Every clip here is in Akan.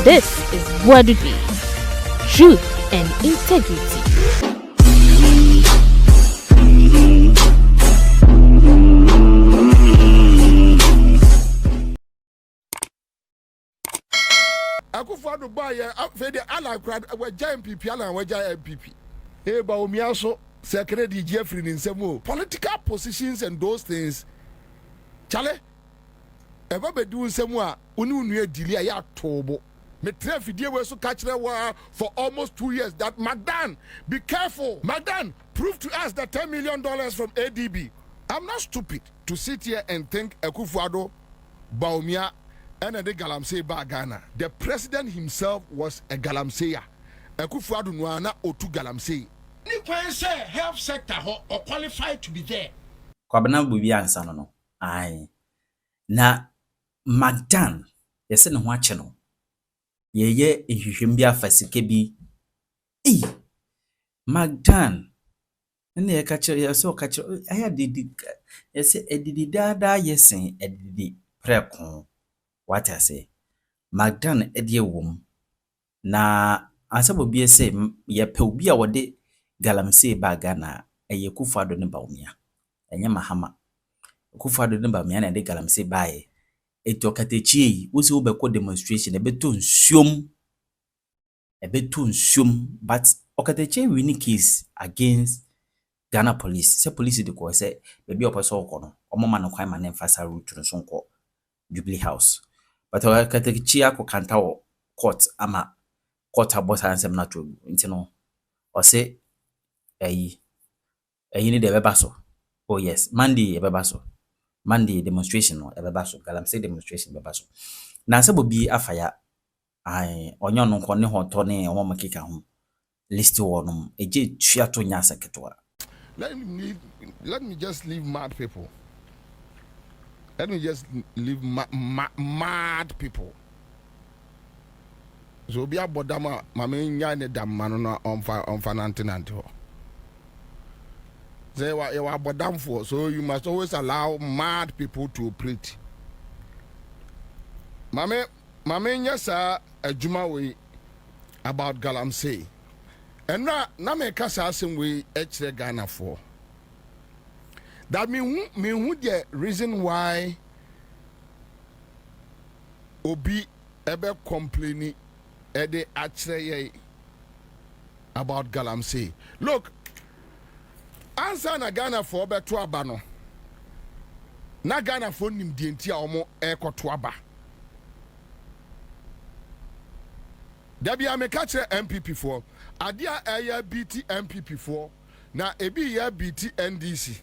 This is Wadudi, Truth and Integrity. Akufo Addo buy afede ala crowd waja MPP ala waja MPP. Ba omia so secretary DJ free nsemo political positions and those things. Chale eba be do nsemo a oni unu edili ya tobo. Me trafidie we so catch wa for almost 2 years that Mcdan, be careful. Mcdan, prove to us the $10 million from ADB. I'm not stupid to sit here and think Akufo Addo Baumia and the Galamsey ba Ghana. The president himself was a galamseyer. Akufo Addo nuana otu galamsey. Ni kwen say health sector or qualified to be there. Kwabena bubi ansa no. Ai. Na Mcdan yese ne ho ache no. Yeye ehwehwem bi afasike bi. Mcdan ene ye kache yese o kache aya didi yese edidi dada yesen edidi prekon. What I say, Mcdan edie wom na Ansah Bobie say ye pe obi a wode Galamsey ba Ghana eye Akufo Addo ne baumia enye mahama Akufo Addo ne baumia na de Galamsey bae eto Okatakyie wo se wo be ko demonstration ebeto nsuom but Okatakyie winning case against Ghana police say police de ko say be opeso okono omoma no kwan ma na emfasa route no so nko Jubilee House. But Okatakyie akokanta wo court ama court abot ansem na to nti no o say eyi ni de beba so. Oh yes, Monday beba so. Monday demonstration no beba so. Galamsey demonstration beba so. Na Ansah Bobie afaya ai onyo no nko ne ho to ne o makeka ho list wo no eje tua to nya seketwa. Let me just leave mad people. Let me just leave mad people. So be abodama mama nya ne damano no on nantenante. They were abodam for, so you must always allow mad people to operate. Mama nya sa adwuma we about Galamsey. And na me kasa asem we echre Ghana for. That me who the reason why Obi ebe complaining ede achre about Galamsey. Look, Ansah na Ghana for beto aba no. Na Ghana for nim die ntia omo ekoto aba. Dabi ameka kire MPP for adia aya BT MPP for na ebi ya BT NDC.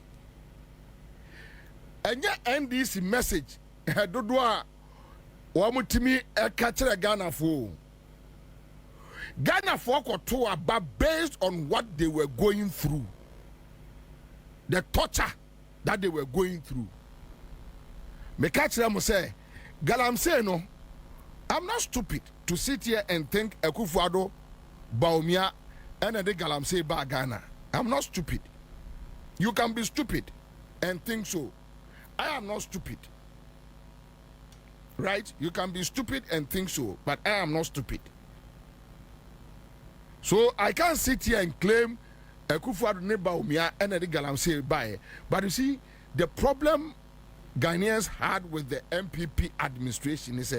Enya NDC message dodo a wo mutimi eka kire Ghana for koto aba based on what they were going through, the torture that they were going through. Me catch them say Galamsey no, I'm not stupid to sit here and think Akufo Addo Baumia and the Galamsey ba Ghana. I'm not stupid. You can be stupid and think so. I am not stupid. Right? You can be stupid and think so, but I am not stupid. So I can't sit here and claim Akufo Addo ne Baumia and the Galamsey ba. But you see, the problem Ghanaians had with the MPP administration is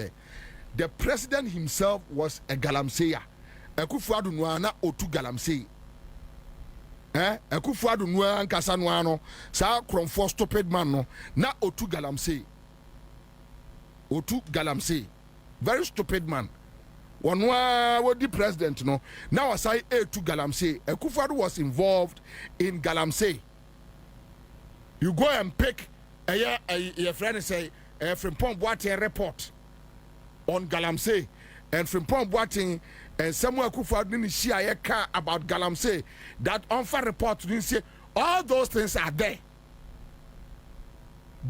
the president himself was a galamseyer. Akufo Addo nuana otu galamsey. Akufo Addo nuana nkasa nuano sa kromfo stupid man no na otu galamsey. Otu galamsey. Very stupid man. Wanwa the president no. Now asai to Galamsey. Akufo Addo was involved in Galamsey. You go and pick a friend say from Pom Boateng report on Galamsey, and from Pom Boateng and Samuel Akufo Addo didn't share about Galamsey. That unfair report didn't say all those things are there.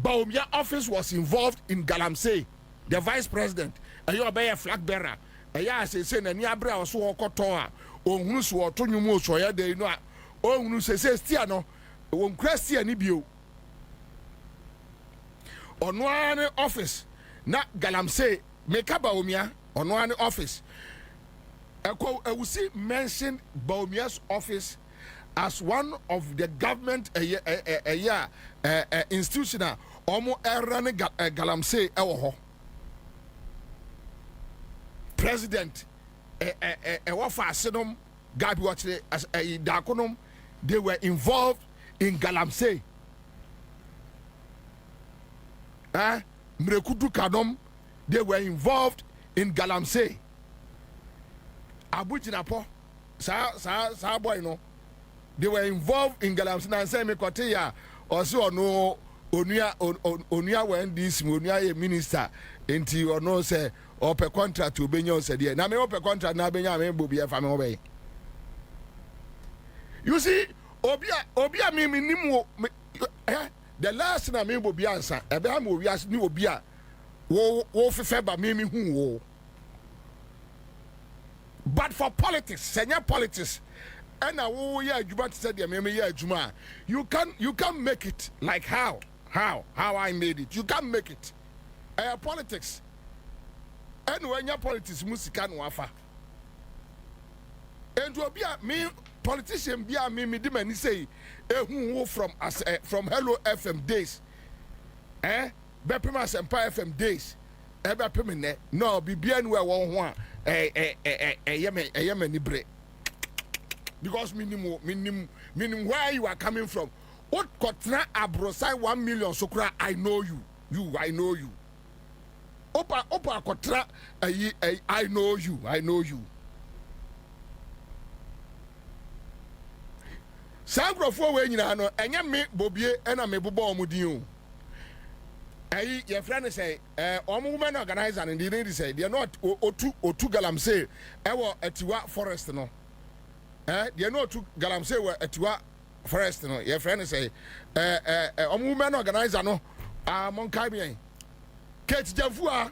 Baumia office was involved in Galamsey, the vice president, and you obey a flag bearer. Aya say na ni abra o so okoto a ohunu so oto nwumu so ya de no a ohunu se stia no won kwastia ni bio ono an office na Galamsey make Baumia ono an office we see mention Bawumia's office as one of the government institutional omo run Galamsey ewo ho president wafa asenom gabi watche as dakonom they were involved in Galamsey Mrekudu Kanom they were involved in Galamsey Abujinapo sa boy no they were involved in Galamsey na say me kote ya or so no onua when this onua minister enti ono say open contract to benyo say there na me open contract na benya me Bobie fa me obey you see obia me nimu the last na me Bobie Ansah ebe am owiase ni obia wo fefe ba me hu wo. But for politics, senior politics, and you can make it like how I made it. You can make it. Politics. And when your politics musican wafa. And to be me politician be me demand say who from Hello FM days. Bepima Empire FM days. No, be bien where one because minimum where you are coming from. What kotra abrosai 1 million sokra I know you. I know you. Opa kotra I know you. Sangrofo we nyina no enye me Bobie ena me bobo omudin. Your friend say, women organizer and the lady say they are not otu Galamsey. Ewo etiwa forest no. They are not otu Galamsey were etiwa forest no. Your friend say, women organizer no. Monkai bien. Kate Javua.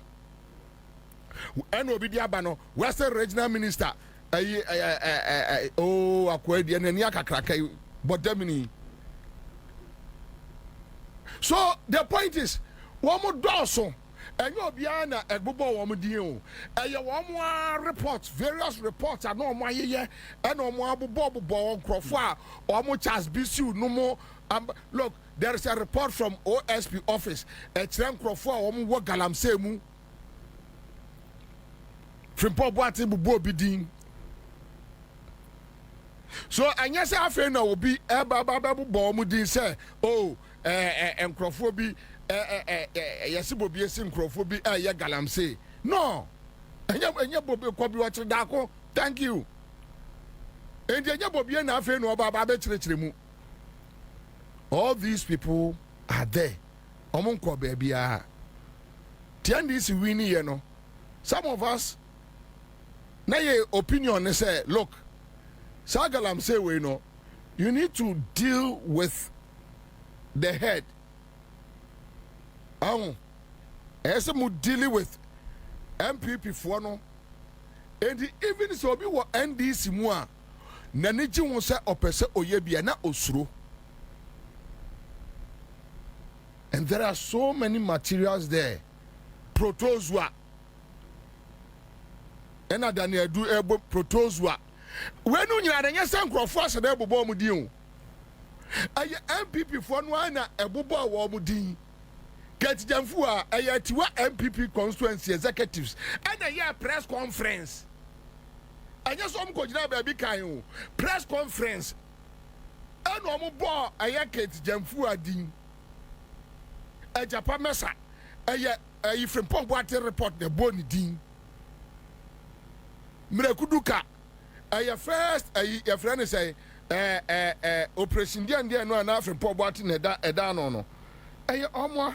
Eno bidiaba no. Western Regional Minister. Akwedi and Niaka Krakai. But Demini. So the point is. Womo doso enyo bia na egbobo womo din o eye womo reports various reports and no mo ayeye and no mo abobo nkrofo a womo Charles Bisu no mo look there is a report from OSP office e kire nkrofo a womo wo Galamsey mu Frimpo Boate bubo bi din so anya se afa na obi e baba womo din say oh nkrofo bi yes Bobie synchropho be Galamsey. No. And Bobie Kobi watch Dako. Thank you. And Bobie na fe no baba be all these people are there. Omonko baby ah. Tian this winnie you know. Some of us na ye opinion say look. Sa Galamsey we know you need to deal with the head. As a dealing with MPP for no, and even so be what NDC mua, Naniji won't say opese oyebia na osro. And there are so many materials there. Protozwa. And I Daniel do ebo protozwa. When you are the same crofas and ebo bomudium. Aye MPP for no na ebobo womudin. Get Jamfua, Ayatiwa MPP constituency executives, and a year press conference. I just want to go baby Kayo press conference. And no more a year Kate Jamfua Dean. A Japan Messa, a year from Pomboate report the Bonnie Dean. Mrekuduka, a year first, a friend say, Operation Dian Dian no enough from Pomboate a dano. A year Omwa.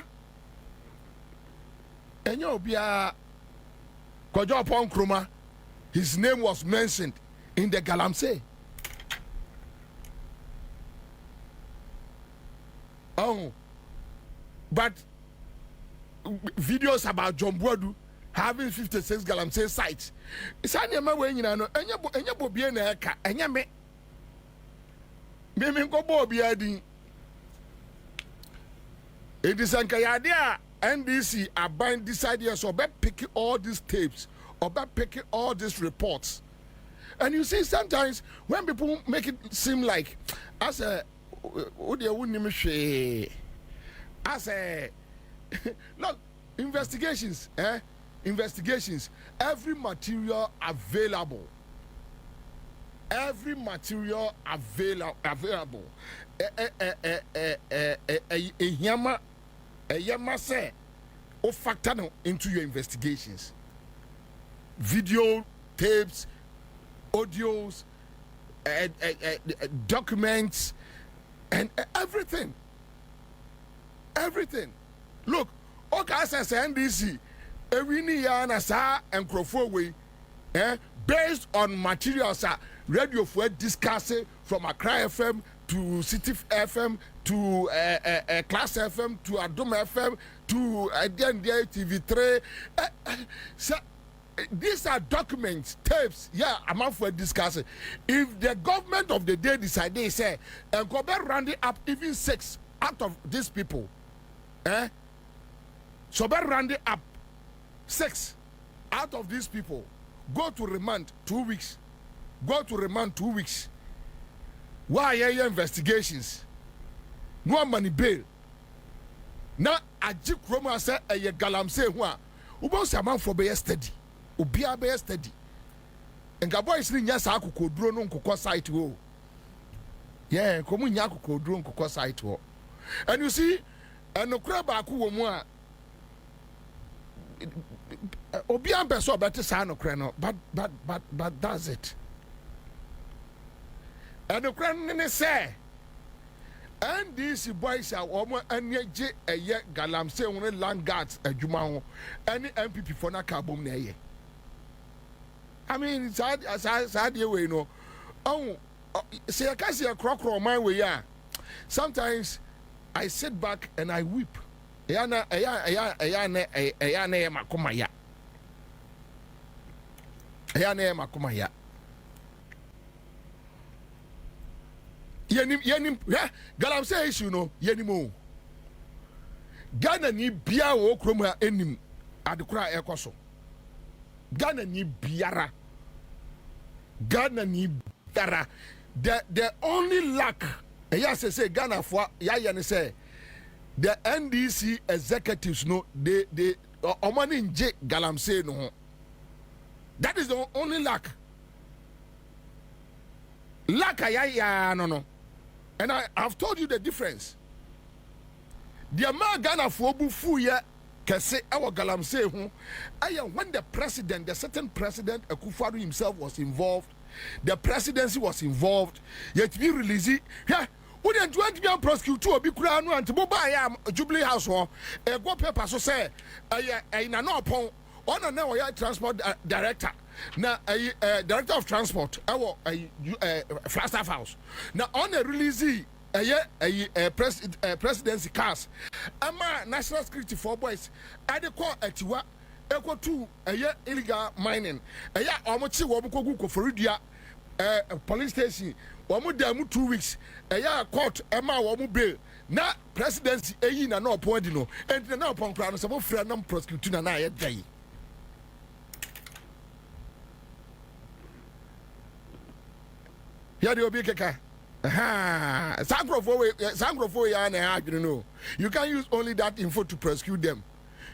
Enyo bia Kojo upon Kruma, his name was mentioned in the Galamsey. Oh, but videos about John Boadu having 56 Galamsey sites. It's only my way, you know, and you be an eka, and you may go Bobie. It is an idea. NDC are buying this idea, so be picking all these tapes, Oba picking all these reports. And you see, sometimes when people make it seem like as a look, investigations, investigations, every material available, yama say o factor no into your investigations, video tapes, audios, documents, and everything. Look, okay, as NDC, every year na sa and way, based on materials radio for discussing from Accra FM to City FM to Class FM to Adom FM to TV3. So these are documents, tapes. Yeah, I'm up for discussing. If the government of the day decide, they say, and go back rounding up even 6 out of these people, so by rounding up 6 out of these people, go to remand 2 weeks. Go to remand 2 weeks. Why are your investigations? No money bail. Now, a jip Roma said a galamseyer who was a man for be steady. Ubia be steady. And Gabo is in Yasaku could drone on Coco site. Yeah, come in Yaku could drone Coco site. And you see, and no crab aku Obian Beso better sign of Crano, but that's it. And the Crane say, and these boys are woman and yet a yet Galamsey on the land guards a Jumao, any MPP for Nakabum Naye. I mean, it's sad you know. Oh, see, I can't see a crock or my way. Sometimes I sit back and I weep. Ayana makumaya. Yenim, Galamsey issue no, yenimo. Ghana ni bia wo kroma enim adekura ekoso. Ghana ni biara. The only lack, yes, say Ghana for ya say the NDC executives no they omani nje Galamsey no. That is the only lack. Lack no. And I've told you the difference. The man Ghana for bufu ye kese our Galamsey hu. When the president, the certain president Akufo Addo himself was involved, the presidency was involved, yet we release it. Yeah, wouldn't want to be prosecuted or be crowned and to buy Jubilee House or a go paper so say no upon on now transport director. Now director of transport our Flagstaff House. Now on a release presidency cars. Ama national security for boys. I de call atiwa equal to illegal mining. Omochi wobuko for Ridia police station. Womu demu 2 weeks. Court Emma womu bail. Na presidency na no point no. And na upon crown some friend nam prosecuting na ye day. Here the obi keka. You can use only that info to prosecute them.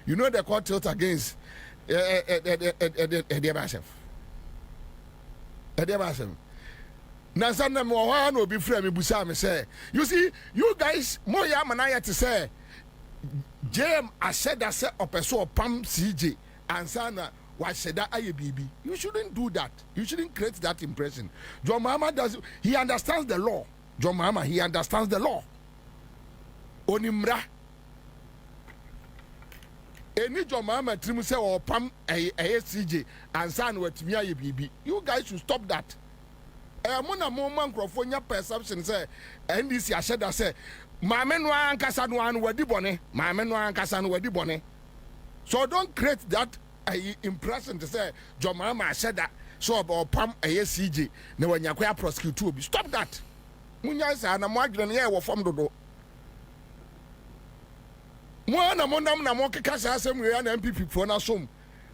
You know the court tilts against Edebasem. Nasana Mohan will be free. Busami say, you see, you guys, more yamanaya to say, JM, I said that set up a so pam CJ, and Sana. Why said that ADB? You shouldn't do that. You shouldn't create that impression. John Mahama does. He understands the law. John Mahama, he understands the law. Onimra. Any John Mahama trim say or pam ASCJ and san with me ADB. You guys should stop that. Mona moment microphone perception say NDC I said that say my men wan kasa no an wadi bone. My men wan kasa no wadi bone. So don't create that impression to say John Mahama said that so about pam ASCJ na wanyakoya prosecute obi. Stop that. Munya say na mo adwene ye wo fam dodo. Mo na mo nam na mo keka say asem we na MPP fo na som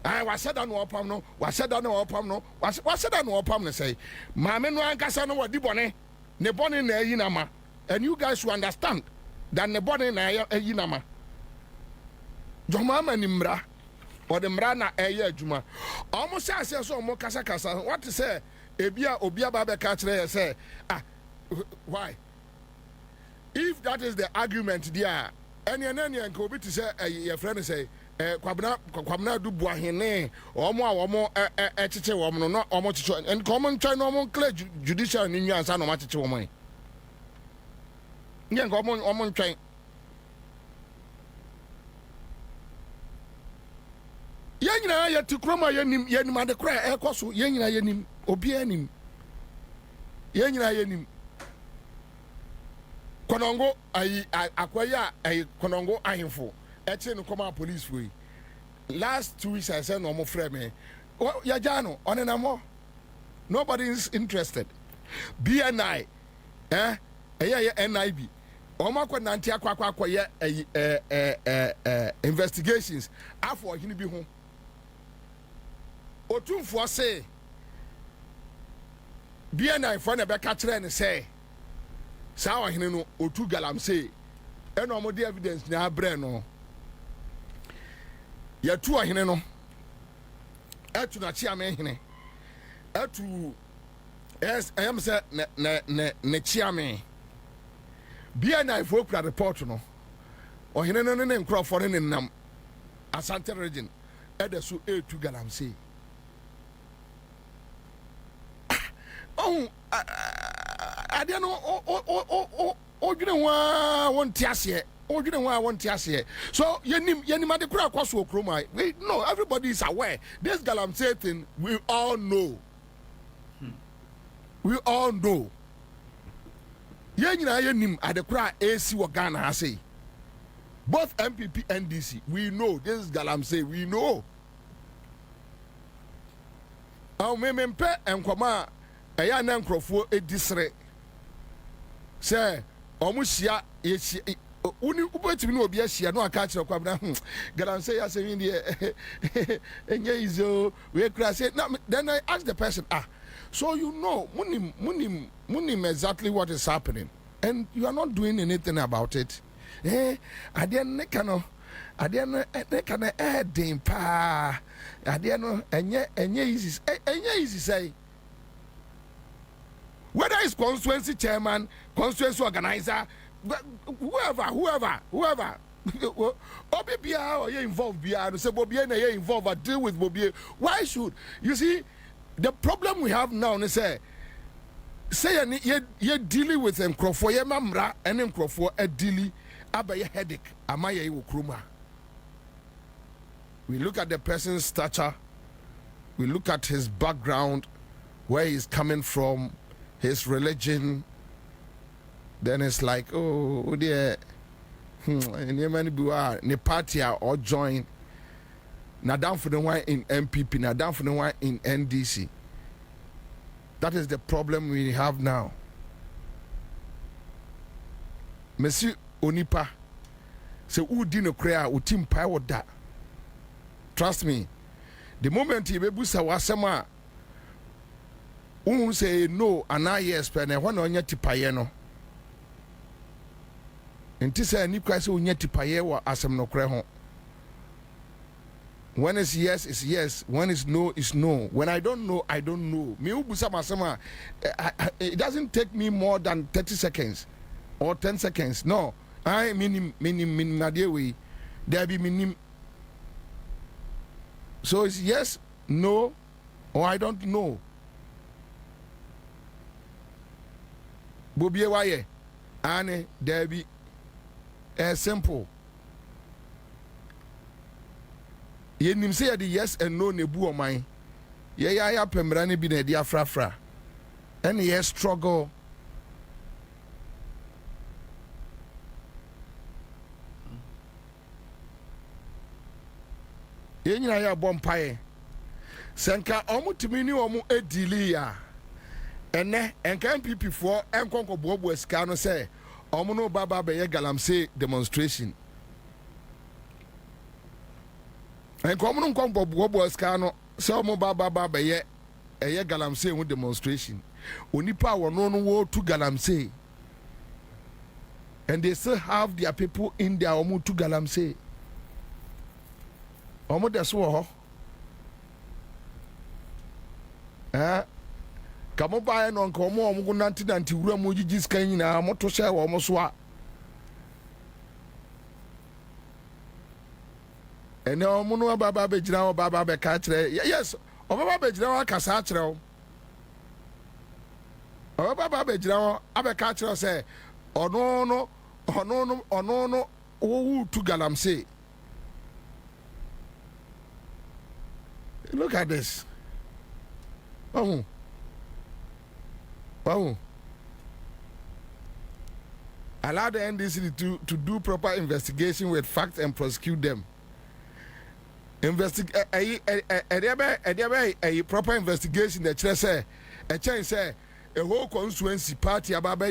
I was said no opam no, was said no opam no, was said no opam no say. Mamma no ankasa no wadi bone, ne bone na yinama. And you guys should understand that ne bone na yinama. Joma manimra or the mra na eye adwuma. Almost say so mo kasa kasa. What to say? Obia baba catch say why? If that is the argument there, any and Kobe to say your friend say kwabna du buahene omo echiche womo no omo chicho and common try no clear judicial ni Ansah no ma chiche womo nyen ko omo try yenyina ya tikroma yenim ade kra ekoso yenyina yenim obi anim yenyina yenim konongo akwaya konongo ahimfo eche no come police for last 2 weeks I said no more frame me ya jano onenamo nobody is interested BNI NIB omakwa nanti akwa investigations afọ hini bi ho otumfo say BNI for na be ka kire ne say saa hini no otu galamsey eno omode evidence na abre no yatu ahene no etu na chia me hene etu yes I am say ne chia me BNI for kra report no ohene no ne nkrofo ne nam Asante region edesu etu galamsey oh ade no odwene wa wonti ase odwene wa wonti ase so yenim ade kura kwaso okroma no everybody is aware this galamsey thing we all know yenyina yenim ade kura AC wo Ghana ase both MPP and DC we know this is galamsey we know mempe enkoma eya na nkrofo edisre say omuhia yechi uni ubetimi no obi ahia no aka kire kwabna galamsey ya say we enye izo we kra say then I ask the person so you know munim exactly what is happening and you are not doing anything about it aden ne kano edin pa aden no enye easy say whether it's constituency chairman, constituency organizer, whoever, Obia or you involved Bia, say Bobia na involved or deal with Bobia. Why should you see the problem we have now? Say you dealing with them crofo ye mamra and them crofo a dealing about your headache. Amaya ukruma. We look at the person's stature, we look at his background, where he's coming from. His religion, then it's like, oh dear, ni party or join. Now down for the one in MPP, now down for the one in NDC. That is the problem we have now. Monsieur Onipa, say who didn't cry, who team power that. Trust me, the moment he be busa wasema. Who say no and I yes pen and one on your tipaye no. And this a new crisis on your tipaye or asem no creho. When it's yes, it's yes. When it's no, it's no. When I don't know, I don't know. Me ubusa masema. It doesn't take me more than 30 seconds or 10 seconds. No, I minim nadewe. There be minim. So it's yes, no, or I don't know. Bobie waye ane debi simple yenim say the yes and no nebu oman ye ya pemra ne bi na di afrafra and ye struggle ye nyina ya bompae senka omutimi ni omu edili ya ene enka MPP for enkonko bobo esika no say omo no baba be ye galamsey demonstration and common combo scano, so mobile ye a galamsey with demonstration. Unipa were no war to galamsey. And they still have their people in their omu to galamsey. Omo that's war. Come by and on come on, go nanti room with just kind of motor share almost what. And now Mono Baba Bejao Baba Becatre, yes, or Baba Bejao Casatro. Or Baba Bejao Abacatro say, or no, to Galamsey. Look at this. Oh. Allow the NDC to do proper investigation with facts and prosecute them. Investigate a proper investigation. The chair say a whole constituency party about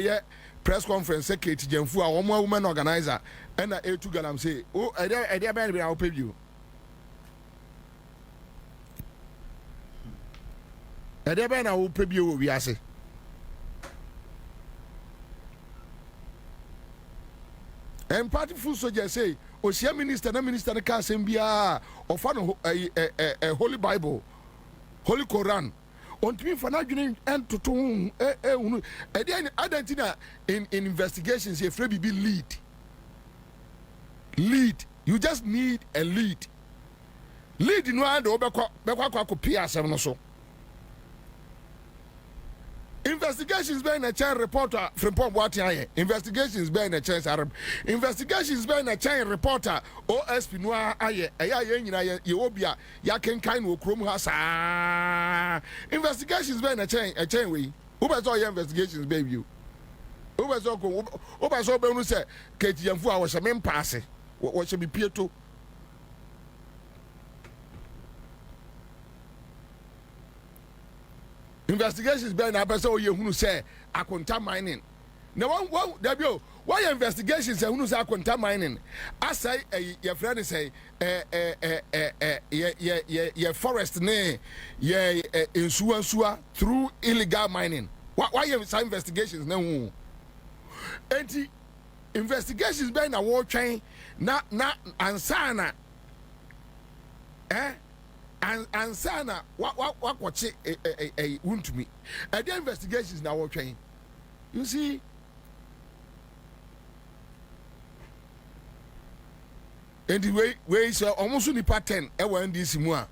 press conference secretary Jenfu, a woman organizer, and a to Galamsey. Oh, I'll pay you. I will pay you. We are say. And party food soldier say, Oshia minister, no minister, the car sembia, or fan a Holy Bible, Holy Quran. On to me for not doing and to identity in investigations, a free be lead. You just need a lead. Lead in one over Pia 7 so. Investigations being a chain reporter from Pomwati. Investigations being a chance Arab. Investigations being a chain reporter. OSP Noir Aye, Yobia, Yakin Kain Krum Hasa. Investigations being a chain way. Who was all your investigations, baby? You? Who was all Benu said, Katie and Fua was a man passing. What should be peer to? Investigations being a person who say I contaminating. Now one Debio, why investigations and who say I contaminating? I say your friend say your forest ne in Suansua through illegal mining. Why you say investigations no? Enti investigations being a war train na ansana Ansana, what watch a wound to me. And the investigations now are trying. You see, and the way so almost only pattern this more.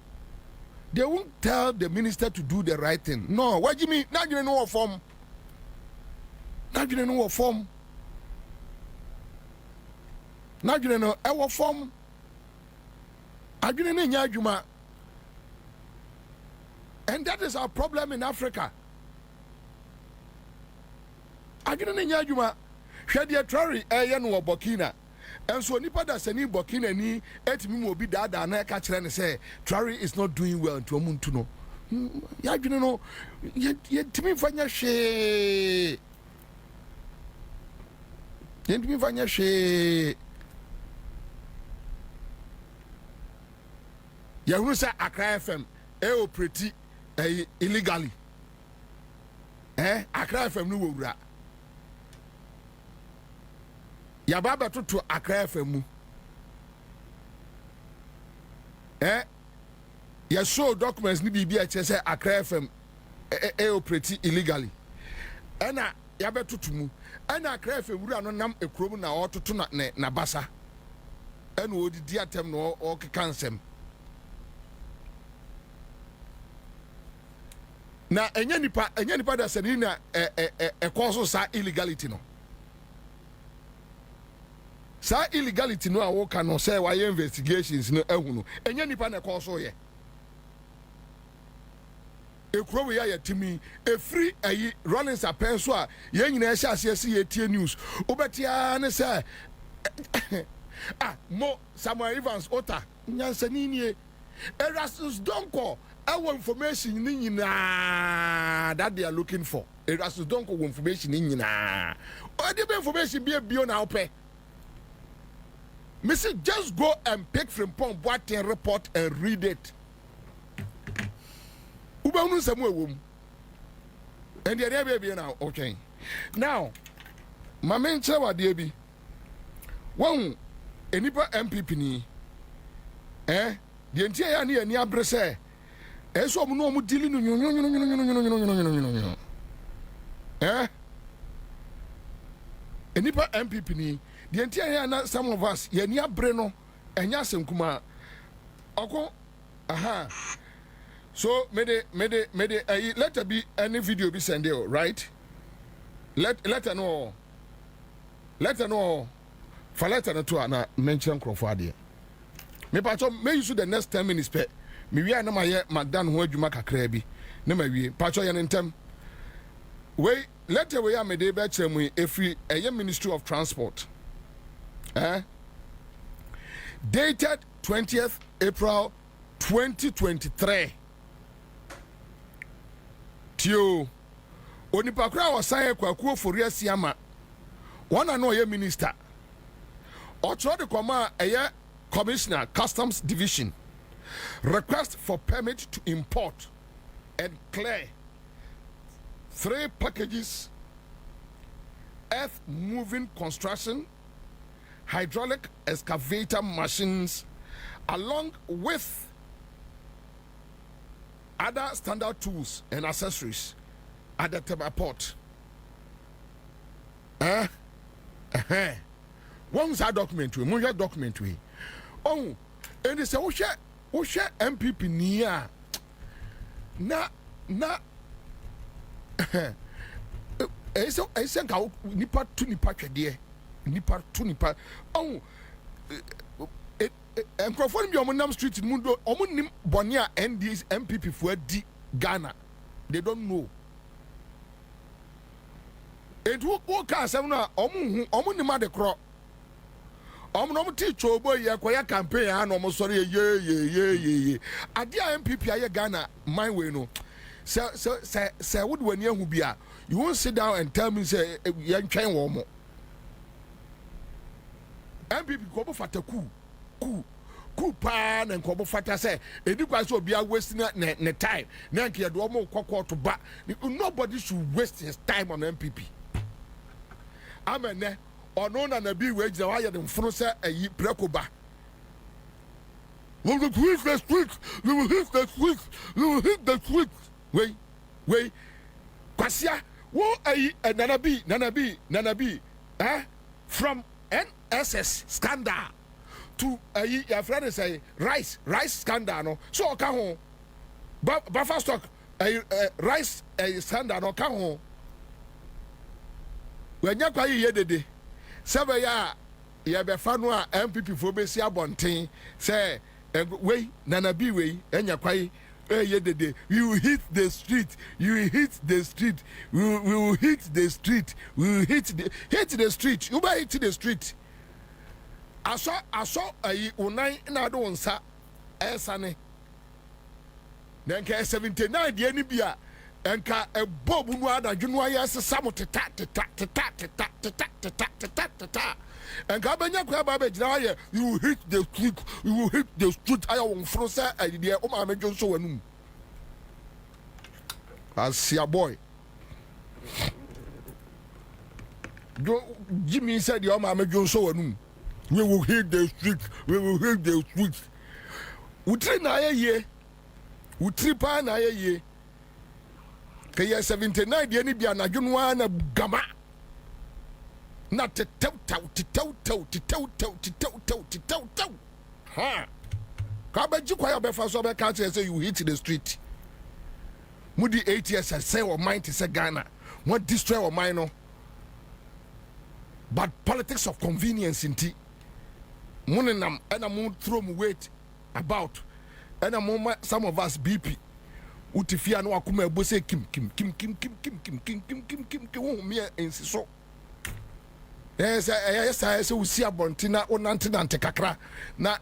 They won't tell the minister to do the right thing. No, what do you mean? Not you know what form. Not you know what form. Not you know our form. I didn't know Juma. And that is our problem in Africa. I didn't know Juma. Shadia Trari, no Burkina. And so nipa da seni Burkina ni etimi will be that and I catch and say Trari is not doing well to Amuntuno. Ya you know yet to me fanya she. Yet me fanya she. Ya who say Accra FM pretty illegally. Accra FM no wura. Ya baba to Accra FM mu. Ya show documents ni bibia che say Accra FM pretty illegally. Ena ya betutu mu. Ena Accra FM wura no nam ekrom na ototo na basa. Ena odi di atem no o kekansem. Na enya nipa da sani na cause sa illegality no. Sa illegality no awo ka no say why investigations no ehunu. Enya nipa na cause ye. Ekuro we ya timi e free ayi Rollins apen so a ye nyina ehia ase ye tie news. Obetia ne say mo Samuel Evans Ota nyansani nie Erastus Donko our information that they are looking for. Erastus Donko information or the information be a bio now pay. Missy, just go and pick from Pom Boateng report and read it. Ubanu Samuel womb. And the other baby now, okay. Now, my main chairman, DB. One, Enipa MPP ni. The entire near Bresse. So no dealing. Enipa MPP ni. The entire some of us, Yania Breno, and Yasim Kuma. Oko, aha. So, let there be any video be sent there, right? Let her know. Let her know. For let her know to ana mention Crawford. Me patcho may use the next 10 minutes pe. Me we na my Mcdan ho adwuma kakra bi. Na ma wie. Patcho ye ntem. We let her we am dey be chemu every Ministry of Transport. Dated 20th April 2023. Tio onipakura wasaye kwa Akufo Siama. One no ye minister. Otro de koma eye Commissioner Customs Division. Request for permit to import and clear 3 packages: earth moving construction, hydraulic excavator machines, along with other standard tools and accessories at the Teba port. One side document we, one document we. Oh, and they say, "Oh share MPP niya na." I say, "Ka nipa tu nipa twede, nipa tu nipa." Oh, Microphone be on street in Mundo, Omunim Bonia and these MPP for di Ghana. They don't know. It will cast Omunima de Cro. Omnom teach boy ya campaign and almost sorry, ye. Adia MPP aye Ghana, my way no. Say, would when you be a you won't sit down and tell me, say, young train warm. MPP go for the coup pan and kobo fata say edu kwa so bia wasting ne time na nke do mo kokko to ba. Nobody should waste his time on MPP. Amene ono na bi we gina wa ye dem funu say ayi prekoba. We will hit the street. We will hit the street. We will hit the street. Wait. Kwasia wo ayi nana bi from NSS scandal to your friend say rice scandal no so ka ho buffer stock rice scandal no ka ho wanya kwa ye dede sebe ya be fa no a MPP fo be si abonten say we nana bi we enya kwa ye dede we will hit the street we will hit the street we will hit the street we will hit the street you by hit the street. I saw unai na do nsa esane nenka 79 de ani bia enka ebobu no adadwo no ayese samoteta enka benya kwa ba gina aye you will hit the street aye won fro say adide o ma mejo so wanum asia boy do Jimmy said o ma mejo so wanum. We will hit the street. We will hit the street. Utri na ye. Utri pa na ye. Kaya 79 de ni bia na dwonwa na gama. Na tetew. Ha. Ka ba ji kwa ya be fa so be ka say you hit the street. Mudi 8 years say or mind to say Ghana. What destroy or mind no. But politics of convenience in tea. Moninam and a moon throw me weight about and a moment some of us BP utifia no akuma bose kim me ensiso yes we see abontina onante kakra na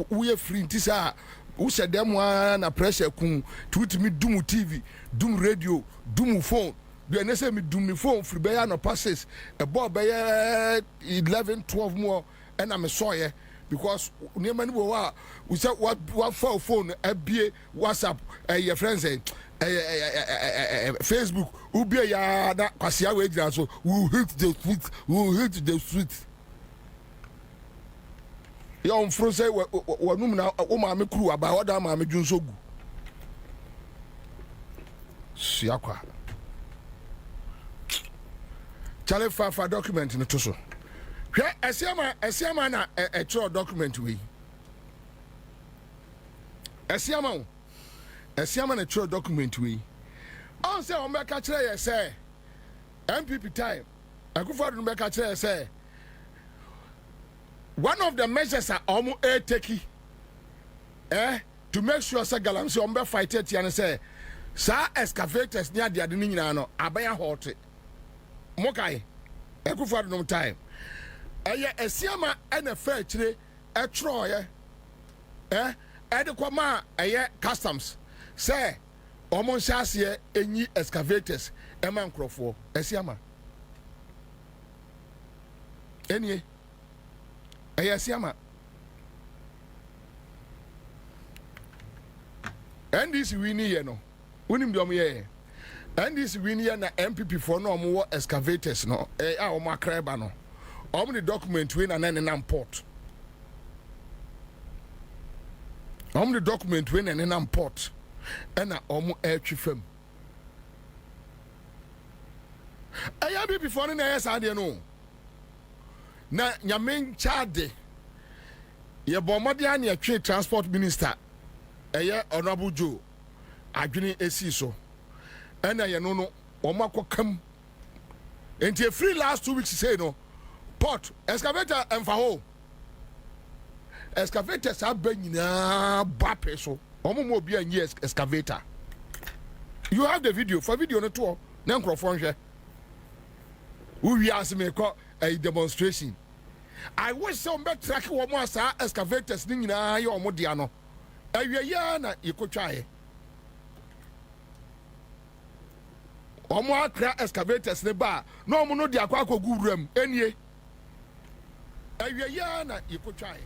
we free ntisa wo shedem na pressure kun to me dum TV dum radio dum phone do na say me dum me phone free be ya no passes a boy be 11 12 more and I'm sorry because near many we said what phone abie WhatsApp your friends say Facebook ubi ya na kwasia we gina so we hit the street ya on fro say wanum na o ma me kuru aba oda ma me dwunso gu siakwa chale fa document no to so hwe esiama na tro document we esiama na tro document we on say on make kire ye say MPP time Akufo Addo make kire ye say one of the measures are attäck to make sure say Galamsey on be fight it and say sa excavators near the ni nyina no abaya hot mokai Akufo Addo no time esiama na fa kire etro ye de kwama customs say omon hyase enyi excavators man crofo esiama enie esiama NDC wini ye no unim dom ye NDC wini ye na MPP for no omo excavators no a omo akreba no omo the document we na na port omo the document we na port ena omo etwi fam aya bi before na yes ade no na nyamen chade ye bomode an ye twe transport minister eye honorable Joe adwene esi so ena ye no omo akokam enti free last 2 weeks say no port excavator emfa ho excavator sa ba nyina ba peso omo mo bi anyi excavator you have the video for video no to na nkrofo nhwe we ask me ko a demonstration I wish some be track wo mo asa excavators ni nyina ye omo dia no awie ya na yekotwae omo akra excavators ne ba no omo no dia kwa akogu wuram enie awie ya na yekotwae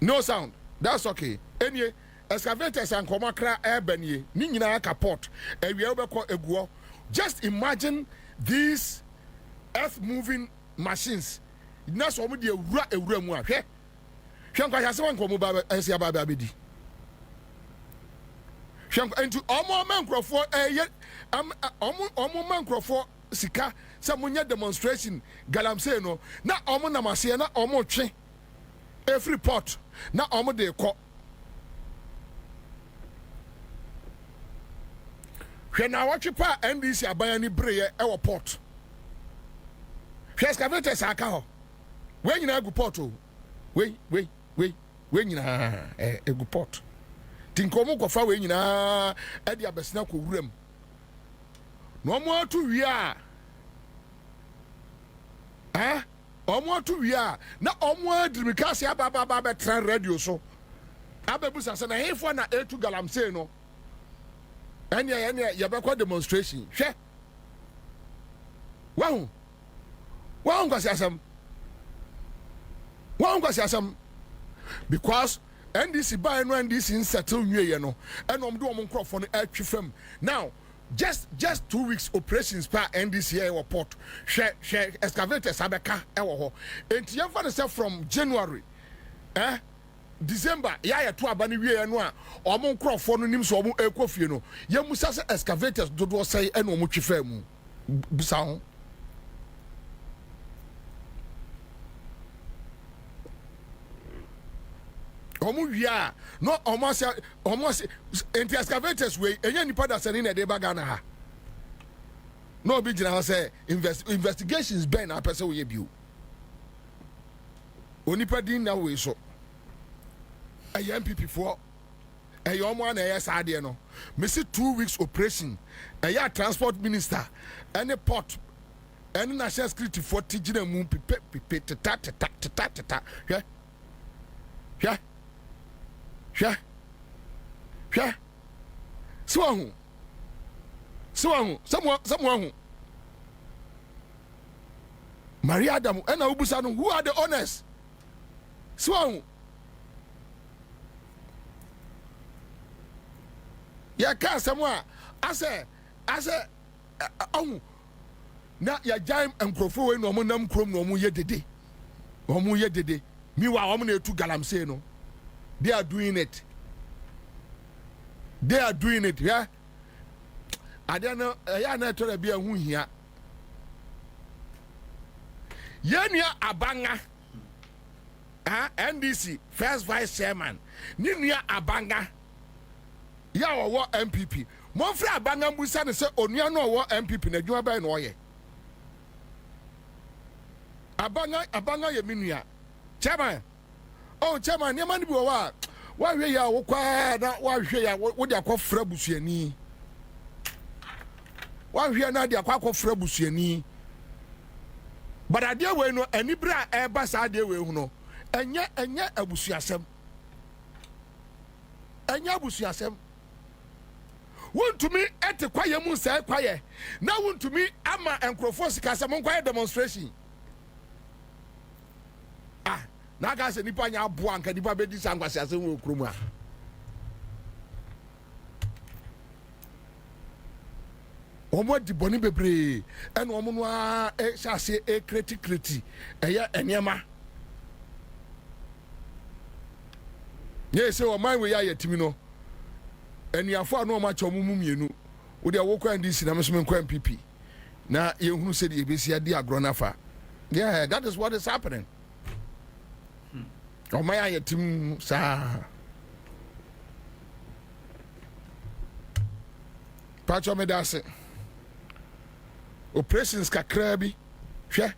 no sound that's okay enie excavators and komakra airbanie ni nyina ka port awie obekọ eguo just imagine these earth moving machines na so mo de ewura mu ahwe hwe ya se wan ko mo ba esia ba bedi hwe into omo mankrofo omo mankrofo sika se munya demonstration Galamsey no na omo na mase na omo twe every port na omo de ko hwe na watwe pa NDC aban ni breye e wo port hwe excavators aka ho we nyina gu port o we nyina egu port tinkomo ko fa we nyina e de abesina ko wuram no mo atu wi a omo atu wi a na omo adrimikase ababa be tran radio so abebusa se na hefo na etu Galamsey no anya ye be kwa demonstration hwe Wa ngwasi asam because NDC buy no NDC settle nwie no and do nkrofo no atwi fam now just 2 weeks operations per NDC air port share excavators abeka e wo ho enti yemfa no say from January December ya to abani wie no a omo nkrofo no nim so omo ekofie no yemusa se excavators dodo say and omo twi fam busa ho omo wia no almost enti excavators we enya nipa da sani na de baga na ha no be gina say investigations ben na person we biu onipa din na we so ayi MPP for ayi omo na yes ade no me see 2 weeks operation ayi transport minister any port any national security for tigina mu pipe tata hwa Swahu someone Maria Adam and Ubusan, who are the owners? So ya ka samwa ase na ya jam enkrofo we no mo nam krom no mo ye dede mi wa na etu galamsey no they are doing it yeah adana ya na tore bia hu hia yenia abanga NDC first vice chairman ni nua abanga ya wo MPP mo fra abanga mbusa ne se onua no wo MPP na dwuma bai no oye abanga ye minua chairman chairman ne man bi wo wa hwe ya wo kwa na wa hwe ya wo de akofra busuani wa hwe na de akofra busuani but ade we no anibra e ba sa ade we hu no enye abusuasem wontumi ete kwaye mu sai kwaye na wontumi ama enkrofo sikasem nkwaye demonstration na ga se nipa nya aboa nka nipa bedi sangwase asem wo krom a omo di boni bebre ene omo no a chase kreti eye enema ye se o man we ya yetimi no eniafo anu o ma cha omumu mienu wo de wo kwa ndisi na mesome kwa MPP na ye hunu se de ebesi ade agro na fa yeah that is what is happening o ma ya yetim sa pacho me dase operations kakra bi hwe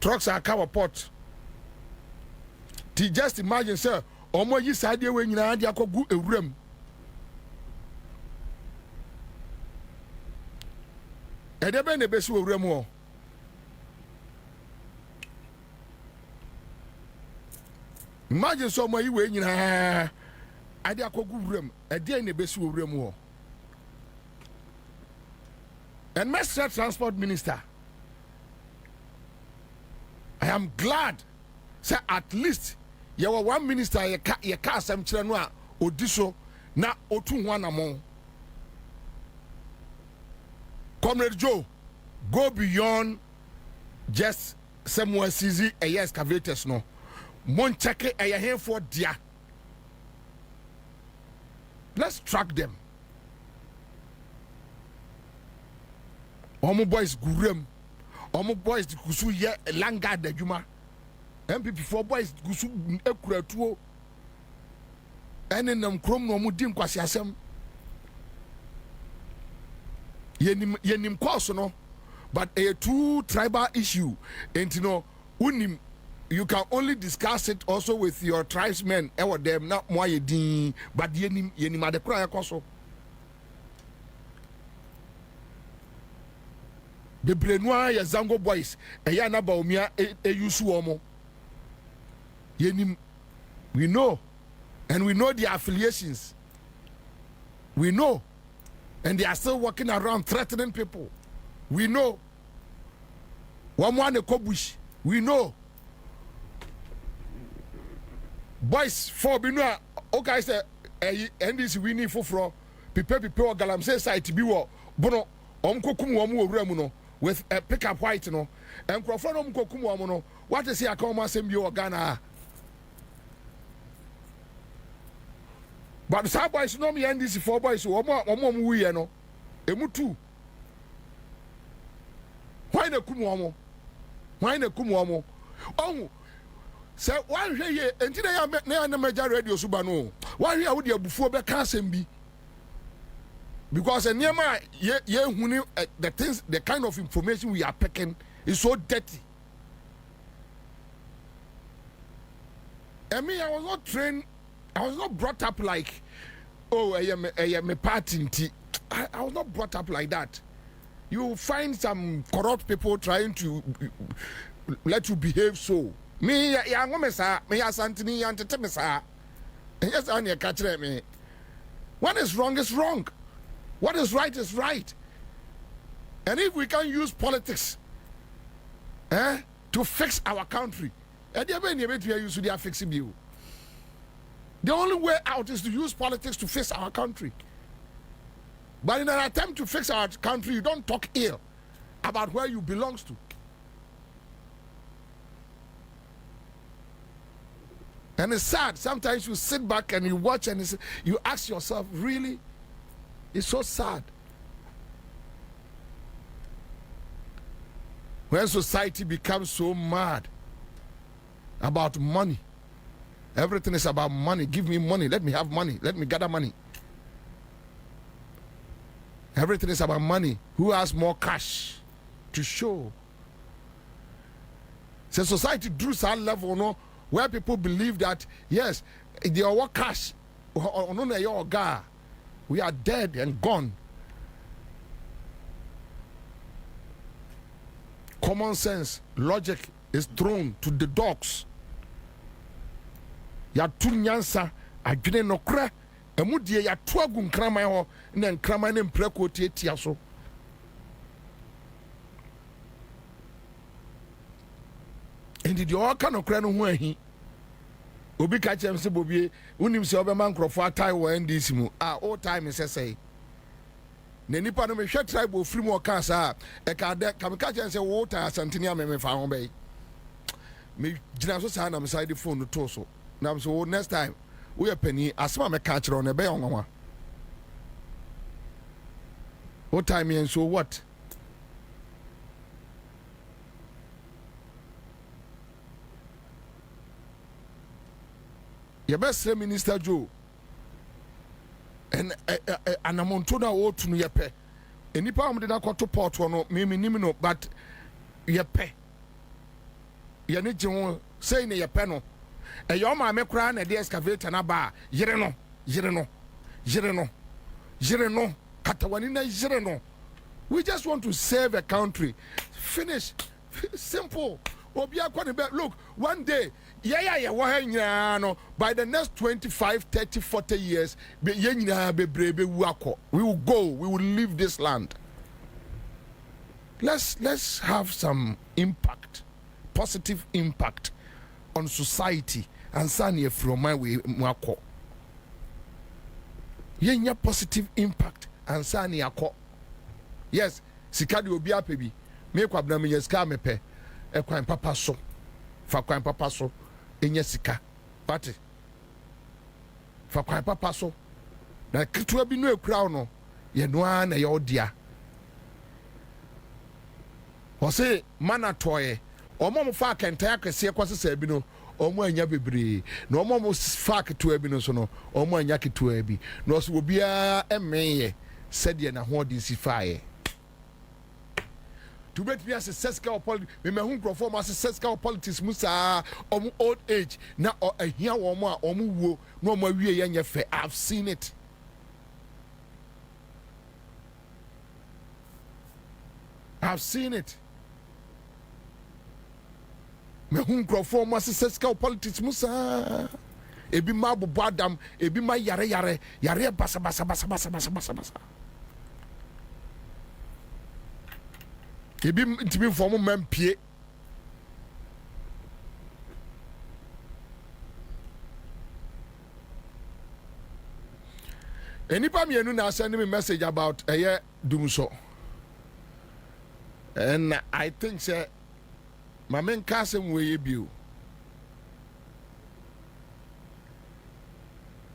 trucks are cover port ti just imagine sir omo yi sade we nyina ade akogu ewuram edebe ne besi ewuram o imagine so omo yi we nyina ade akogu ewuram ede ne besi ewuram o and Mr. Transport Minister, I am glad say at least you were one minister ye ka asem kire no a odiso na otu ho anamo. Comrade Joe, go beyond just somewhere CZ a excavators no. Mon check a here for dia. Let's track them. Omo boys gurem, omo boys kusu ye langa da juma. MPP for boys kusu ekuratuo. Ene nam krom no mu din kwase asem. Yenim course no, but a two tribal issue. And you know, unim you can only discuss it also with your tribesmen. Ewa them not more din, but yenim adekura yakoso. The Brenwa ya Zango boys, a yana baumia a yusu omo. Yenim, we know, and we know the affiliations. We know, and they are still walking around threatening people. We know. One kobush. We know. Boys for binua. Okay, say, NDC we need for people or Galamsey site be wo bono omkokum wo mu no. With a pickup white no and crofon kokumu no what is here come asem bi Ghana but some boys no me NDC four boys omo we no emu two why na kumu omo oh say one hwe ye enti na major radio suba no one hwe a wo de abufuo be ka asem bi. Because the things, the kind of information we are picking is so dirty. I mean, I was not trained, I was not brought up like, oh, I am a party. I was not brought up like that. You find some corrupt people trying to let you behave so. Me, Santini, yes, I catch me. What is wrong is wrong. What is right. And if we can use politics to fix our country, And you should have fixed you. The only way out is to use politics to fix our country. But in an attempt to fix our country, you don't talk ill about where you belong to. And it's sad. Sometimes you sit back and you watch and you ask yourself, really? It's so sad. When society becomes so mad about money, everything is about money. Give me money. Let me have money. Let me gather money. Everything is about money. Who has more cash to show? So society drew some level, no, where people believe that yes, they are cash. We are dead and gone. Common sense, logic is thrown to the dogs. Ya tu nyansa adwene nokra emudie ya to agu nkraman ho na nkraman ne mprako tietia so. Indi di o ka nokra no ho ahi obi ka chem se Bobie unim se obema nkrofo atai wo NDC mu all time is say na nipa no mehwe tribe ofiri mu oka sa e ka de kamika chem se wo ta asantini ameme fa ho bai me gina so sa na me side phone to so na so next time we are penny asma me ka kire on e be onwa what time and so what your best Minister Joe and anamonto na wo tunu yepe enipa am de na kwato port no me nim no but yepe ye ne gye say ne yepe no e yo ma me kra na de excavator na ba yire no katawani na yire no. We just want to save a country. Finish. Simple. Look, one day, by the next 25, 30, 40 years, we will go, we will leave this land. Let's have some impact, positive impact on society. And sani from my way, mwako. Yenya positive impact and sani ako. Yes, sikadi obi apebi. Me kwa bna me yeska mepe. E kwan papa so. Fa kwan papa so enya sika. Pati. Fa kwan papa so. Na kitua bi no ekura no. Ye noa na ye odia. O se mana toye. Omo mo fa kenta akese kwasesa bi no. Omo anya bebre. Na omo mo fa kitua bi no so no. Omo anya kitua bi. No so obi a emeye. Said na ho di si fae. To bet me as a seska politics, me who perform as a seska politics musa old age na here woman wo no more we yanya fe. I've seen it. I've seen it. Me who perform as a seska politics musa ebi ma bubu adam ebi ma yare basa. Ebi ntimi form mampie enipa mienu na send me message about dumso and I think say my main cousin we you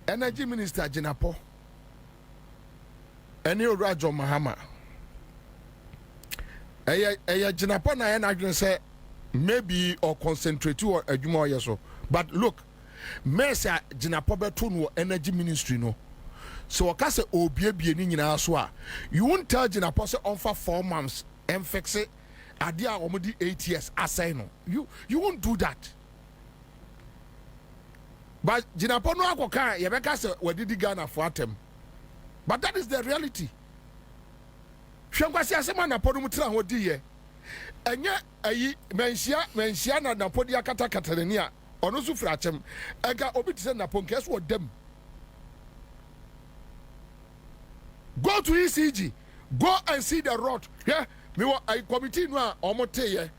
Energy Minister Jinapo eni Orajo Mahama Jinapo na na say maybe or concentrate or adwuma yeso but look Mesa Jinapo beto no energy ministry no so okase obiebie ni nyina so a you won't tell Jinapo say on for 4 months and fix it ade a omodi 8 years asay no you won't do that but Jinapo no akoka ye beka say wadidi Ghana for atem but that is the reality. Shangwasi asema na podu mutra ho di ye enye ayi menhia na podi akata katarani a ono su frachem ega obi tse na ponke so dem go to ECG go and see the road yeah me a committee no a omote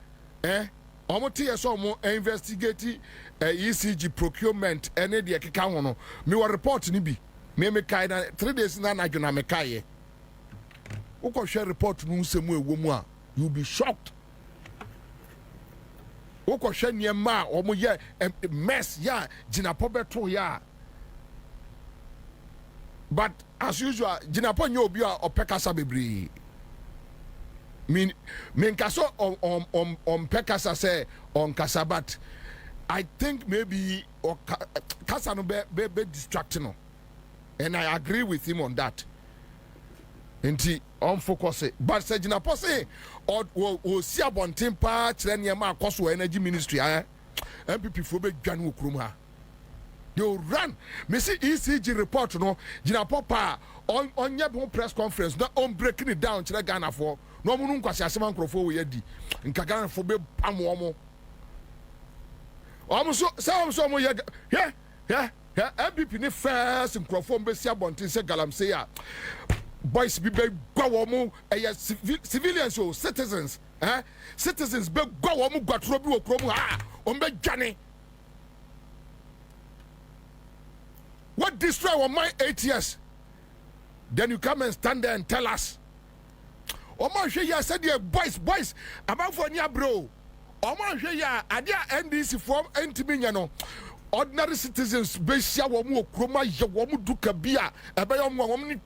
ye Omote so mo investigate ECG procurement ene de keka ho no me wa report ni bi me kai na 3 days na na dwuna me kai wo share report no nsemu ewo mu a you be shocked wo share niema omo ye mess ya jinapo beto ya but as usual jinapo nye obi a opekasa bebre mean kaso on pekasa say on kasabat I think maybe kasa no be distracting, and I agree with him on that. Enti on focus but say jinapo say o si abonten pa kire niema akoso energy ministry MPP fo be dwan okrum ha you run me see ECG report no jinapo pa on ye press conference no on breaking it down kire Ghana for no mu nkwasi asema nkrofo we yadi nka Ghana fo be pam omo so say omo ye MPP ni first nkrofo be si abonten say galamseyer boys be gwa womu civilians o citizens citizens be gwa womu gwatro bi okrom ha on be dwane what destroy our mind 8 years then you come and stand there and tell us Omo hwe ya said the boys abafo ni abro Omo hwe ya adia NDC form entimi nya no ordinary citizens be hia wo mu okroma ye wo mu duka bia ebe yo wo ni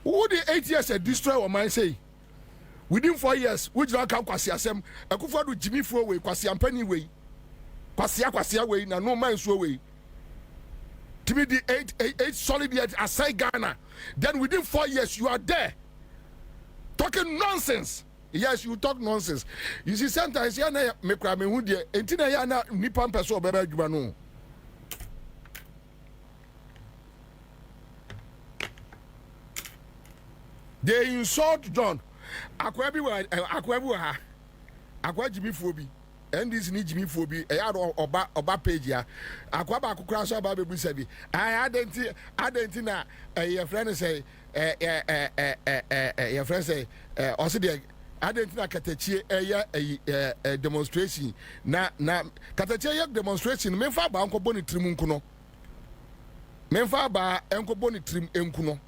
who the 8 years destroy our mind say within 4 years which don't come kwasi asem Akufo Addo Jimmy for way kwasi ampani way kwasi way na no man so way to be the 8 solid years aside Ghana then within 4 years you are there talking nonsense. Yes, you talk nonsense. You see sometimes ya na me kra me hu de entina ya na nipa mpeso obeba adwuma no they insult John. Akwa Jimmy Fobi. And this ni Jimmy Fobi. Oba page ya. Akwa ba kukura so ba bebu sabi. I identina your friend say your friend say also the identina Akatakyie demonstration. Na Akatakyie demonstration memfa ba anko boni trim nkuno. Memfa ba anko boni trim enkuno.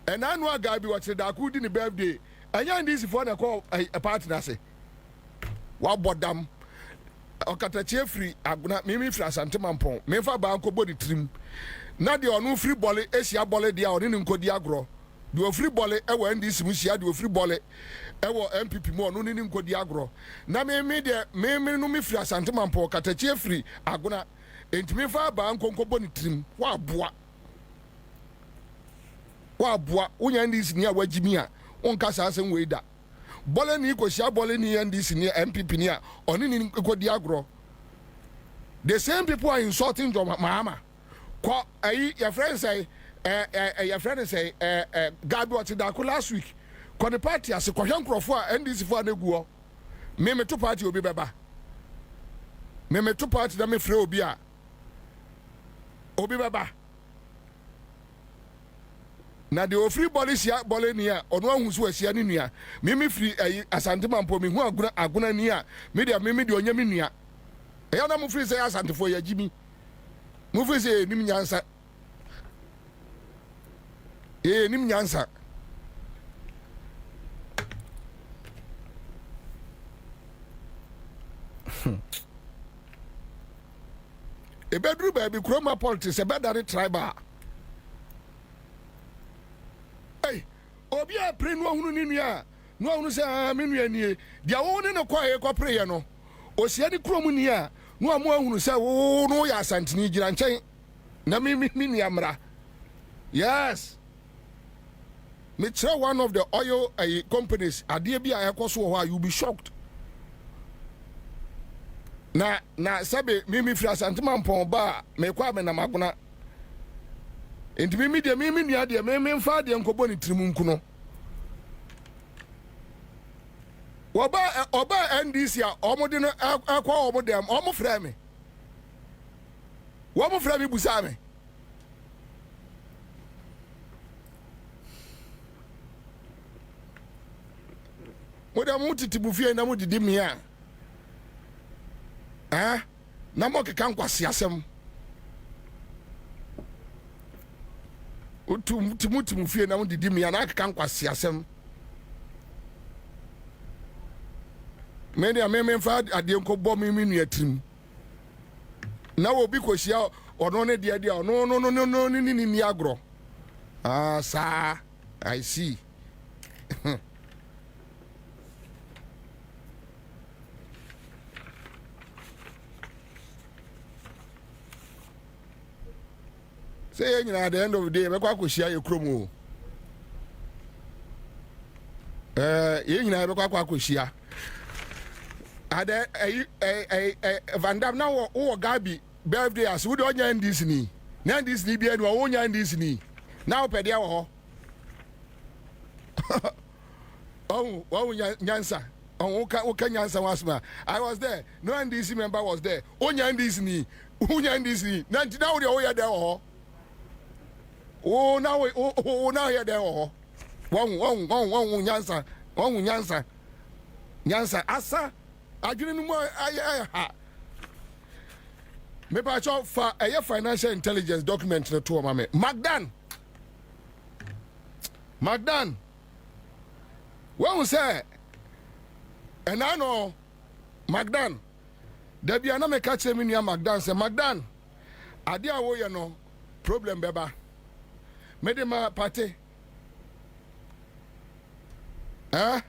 And I know a guy be watching the Akudi birthday. And you this for a call a partner say. What bodam? Okatakyie free aguna mimi fra santemanpon. Memfa ba anko body trim. Na de onu free volley esia volley dia oni nkodi agro. De free volley e wo ndisi mu sia de free volley e wo MPP mu onu ni nkodi agro. Na mimi de mimi no mi fra santemanpon Okatakyie free aguna. Entimi fa ba anko body trim. Wa boa. Wa unya ndisi ni a wagimi a onka sa asem we da bole ni ko sia bole ni ndisi ni MPP ni a oni ni kodi agro the same people are insulting John Mahama ko your friend say Gabi what da ko last week ko the party as ko hwan krofo a NDC fo aneguo me to party obi beba me to party da me frɛ obi a obi beba na de ofri bolisia bolenia ono ahusu asia ni nua mimi free asante mampo mi hu aguna ni a me de onya mi nua e na mo free say asante fo ya jimi mo free say nim nyansa nim nyansa e bedru ba bi kroma politics e bedare tribal. Hey, obi a pre no hunu ni nua no hunu se me nua nie dia wo ne kwae ko pre ye no osia ni krom ni a no amu hunu se wo no ya asantini gira nchen na me nua mra yes me try one of the oil companies ade bi a ekoso ho a you be shocked na sabe me fira santimampon ba me kwa me na maguna enti mimi de mimi nua de mimi mfa de nkobo ni trim nkuno Oba NDC a omo de no akwa omo dem omo frɛ me. Wo mo frɛ me busa me. Mo dem mo titi bu fie na mo didi me a. Na mo keka nkwase asɛm. Timu fie na mo didi me a na keka nkwase asɛm. Me dia me fa ade nko bɔ me nua trim. Na obi kohyia ono ne dia no ni agro. Sir, I see. Say at the end of the day, me kwa kohyia ye krom o. Ye nyina be kwa kohyia. Ade Van Dam na wo Gabi birthday as we don yan this ni. Na this ni bia no wo yan this ni. Na opede ya wo ho. Oh, Ansah. Oh, Ansah wasma. I was there. No NDC member was there. Onya NDC ni. Now we are there. Oh, now here there. One Ansah. Ansah. Asa. I didn't know. Maybe I saw for a financial intelligence document to Mame. Mcdan. What was that? And I know Mcdan. There be another catch him in your Mcdan. Say Mcdan. I dear wo you know problem beba. Made my party. Na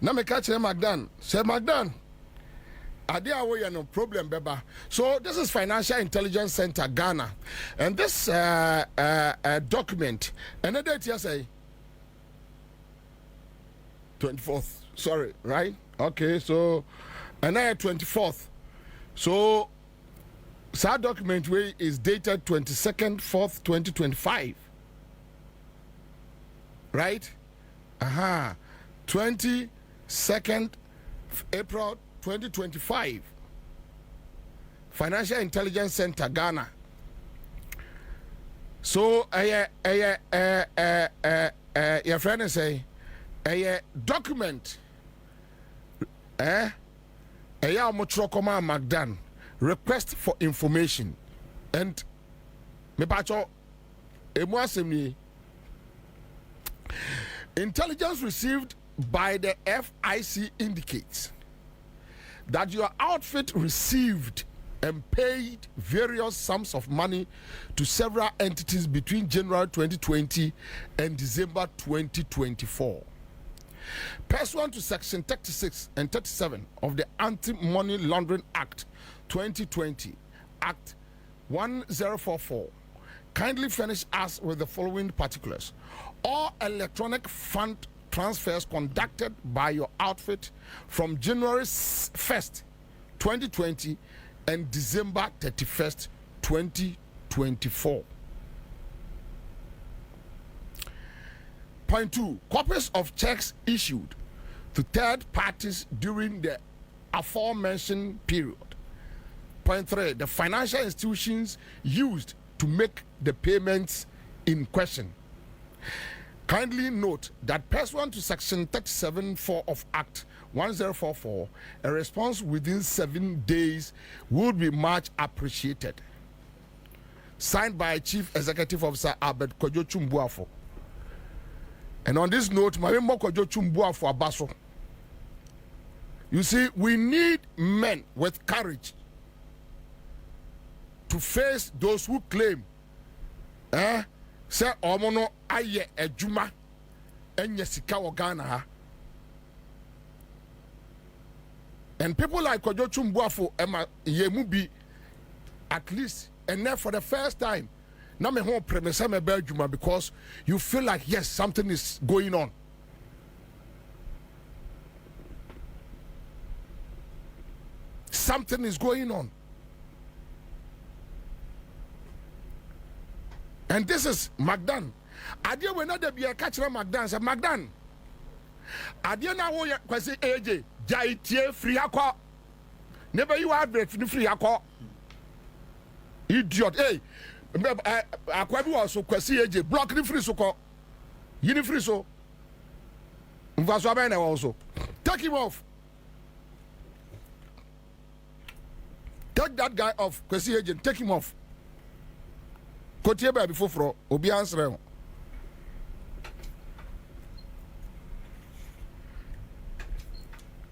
me catch him Mcdan. Say Mcdan. I dear wo you know problem beba. So this is Financial Intelligence Center Ghana, and this document. Another date say 24th. Sorry, right? Okay, so another 24th. So that document way is dated 22nd 4th 2025. Right? 22nd April 2025. Financial Intelligence Center Ghana. So your friend say a document Mcdan request for information and me pacho intelligence received by the FIC indicates that your outfit received and paid various sums of money to several entities between January 2020 and December 2024. Pursuant to Section 36 and 37 of the Anti-Money Laundering Act 2020, Act 1044, kindly furnish us with the following particulars. All electronic fund transfers conducted by your outfit from January 1st, 2020 and December 31st, 2024. Point 2, copies of checks issued to third parties during the aforementioned period. Point 3, the financial institutions used to make the payments in question. Kindly note that pursuant to Section 37(4) of Act 1044, a response within 7 days would be much appreciated. Signed by Chief Executive Officer Albert Kojo Chumbuafo. And on this note, you see, we need men with courage to face those who claim, say omono aye ejuma enye sika Ghana. And people like Kojo Chumbuafo Yemubi, at least, and then for the first time, now me home premise me Belgium because you feel like yes, something is going on. Something is going on. And this is Mcdan. I deal with another be a catcher Mcdan. Say Mcdan. Adia na wo kwesi AJ jaitie free akọ. Never you advert ni free akọ. Idiot. Hey. Akwa bi also kwesi AJ block ni free so ko. Yini free so. Mvaso abena also. Take him off. Take that guy off. Kwesi AJ take him off. Kotie ba before fro obi answer.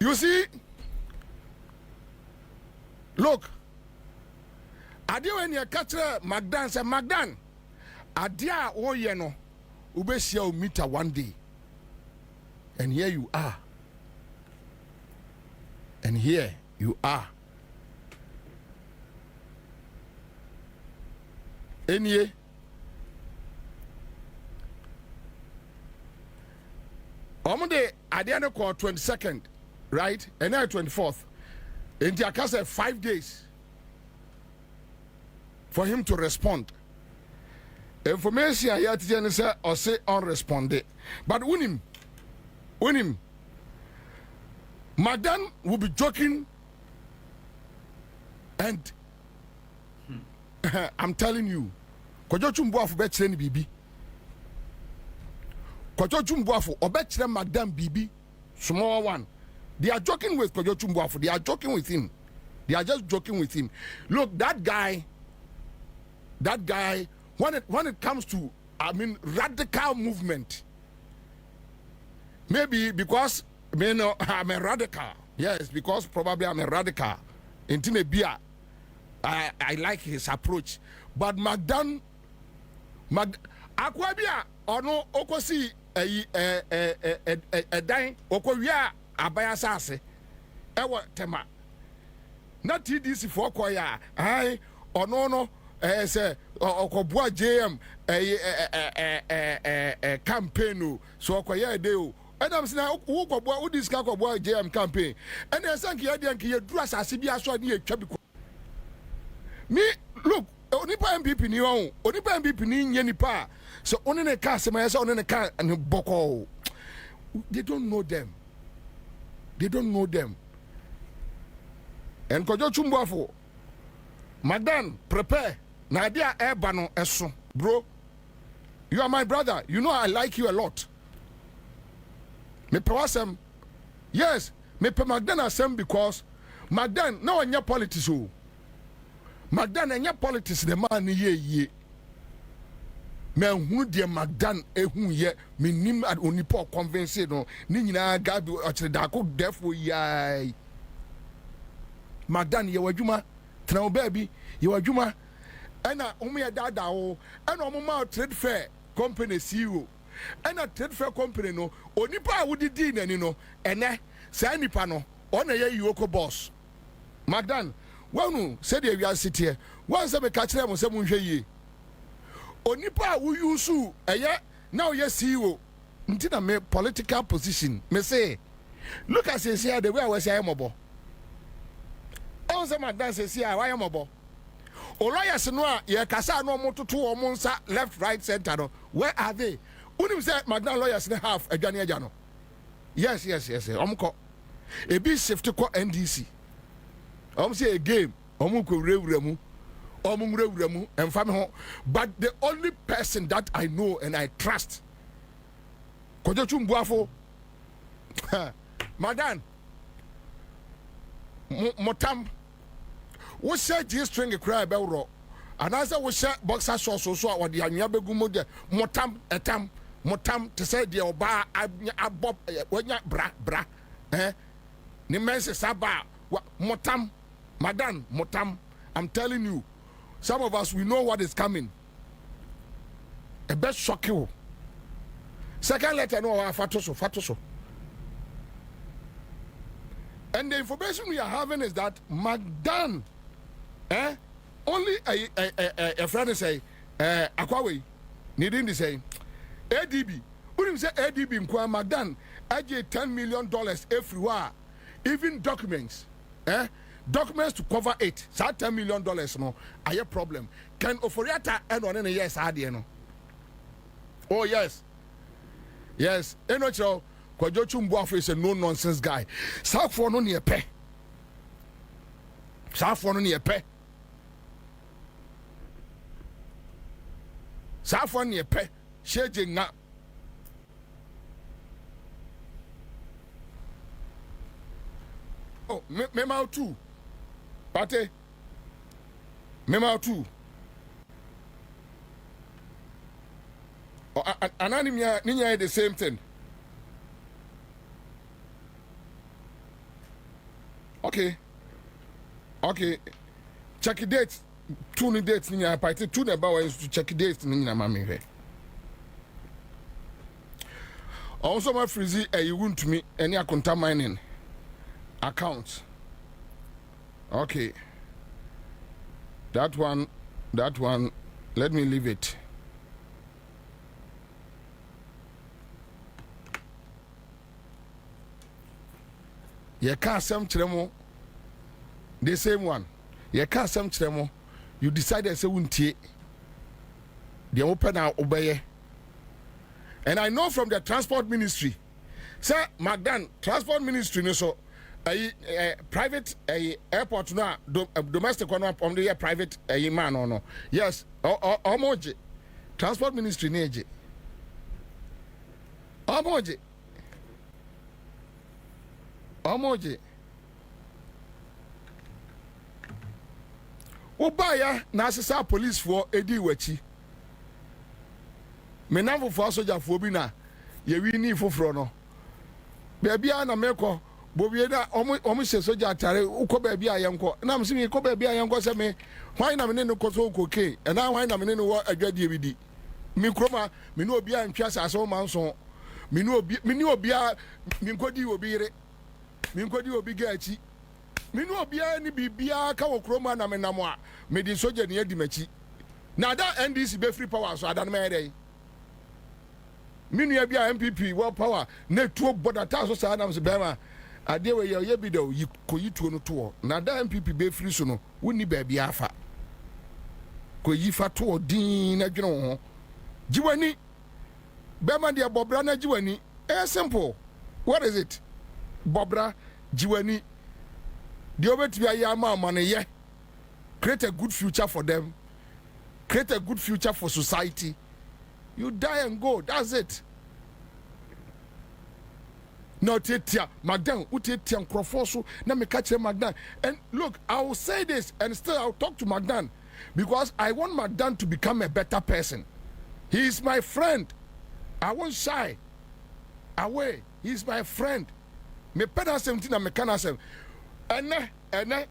You see, look, Adia when you catch Mcdan say Mcdan, Adia oh you know, ube meet one day, and here you are, and here you are. Any Omode Adia no call 22nd. Right? And now 24th. In the case 5 days for him to respond. Information I had to say or say unresponded. But win him. Mcdan will be joking, and I'm telling you, Kojo Chumbuafu betchen bibi. Kojo Chumbuafu obetchen Mcdan bibi. Small one. They are joking with Kojo Chumbuafu. They are joking with him. They are just joking with him. Look, that guy, when it comes to, radical movement, maybe because, I'm a radical. Yes, because probably I'm a radical. In Tinebia, I like his approach. But Mcdan, Akwabia, or no, Okosi, a dine, Okoya, Abaya Sase, Ewa Tema. Not TDC for Koya, I or no, say, or JM, a campaign, so Koya deo. And I'm saying, who this guy JM campaign? And I think you dress as CBS so near Chabico. Me, look, Onipa MPP ni on, Onipa MPP ni Yenipa. So only a customer is on a car and Boko. They don't know them. They don't know them. And Kojo Chumbuafu, Mcdan, prepare. Nadia Ebano Esso. Bro, you are my brother. You know I like you a lot. Me pewasem. Yes, me pe Mcdan asem because Mcdan, no one your politics. Mcdan and your politics, the man ye. Men who dear Mcdan who ye me nim at Unipo convince no Nina Gabi or Dako defo yai. Mcdan ye wajuma, Tano baby, you are Juma, and a dada o, and a trade fair company CEO, and a trade fair company no, Onipa would din and you know, and Sani Pano, on a Yoko boss. Mcdan, one said you are sitting here, once I catch them on some ye. Onipa who use now yes CEO until me political position me say look at say here the way I was say mobile also Mcdan say here why mobile Orias no ye kasa no mo toto o mo nsa left right center no where are they unim say Mcdan lawyers ne half adwane agya no yes omko e bi shift ko NDC say a game omko rewura mu but the only person that I know and I trust, Kojo Chumbuafu, Mcdan, Motam, we say G string a cry belro, and as I was shot boxer so what the Anyabegumo, Motam to say the Oba, I bob, bra, Nimense Saba, Motam, Mcdan, Motam, I'm telling you. Some of us, we know what is coming. A best shock you. Second letter, no, fatoso. And the information we are having is that Mcdan, only a friend say, Akwawe, needing to say, ADB. Wouldn't say ADB in Mcdan, I get $10 million everywhere, even documents, documents to cover it. So $10 million no, I have problem. Can Oforiata end on any yes, no? Oh yes. Yes. Enocho, Kwajo Chumbuafo is a no nonsense guy. South for no near pe. South for no near pe. South for near pe. Shejing na. Oh, memo too. Pate. Memo too. Oh, anonymia ninya the same thing. Okay. Check the dates. Two ni dates ninya party. Two na ba wa to check dates ninya mama here. Also my freezy you want to me any account mining account. Okay. That one, let me leave it. You can't some tremo. The same one. You can't some tremo. You decided say wuntie. The open now obey. And I know from the transport ministry. Sir, Mcdan, transport ministry no so private airport no domestic one on the private man or no. Yes, omoje. Transport ministry neje. Omoje. Ubaya na asesa police for edi wachi. Menamfo for soldier for bi na ye wi ni foforo no. Baby na meko Bobie na omo se soldier atare uko baby ayenko. Na msi mi ko baby ayenko se me hwan na me ne ko so koke. E na hwan na me ne wo adwade ebidi. Mi kroma me no obi antwa sase o manso. Me no obi mi nkodi obi yire. Mi nkodi obi gachi. Me no obi ani bibia ka wo kroma na me namo a me di soldier ne adi machi. Na da NDC be free power so adan me dey. Minu bia MPP world power na tuo border taso sa na mse bema ade we ye bi do yi koyi tuo no to na da MPP be free so no woni ba bia afa koyi fa to din na dwene ho jiwani bema de bobra na jiwani simple. What is it? Bobra jiwani de obeti bia ya ma ne ye create a good future for them, create a good future for society. You die and go. That's it. No, Titia, Mcdan, Utitia, Crofosu, Namikache Mcdan. And look, I will say this and still I'll talk to Mcdan because I want Mcdan to become a better person. He is my friend. I won't shy away. He is my friend. Me pena 17 and me kana 7. Ene,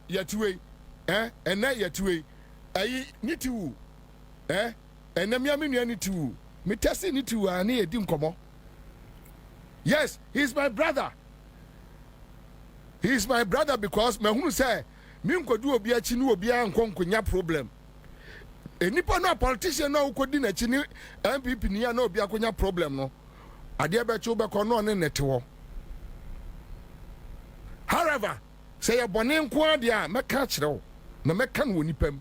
yetue. Ene, yetue. Ayi, nitiwu. Ene, miami nitiwu. Me testing it to ani edim komo. Yes, he's my brother. He's my brother because me hunu say me nkodu obi achi ni obi an konkonya problem. Enipa no politician no ukodi na chi ni MPP ni ya no obi akonya problem no. Ade be chi obekọ no ne netewo. However, say ya bone nko ade a meka kirewo na meka no nipam.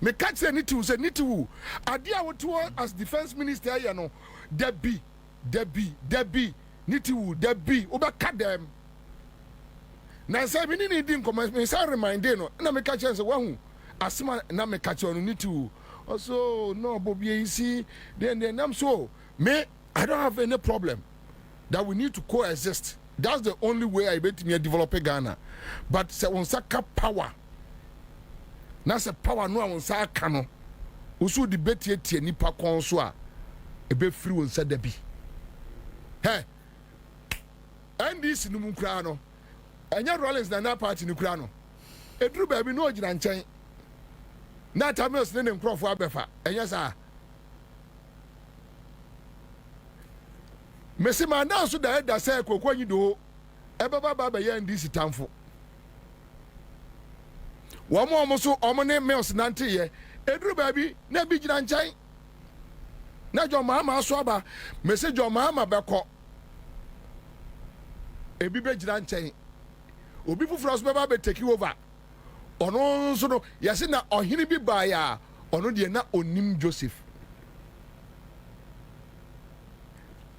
Me catch any two say nitu adia woto as defense minister ya no Debbie nitu Debbie obeka dem na say me ni di nkomo me say remind no na me catch say wahu asema na me catch on nitu also no Bobie see then I'm so me I don't have any problem that we need to coexist. That's the only way I bet me develop Ghana. But say on saka power na se power no on sa aka no usu debate tie nipa kon so a e be free won sa da bi he NDC no mu kra no enya Rollins na party no kra no eduru ba bi no ogina nchen na Tamils ne nkrofo abefa enya sa mesima na so da say kokwanyi do e baba ya NDC tamfo Womo so omone Mills nante ye eduru baby na bi gina nchen na jo mama so aba message jo mama beko ebi be gina nchen obi fufuro so baba be take over ono so no yase na ohini bi ba ya ono de na onim Joseph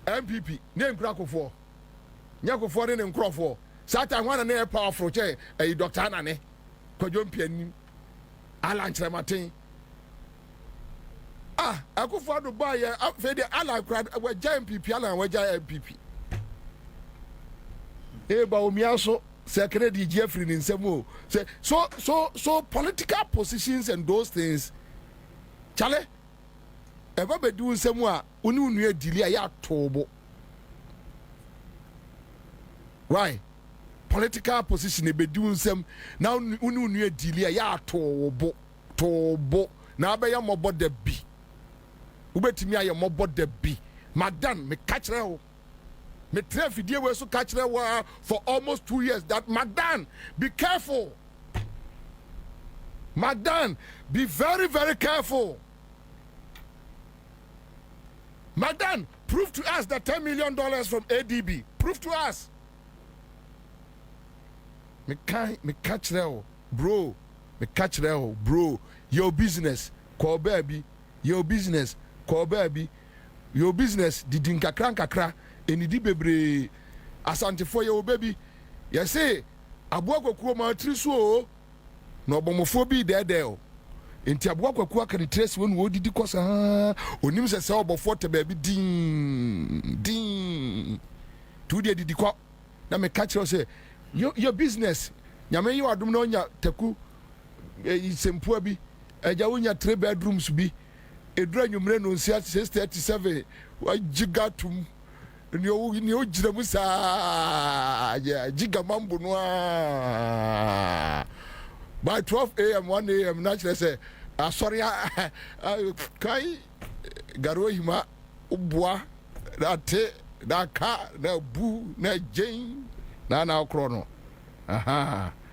MPP ne Akufo Akufo ne Nkrofo satan wana ne powerful che Dr. Anane Kwadwo Mpiani Alan Chrematin Akufo Addo boy fe de ala crowd we giant MPP ala we giant MPP ba omiaso secretary Jeffrey Ninsemo say so political positions and those things chale eba be do nsemu a unu adili ya tobo why political position e be do nsem na unu adili ya tobo na be ya mobo da bi ubetimi aye mobo da bi Mcdan me catch o me traffic we so catch for almost 2 years that Mcdan be careful Mcdan be very very careful Mcdan prove to us that $10 million from ADB prove to us me catch bro me catch bro your business call baby your business call baby your business didn't kakra enidi bebre asante for your baby you say aboa kwakuo ma triso no obomofo bi dede enti aboa kwakuo aka trace wonu odidi kosa onim se obofo te baby din tu de didi kwa na me catch say your business nyame yi wadum na onya taku sempoa bi eja wonya 3 bedrooms bi edura nyumre no 637 wa gigatum ni o jira musa giga mambo no by 12 a.m. 1 a.m. naturally say sorry kai garo hima ubwa date da ka na bu na jane na okro no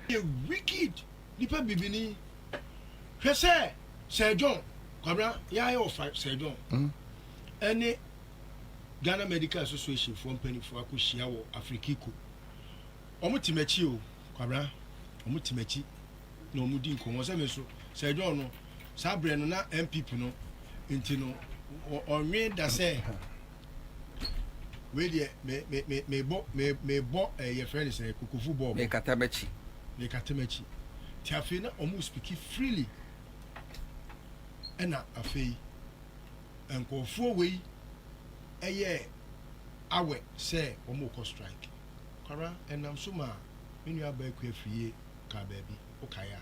you wicked nipa bibini hwese Sir John kwabra ya yo Sir John any Ghana Medical Association for penny for akushia wo Afrikiko omutimechi o kwabra omutimechi na omudi nkomo se meso Sir John no sabre no na MPP no enti no onwe da se we de me bo your friend say kukufu bo me katamechi ti afi na omu speak freely ena afi enkofo we eye awe say omu ko strike kwara enam so ma menu aba ku afie ka baabi okaya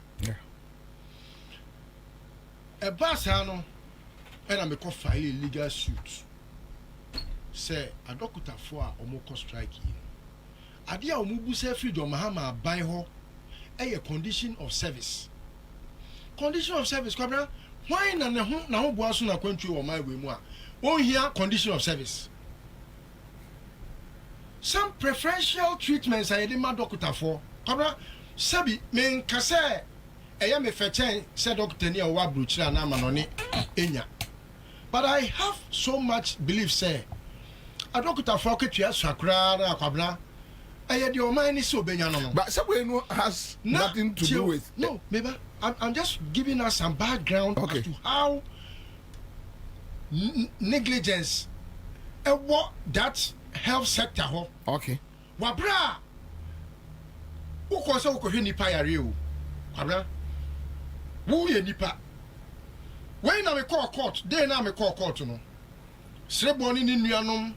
e basa no ena me ko file legal suit say adokutafo a omu ko strike yi ade a omu bu say freedom mahama ban ho eye condition of service kwabra why na ho bo aso na kwantwe wo my we mu a on here condition of service some preferential treatments are the doctor for kwabra sabi men kase eye me fechen say doctor ni o wa bruchira na manone enya but I have so much belief say a doctor for ketua sakra na kwabra eye the o man ni so benya no but somebody no has nothing to do with no maybe I'm just giving us some background as to how negligence what that health sector ho okay wabra uko hwe nipa yare o wabra wo ye nipa when na me call court dey na me call court no srebo ni nuanom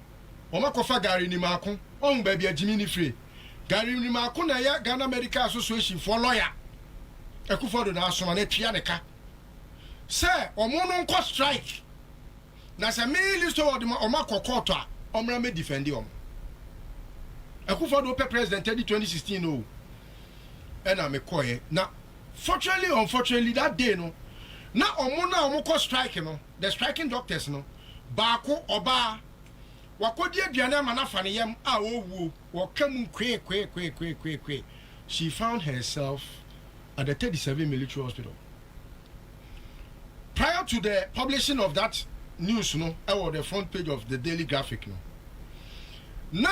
o makofa gari ni mako on ba bia jimi ni free gari ni mako na ya Ghana Medical Association for lawyer Akufo Addo na asoma na tua ne ka say omo no nko strike na say me list of them o makọ court a omra me defend om Akufo Addo president 2016 o na me koye na fortunately unfortunately that day no na omo na omo ko strike no the striking doctors no baako oba wakodi aduane ama na fa ne yam a owu wo kam kwe she found herself at the 37 military hospital prior to the publishing of that news no or the front page of the Daily Graphic no na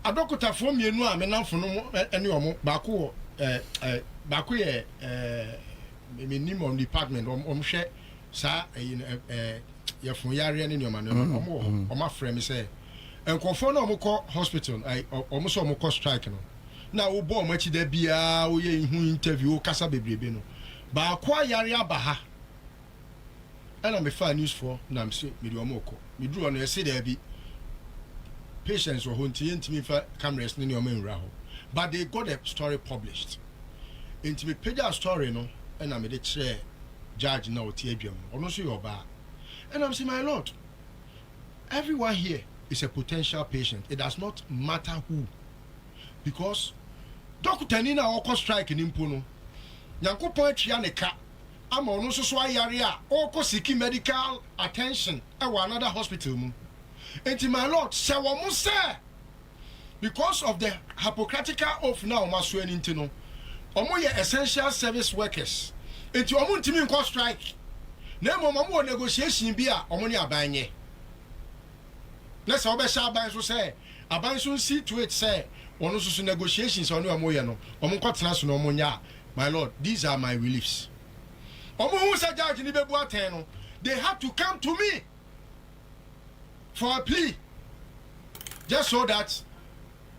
adokotafo mienu a menamfo no ene omo baako ye minimum department omhwe sa ye fun yare ne nyoma no omo frame say and confirm no mo hospital I almost mo strike no na wo bo mo achi da bia wo ye hu interview kasa bebrebe no ba kwa yare abaha and I'm a fan news for na me say me do omoko me do on say there be patients were hunting me for cameras ni o menra ho but they got a story published into me page a story no and I'm the chair judge now tiadwam ono so your ba and I'm saying my lord everyone here is a potential patient. It does not matter who, because doctor nina oko strike ni mpono nyankopon atwia ne ka ama ono so ayare a oko seeking medical attention e wa another hospital mu enti my lord say wo mo say because of the hypocritical oath now maso ani ntino omo ye essential service workers enti omo ntimi nko strike na mo negotiation bi a omo ne abanye. Let's say aban so say aban so see to it say ono so negotiations on your moye no omo kwatena so no omo nya my lord these are my reliefs omo hu say judge ni bebu aten no they have to come to me for a plea just so that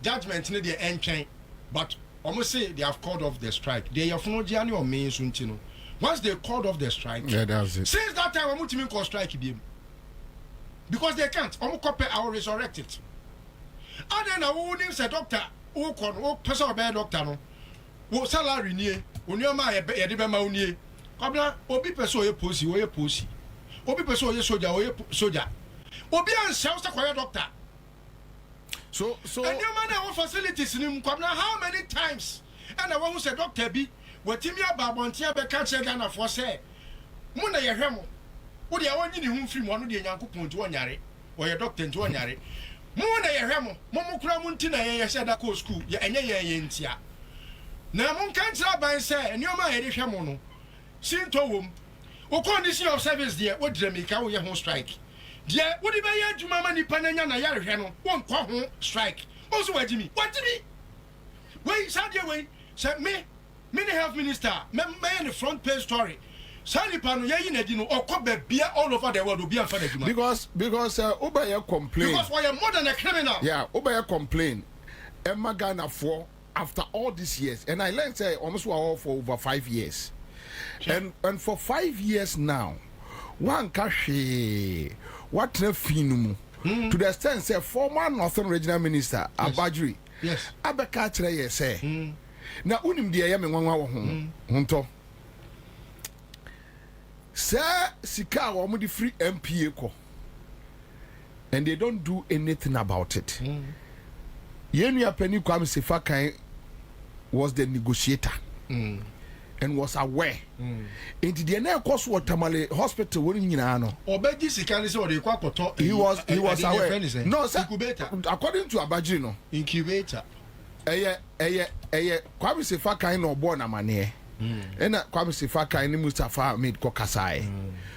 judgment in the end chain but omo say they have called off the strike they have no jani or me so ntino once they called off the strike yeah that's it since that time omo timi call strike bi because they can't copy our resurrect it and then who names a doctor who con who person be doctor no wo salary nie onioma ye de be ma unie kwabla obi person ye posi obi person ye soldier obi an sell say kwaya doctor so and your man our facilities nim kwabla how many times and I want say doctor bi watimi ababontia be ka che Ghana for say mu na ye hwemo wo de awon nyini hu mfiri mo no de nyankopon nti wonyare wo ye doctor nti wonyare mo na ye hwemo mo kura mo nti na ye sheda ko school ye enye ye ntia na mo kan tra ban se enioma ye de hwemo no sinto wom o condition of service there wo dire meka wo ye ho strike there wo de be ye adwuma ma nipa na nya na yare hwe no wo nkwa ho strike o so wagimi wait sadie wait say me the health minister me in the front page story Sani pano ya yinedi no okobe bia all over the world obi amfa na djuma because Obaya complain because we are more than a criminal yeah Obaya complain Emma Ghana for after all these years and I learned say almost for over 5 years sure. and for 5 years now one kashi what finum to the extent say former Northern Regional Minister yes. Abadri yes abeka kire ye say na unim de ye me nwanwa wo ho nto Sir Sika woman the free MPA ko and they don't do anything about it. Yenu Penny Kwame Sefakan was the negotiator and was aware. Into the near cost what Tamale Hospital wouldn't you know. Obeji Sika is what they quack he was aware. No, sir, according to Abajino incubator. Kwame Sefakan no born a man and Kwame Sefakan and Mustafa made Kokasai.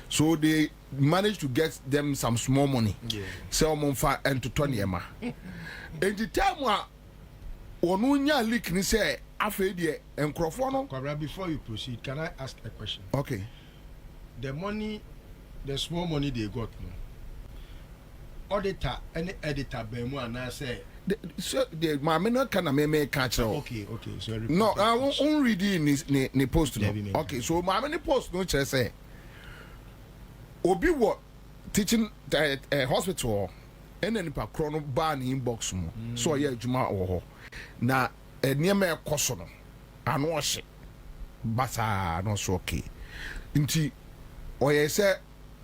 So they managed to get them some small money. Sell Monfa and to Tony Emma. And the time Onunya leak ni say Afedie and Crofono. Before you proceed, can I ask a question? Okay. The money, the small money they got, no. Auditor, any editor, Bemu, and I say. The mamina kana me catch okay so no I won't read ni post no okay so mamina post no chere say obi wo teaching hospital and then pa krono ba ni inbox mu so ye adwuma wo ho na niema ekoso no ano ohye basa no so okay nti oye say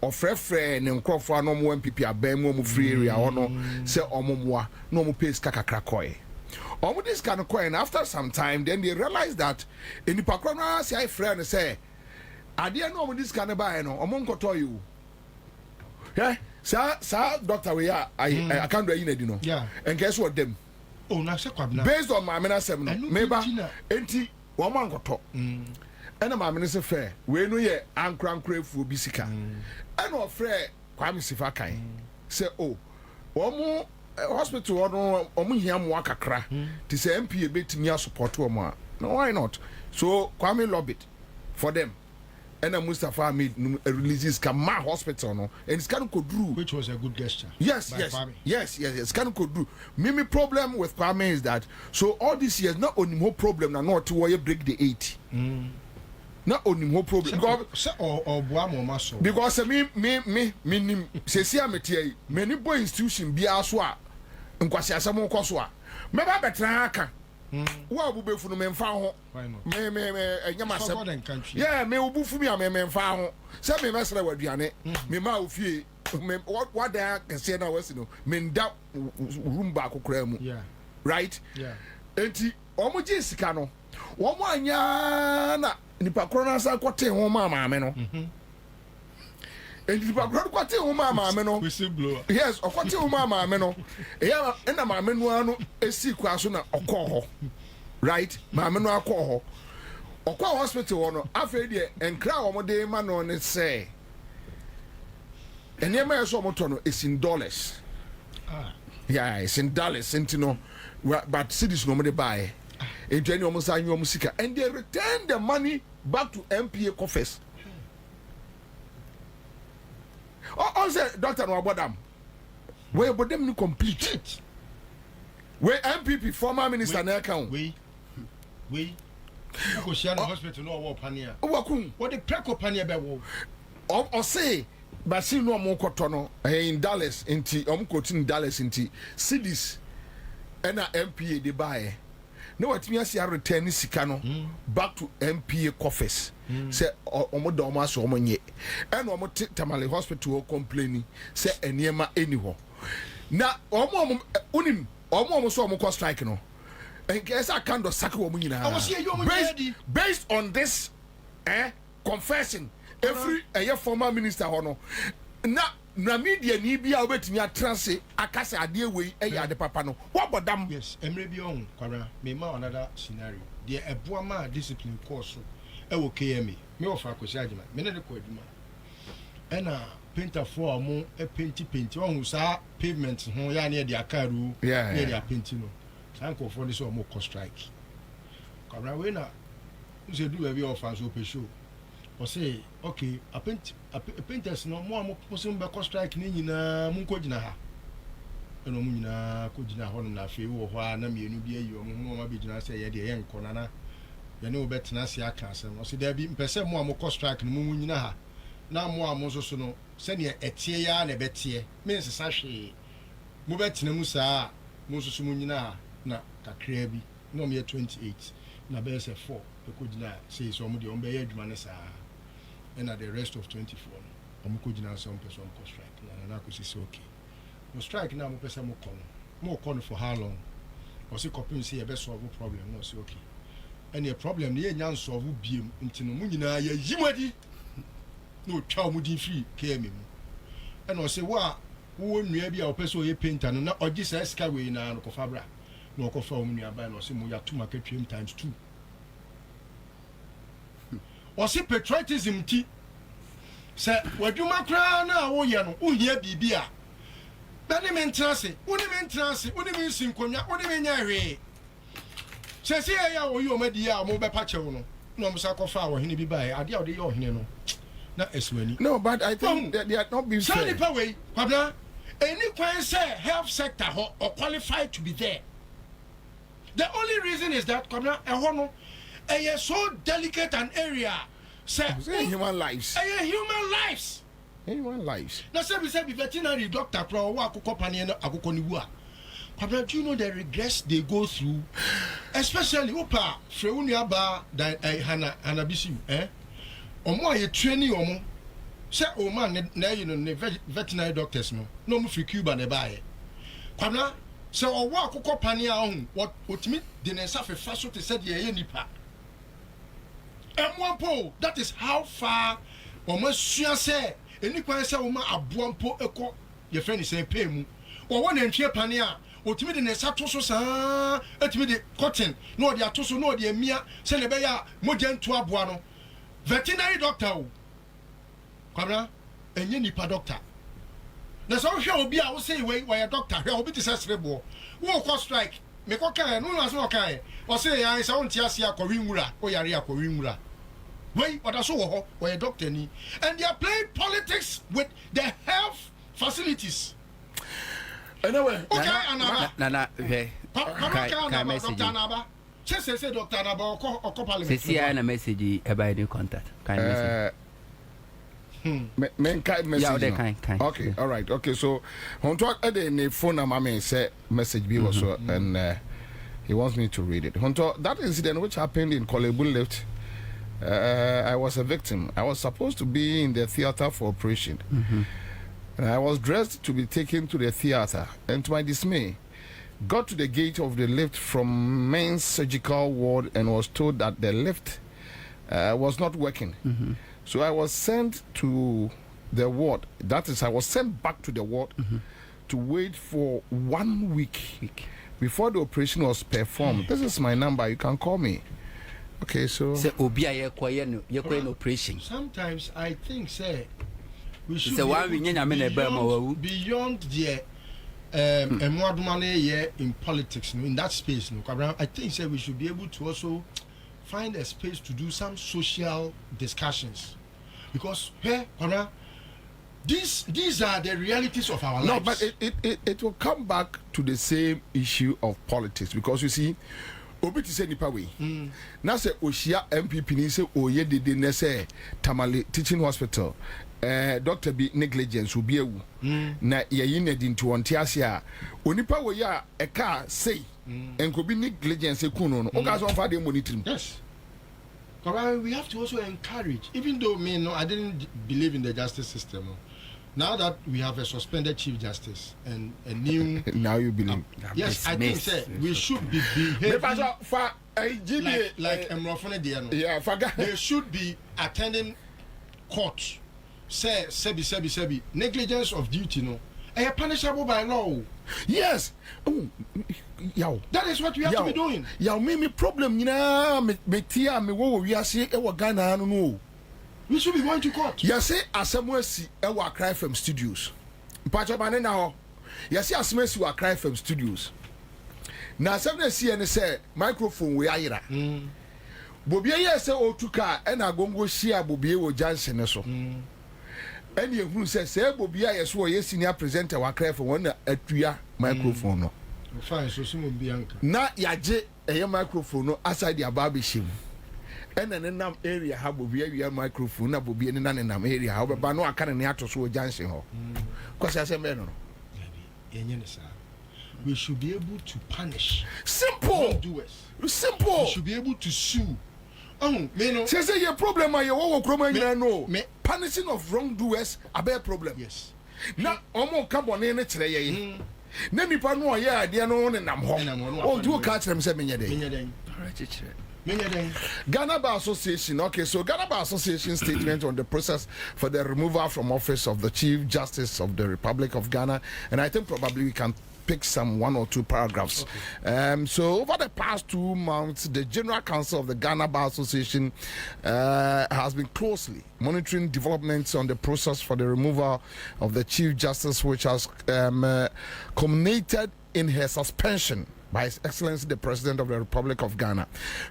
ofrefre ne nkrofo no mo MPP aban mu free area ono se omomwa no mo pace kakakra koy omo this kind of coin after some time then they realize that in the pakro say I friend say ade no omo this kind of buy no omo nkoto you yeah sa doctor we I can't do anything no yeah and guess what them oh na se kwabna based on my menasem no meba enti wo man nkoto ena ma menese fair we no ye ankrankrafu bisika ena ofre Kwame Sefakan say oh omo hospital omo hia mo akakra ti say MP betimi support omo no why not so Kwame lobbied for them and Mustafa made releases Kama Hospital no, and it's kind of could do, which was a good gesture. Yes. Kind of could do. Mimi problem with Kwame is that so all these years not only more problem na not to why you break the 80. Not only more problem because me say many boy institution be aswa nkwasi asamo koso a me ba betra aka wa obubefu no memfa ho me enyama sem yeah me obufu mi a me memfa ho say me mesre waduane me ma ofie me what da kese na wasi no me nda room ba kokora mu right enti omo je sika no omo anya na nipa korona sa kwate ho maame no and nipa korona kwate ho maame no yes okwate ho maame no ya na maame no ano esi kwaso na okọ right maame no akọ ho okọ hospital wo no afa de enkra wo mo de ma no ne say enema yeso mo to no is in dollars yeah it's in dollars no but cities no mo de buy and then almost and they return the money back to MPA coffers. Oh, say Doctor no about them. Where about them no complete. Where MPP former minister na account. We. Go share the hospital no work pania. What the preco pania be wo. Or say but see no more kotono in Dallas inti quoting Dallas inti cities and MPA they buy. No, what me say return sika no back to MPA coffers. Say omo doma so omo nye. And omo Tamale hospital complaining say eniema anyho. Na omo unim omo so omo strike no. And guess I can't do sack omo nyina. Based on this confession every former minister hono. Na media ni bia obetimi atrance akase ade we ade papa no what about them yes emre bi on kwara me ma another scenario the eboa ma discipline course e wo KMA me ofa akosi agima me ne de ko aduma e na painter for mo e painti on sa pavement ho ya na de akaru na de painti no sanko for this mo ko strike kwara we na se do e bi ofa so pe show o say okay a painters no mo am possible be cost strike ni nyina mun ko gina ha eno mun nyina ko gina ho na fe wo ho a na mienu bi ayi o mo ma be gina say ye de ye nkona na ye ne obetena se aka asem o say da bi mpese mo am cost strike ni mun nyina ha na mo am so no se ne etie ya na betie me nsesa hwe mo betena mu saa mo so mun nyina ha na kakra bi no me 28 na be se 4 e ko gina say so mo de on be ye adwuma ne saa and at the rest of 24 I'm going to some person strike and I could say okay no strike now person more corner for how long or see copy say a best solve problem no say okay and the problem the yan solve biem until no nyina ya yimadi no twa mudi free KM and I say wa wo nua bia o person ye painter no na ogi say sky we na no ko fabra no ko fa o nua ba no say mo ya to market times 2 or see patriotism ti say wadwuma kra na wo ye no uhia bibia bani mentrase uni nsinkonwa uni menya hwe say ya wo yo madi ya mo be pa chew no no mo sa ko fa wo hene bi bae ade a wo de yo hene no na eswani no but I think they are not being fair sani pa we kwabna any kwan say health sector or qualified to be there the only reason is that kwabna ehho no so delicate an area say human lives now say be veterinary doctor pro wa akoko pane no akoko ni wu a kwabra do you know the regrets they go through especially opa frewunu aba hana bisi omo aye training omo say o man na you know veterinary doctors no mo free Cuba na bae kwabra say o wa akoko pane a ohun what otimi de ne safe fa so te say de ye nipa Emwampo, that is how far Omasua say, any quan say Oma Abuampo Eco, your friend is saying pay mu. Or one entry pania, or timid in a satoso, the cotton, no the atoso, no the Mia, Senebea, Mojan to Abuano. Veterinary doctor. Kamra, and Yenipa doctor. That's all shall be, I will say, why a doctor, I will be disastrable. Walk or strike. Meko kai no as no kai o say ya isa on tia sia ko winwura o yare akọ winwura Wait, what I saw or a doctor ni, and they are playing politics with the health facilities. Anyway, okay, Nana, can message Anaba. Just say Dr. Anaba or Parliament. See, I a message about the contact. Can message. Yeah, they can. Okay, all right. Okay, so on talk at the phone number say message be also and he wants me to read it. That incident which happened in Kolebu Lift, I was a victim. I was supposed to be in the theater for operation. And I was dressed to be taken to the theater, and to my dismay, got to the gate of the lift from men's surgical ward and was told that the lift was not working. So I was sent to the ward. That is, I was sent back to the ward to wait for 1 week before the operation was performed. This is my number. You can call me. Okay, so. Operation. Sometimes I think, say, we should beyond the in politics, in that space. I think, say, we should be able to also find a space to do some social discussions, because these are the realities of our lives. No, but it will come back to the same issue of politics, because you see, obi ti say nipa we na say oshia MPP ni say oye dede ne say Tamale Teaching Hospital doctor be negligence obi ewu na ye yi na di nti wonte ase a onipa we ya e ka say enko bi negligence kunu no o ga so fa de monitor. Yes, we have to also encourage, even though I didn't believe in the justice system. Now that we have a suspended Chief Justice and a new now you believe yes, I think we should be behaving like yeah, they should be attending court. Say sebi negligence of duty no punishable by law. Yes. That is what we have to be doing. Me problem me tia me wo we ase e wo Ghana no. We should be going to court. Yes, Asamuesi Ewa Cry from Studios. Mpacho bane na ho. Yes, Asamuesi wa Cry from Studios. Na Asamuesi ene say microphone we ayira. Bobie ye say otuka e na gongo shia Bobie wo Jansen ne so. Ene ehunu say Bobie ye so ye senior presenter wa Cry from one atua microphone no. Fine, so Simon Bianca. Na yaje eye microphone no aside the ababe shim. And then nam area ha Bobie wi microphone na Bobie ni na nam area ha ba no aka ne ato so Jansen ho. Kwase asem no. We should be able to punish simple doers. Simple. We should be able to sue. Say your problem are your kroma nyina no. Punishing of wrongdoers a bad problem. Yes. Na omo ka bone ne kire ye. Na nipa no ye ade no ne nam ho. O du ka kire me se menye den. Ghana Bar Association. Okay, so Ghana Bar Association statement on the process for the removal from office of the Chief Justice of the Republic of Ghana, and I think probably we can pick some 1 or 2 paragraphs. Okay. So over the past 2 months, the General Council of the Ghana Bar Association has been closely monitoring developments on the process for the removal of the Chief Justice, which has culminated in her suspension by His Excellency the President of the Republic of Ghana.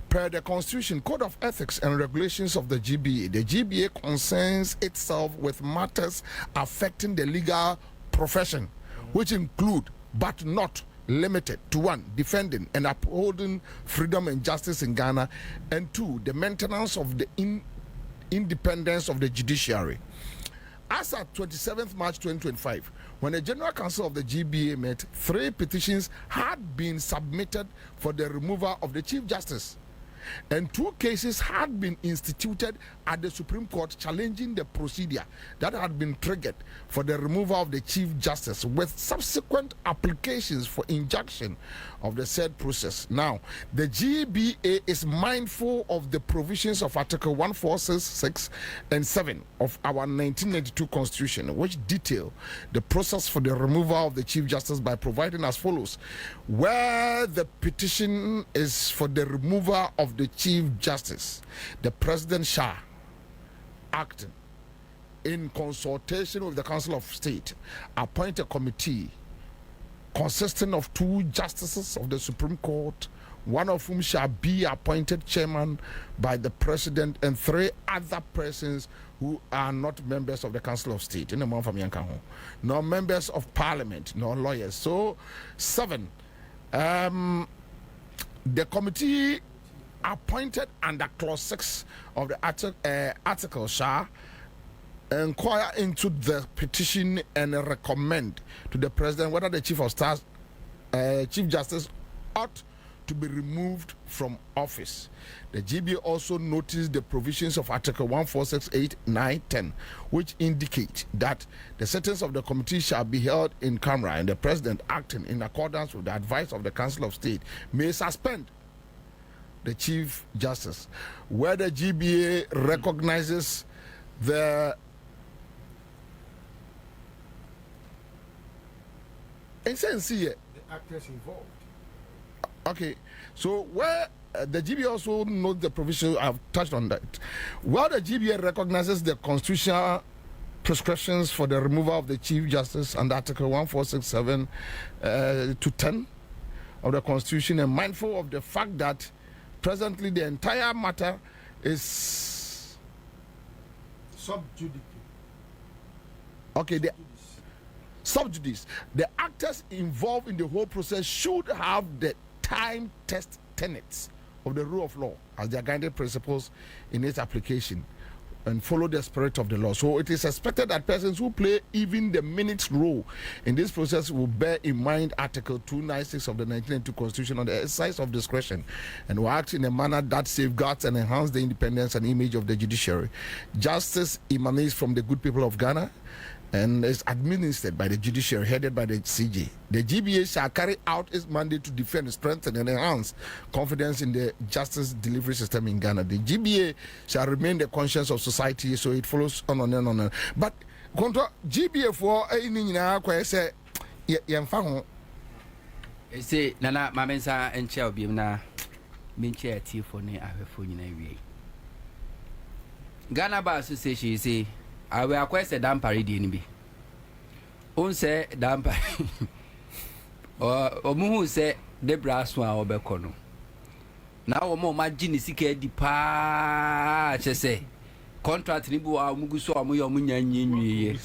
Per the Constitution, Code of Ethics and Regulations of the GBA, the GBA concerns itself with matters affecting the legal profession, which include but not limited to 1, defending and upholding freedom and justice in Ghana, and 2, the maintenance of the independence of the judiciary. As at 27th March 2025, when the General Council of the GBA met, 3 petitions had been submitted for the removal of the Chief Justice, and 2 cases had been instituted at the Supreme Court challenging the procedure that had been triggered for the removal of the Chief Justice, with subsequent applications for injunction of the said process. Now, the GBA is mindful of the provisions of Article 146, 6 and 7 of our 1992 Constitution, which detail the process for the removal of the Chief Justice by providing as follows: where the petition is for the removal of the Chief Justice, the President shall, acting in consultation with the Council of State, appoint a committee consisting of 2 justices of the Supreme Court, one of whom shall be appointed chairman by the president, and 3 other persons who are not members of the Council of State, nor members of Parliament, nor lawyers. So 7. The committee appointed under clause 6 of the article shall inquire into the petition and recommend to the president whether the Chief Justice ought to be removed from office. The GBA also noticed the provisions of Article 1468, 9, 10, which indicate that the sittings of the committee shall be held in camera, and the president, acting in accordance with the advice of the Council of State, may suspend the Chief Justice. Where the GBA recognizes the actors involved. Okay, so where the GBA also notes the provision, I've touched on that. While the GBA recognizes the constitutional prescriptions for the removal of the Chief Justice under Article 1467 to 10 of the Constitution, and mindful of the fact that presently the entire matter is Sub judice. Okay, the sub judice. The actors involved in the whole process should have the time test tenets of the rule of law as their guiding principles in its application, and follow the spirit of the law. So it is expected that persons who play even the minute role in this process will bear in mind Article 296 of the 1992 Constitution on the exercise of discretion, and will act in a manner that safeguards and enhances the independence and image of the judiciary. Justice emanates from the good people of Ghana and is administered by the judiciary headed by the CJ. The GBA shall carry out its mandate to defend, strengthen, and enhance confidence in the justice delivery system in Ghana. The GBA shall remain the conscience of society, so it follows on and on. But control GBA for any say yemfa say nana mamensa enche obi na menche atifo ne ahwefo nyina wie. Ghana Bar Association say I will request a dampari di nibi. On say dampari. Or muhu say the brass one or becono. Now more magini sike di pa say contract nibu a muguso amuyo munya nyinyi.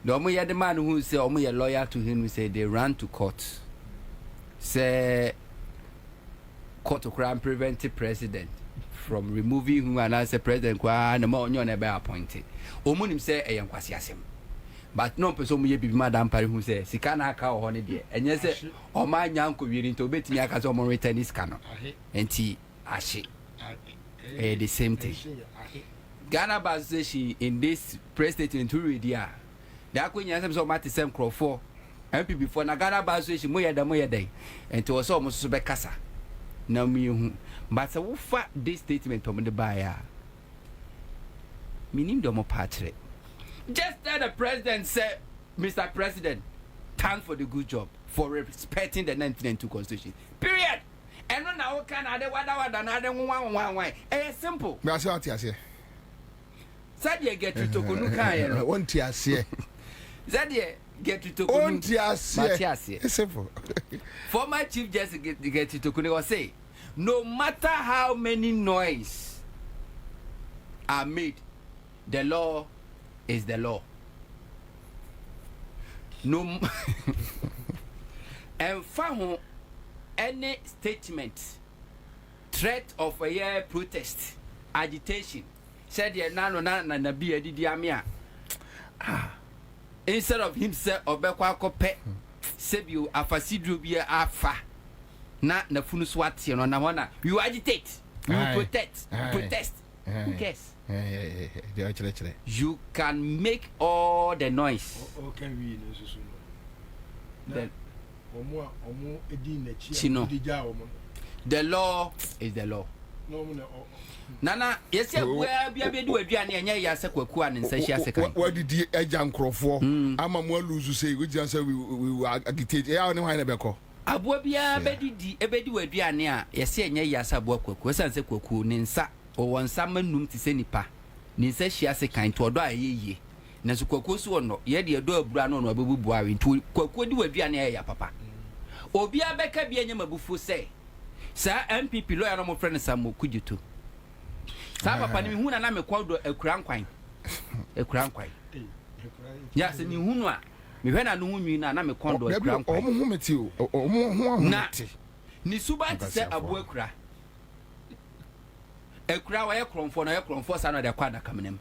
The omuya the man who say omuya lawyer to him who say they ran to court. Say court to crime preventive president from removing who and as a president kwa na mo onyo na be appointed. Omunim say e yankwasi asem. But no person mu ye bi madam pari who say sika na aka ho ne de. Enye say o ma nyanko wiri nto betimi aka so mo return this sika no. Enti ashe. The same thing. Ghana Bar Association in this press statement to read here. The akwenya say so mati sem crofo. MPP for na Ghana Bar Association mo ye dey. Enti wo so mo so be kasa. Na mi hu. But so what this statement from the buyer? Meaning the more patre. Just tell the president, say, Mr. President, thanks for the good job for respecting the 1992 Constitution. Period. And now can I one. It's simple. Said you get to Tokunuka. One tiasie. Said you get to Tokunuka. It's simple. Former Chief Justice get to Tokunuka say, no matter how many noise are made, the law is the law. No, and found any statement, threat of a year protest, agitation, said ye nano na be a diamia. Instead of himself or Bekwa Cope, Sebu Afasidru be afa. Na funu swati no na wana you agitate, you protest. Who cares? You can make all the noise. Can we then the law is the law. Nana, yes, where be do aduane anya ya se kwaku an nsashi asekan. What did the agent crofo? Ama mo lose say we just say we agitate. Ya oni hwan na beko. Aboa bia ebedi waduane a yese enya yasa aboa kwaku esanse kwaku ne nsa o wonsa manum ti se nipa ne nsa hia se kan to odo ayeye na so kwaku so no ye de edo abura no no abebubu awe ntu kwaku di waduane ya papa Obia beka bia nyama bufu say. Sa MPP lawyer no mo friend Samu Kujutu. Sa papa ni hu na me kwado akura nkwan. Akura nkwan. Ya se ni hu no a me hwe na no hu nwi na me kwado akura nkwan. Omo hu meti o. Omo hu amete. Ni suba ti se abu akura. Akura wa ye kromfo na ye kromfo sa na de kwada kamenem.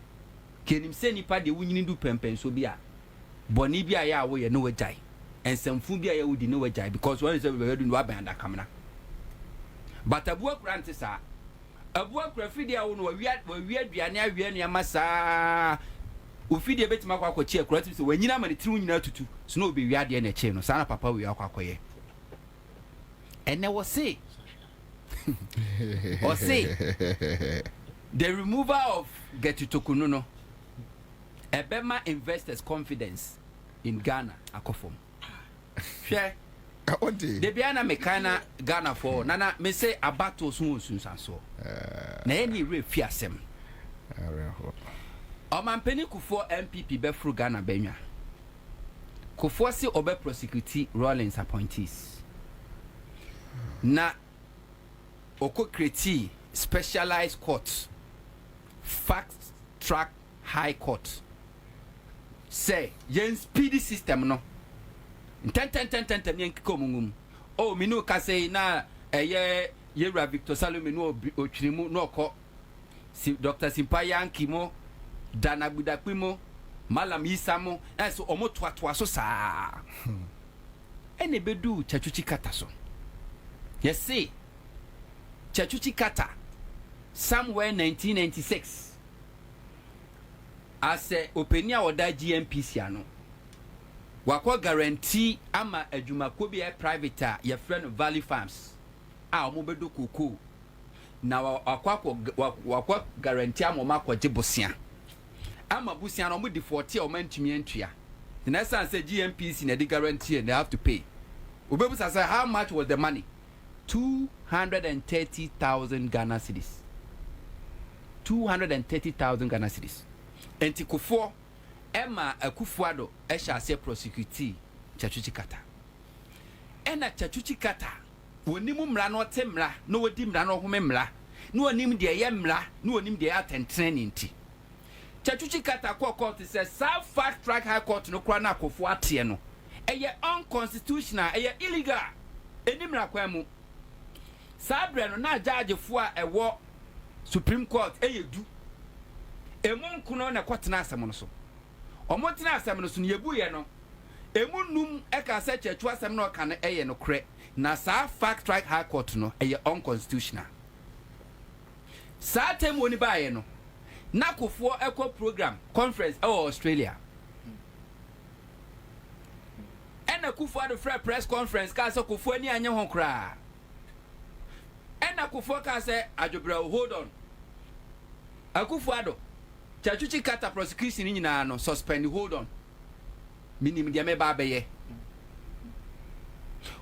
Kenim se nipa de wunyini du pempen so bia. Boni bia ya wo ye no wajai. Ensemfu bia ya wudi no wajai because when you say we do no abanda kamena. But abu akura nti sa abu akura fidi a wo no wi aduane awie ne amasa ofidi betima kwa akwachi akura ti so wanyina ma ne tiri nyina tutu so no obi wi ade na che no sa na papa wi akwakoye ene wo say or say the removal of Getutokunu no ebema investors confidence in Ghana akofom hwe de bia na mekana Ghana for nana me say abato so sunsanso na eni re fiasem o mampeni Akufo MPP be fru Ghana benwa Akufo si obe prosecute Rawlings appointees na oko create specialized court fast track high court say yen speedy system no ten yen kikomungum o minu ka say na yewra Victor Salome no otwirimu no ko si Dr. Simpaya Nkimo Dana Budakpimo Malam Isamo eso omo toatoa so saa ene bedu chachuchi kata so yes see chachuchi kata somewhere 1996 as openia oda GMPC ano wakwa guarantee ama adwumako bi private a your friend Valley Farms a omo bedo koko na wakwa guarantee ama makwaje bosia ama bosia no mo di 40 o mantumi antua the next time say GMPC na the guarantee and they have to pay obebu say how much was the money 230,000 Ghana cedis 230,000 Ghana cedis enti Akufo Emma Akufo Addo ehya prosecute chachuchi kata ena chachuchi kata wonimu mra no temra no wodi mra no home mra no onim de ye mra no onim de atentene nti chachuchi kata court say South Fast Track High Court no kra na Akufo atie no eye unconstitutional eye illegal enimra kwa mu sabre no na judge fo a ewo Supreme Court eye du emu nkuno na kwatena asem no so omotena asem no so ne yebu ye no emu num e ka se chechu asem no ka na eye no kre na sa Fast Track High Court no eye unconstitutional sa tem woni ba ye no na Akufo eco program conference Australia ena Akufo Addo press conference ka se Akufo ani anye ho kra ena Akufo ka se adwobra hold on Akufo Addo chachuchi kata prosecution nyina no suspend hold on minim dia me ba beye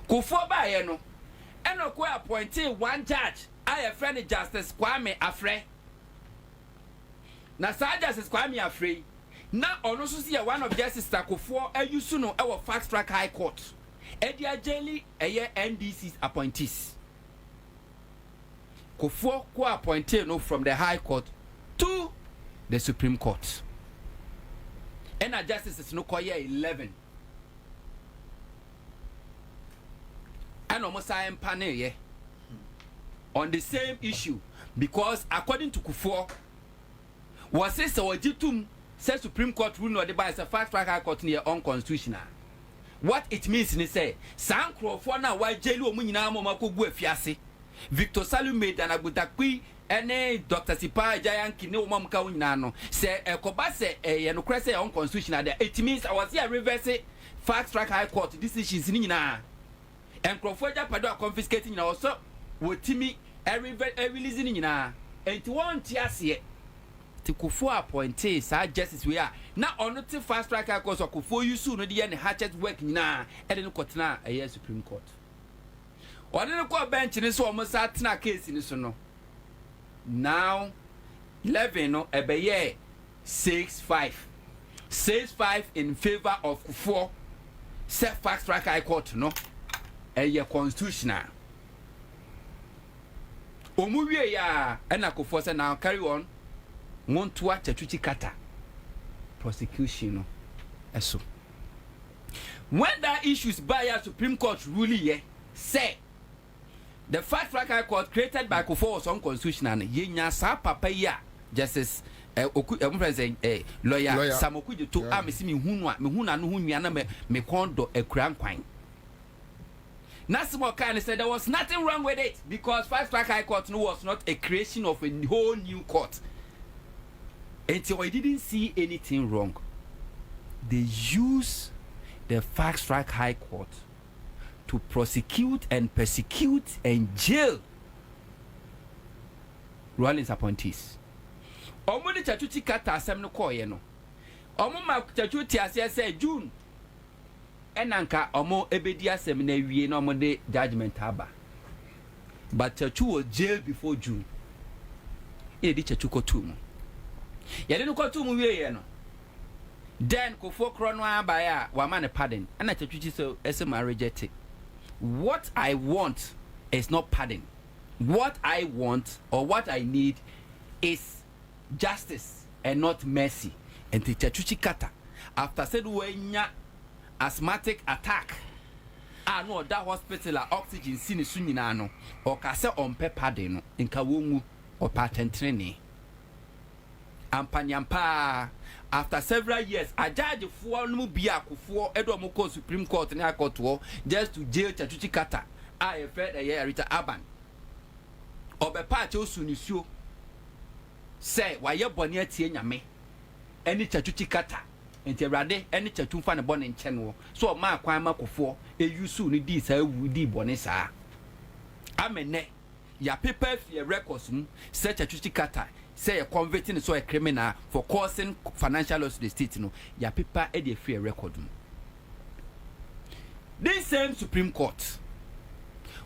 Akufo ba ye no ena ko appointed one judge I friend Justice Kwame Afre na Justice Kwame Afre na ono so see one of Justice Akufo ayusu no e wo Fast Track High Court e dia jeli eye NDC's appointees Akufo ko appointed no from the High Court to the Supreme Court and a justices no koye 11 and almost I panel on the same issue because according to Akufo was says wajitum says Supreme Court rule no the by a Fast Track High Court near unconstitutional what it means ni say sankro for na wa jeli omu nyina mo makogu afiase Victor Salome Dana Budakpimo ene Dr. Sipa Jayanki ne wo mamka wonyina no se ekoba se ye no krese unconstitutional there it means I was here reverse Fast Track High Court decisions ni nyina enkrofo japado confiscating nyina also wotimi release ni nyina enti won ti ase ti Akufo appointed sa justice we are na ono ti Fast Track High Court Akufo yusu no de ye ne hatchet work nyina e de no kotena e Supreme Court ode no ko bench ni so omo sa tena case ni so no now 11 no ebeye 6-5 in favor of Akufo set Fast Track High Court no ɛyɛ constitutional omu wie ya ɛna Akufo say now carry on ngontoa Kyatwikyi kata prosecution no eso when that issues by a Supreme Court ruling say the fast-track high court created by Akufo was unconstitutional yenya sa papa ya justice lawyer Samoku de to amesi me hunu no ho nua na me kondo ekura nkwan. Nasimo kind said there was nothing wrong with it because fast-track high court was not a creation of a whole new court. Until I didn't see anything wrong. They use the fast-track high court to prosecute and persecute and jail Rawlings appointees. Omo de Kyatwikyi kata asem no koye no. Omo ma Kyatwikyi ase say June. Enanka omo ebedi asem na wie no omo de judgment aba. But Kyatwikyi was jailed before June. E di Kyatwikyi kotu mu. Ye de no kotu mu wie ye no. Then Kofo Krono abaya wa man pardon. And Kyatwikyi so ese ma reject it. What I want is not pardon. What I want or what I need is justice and not mercy. And the Kyatwikyi kata after said wenya asthmatic attack no that hospital oxygen sini so nyina no o ka se on pardon no nka wonwu o patentrene ampanyampa after several years a judge for no bi Akufo edo mo ko Supreme Court ni akoto just to jail Kyatwikyi kata I fed a year Rita Aban obepa che osunisuo say waye bone atie nyame eni Kyatwikyi kata enti Awurade eni Kyatwumfa ne bone nche no so ma kwan Akufo eyusu ni di sa wu di bone sa amene ya paper fear records mu say Kyatwikyi kata say a convicting so a criminal for causing financial loss to the state no ya paper e dey free record mu. This same Supreme Court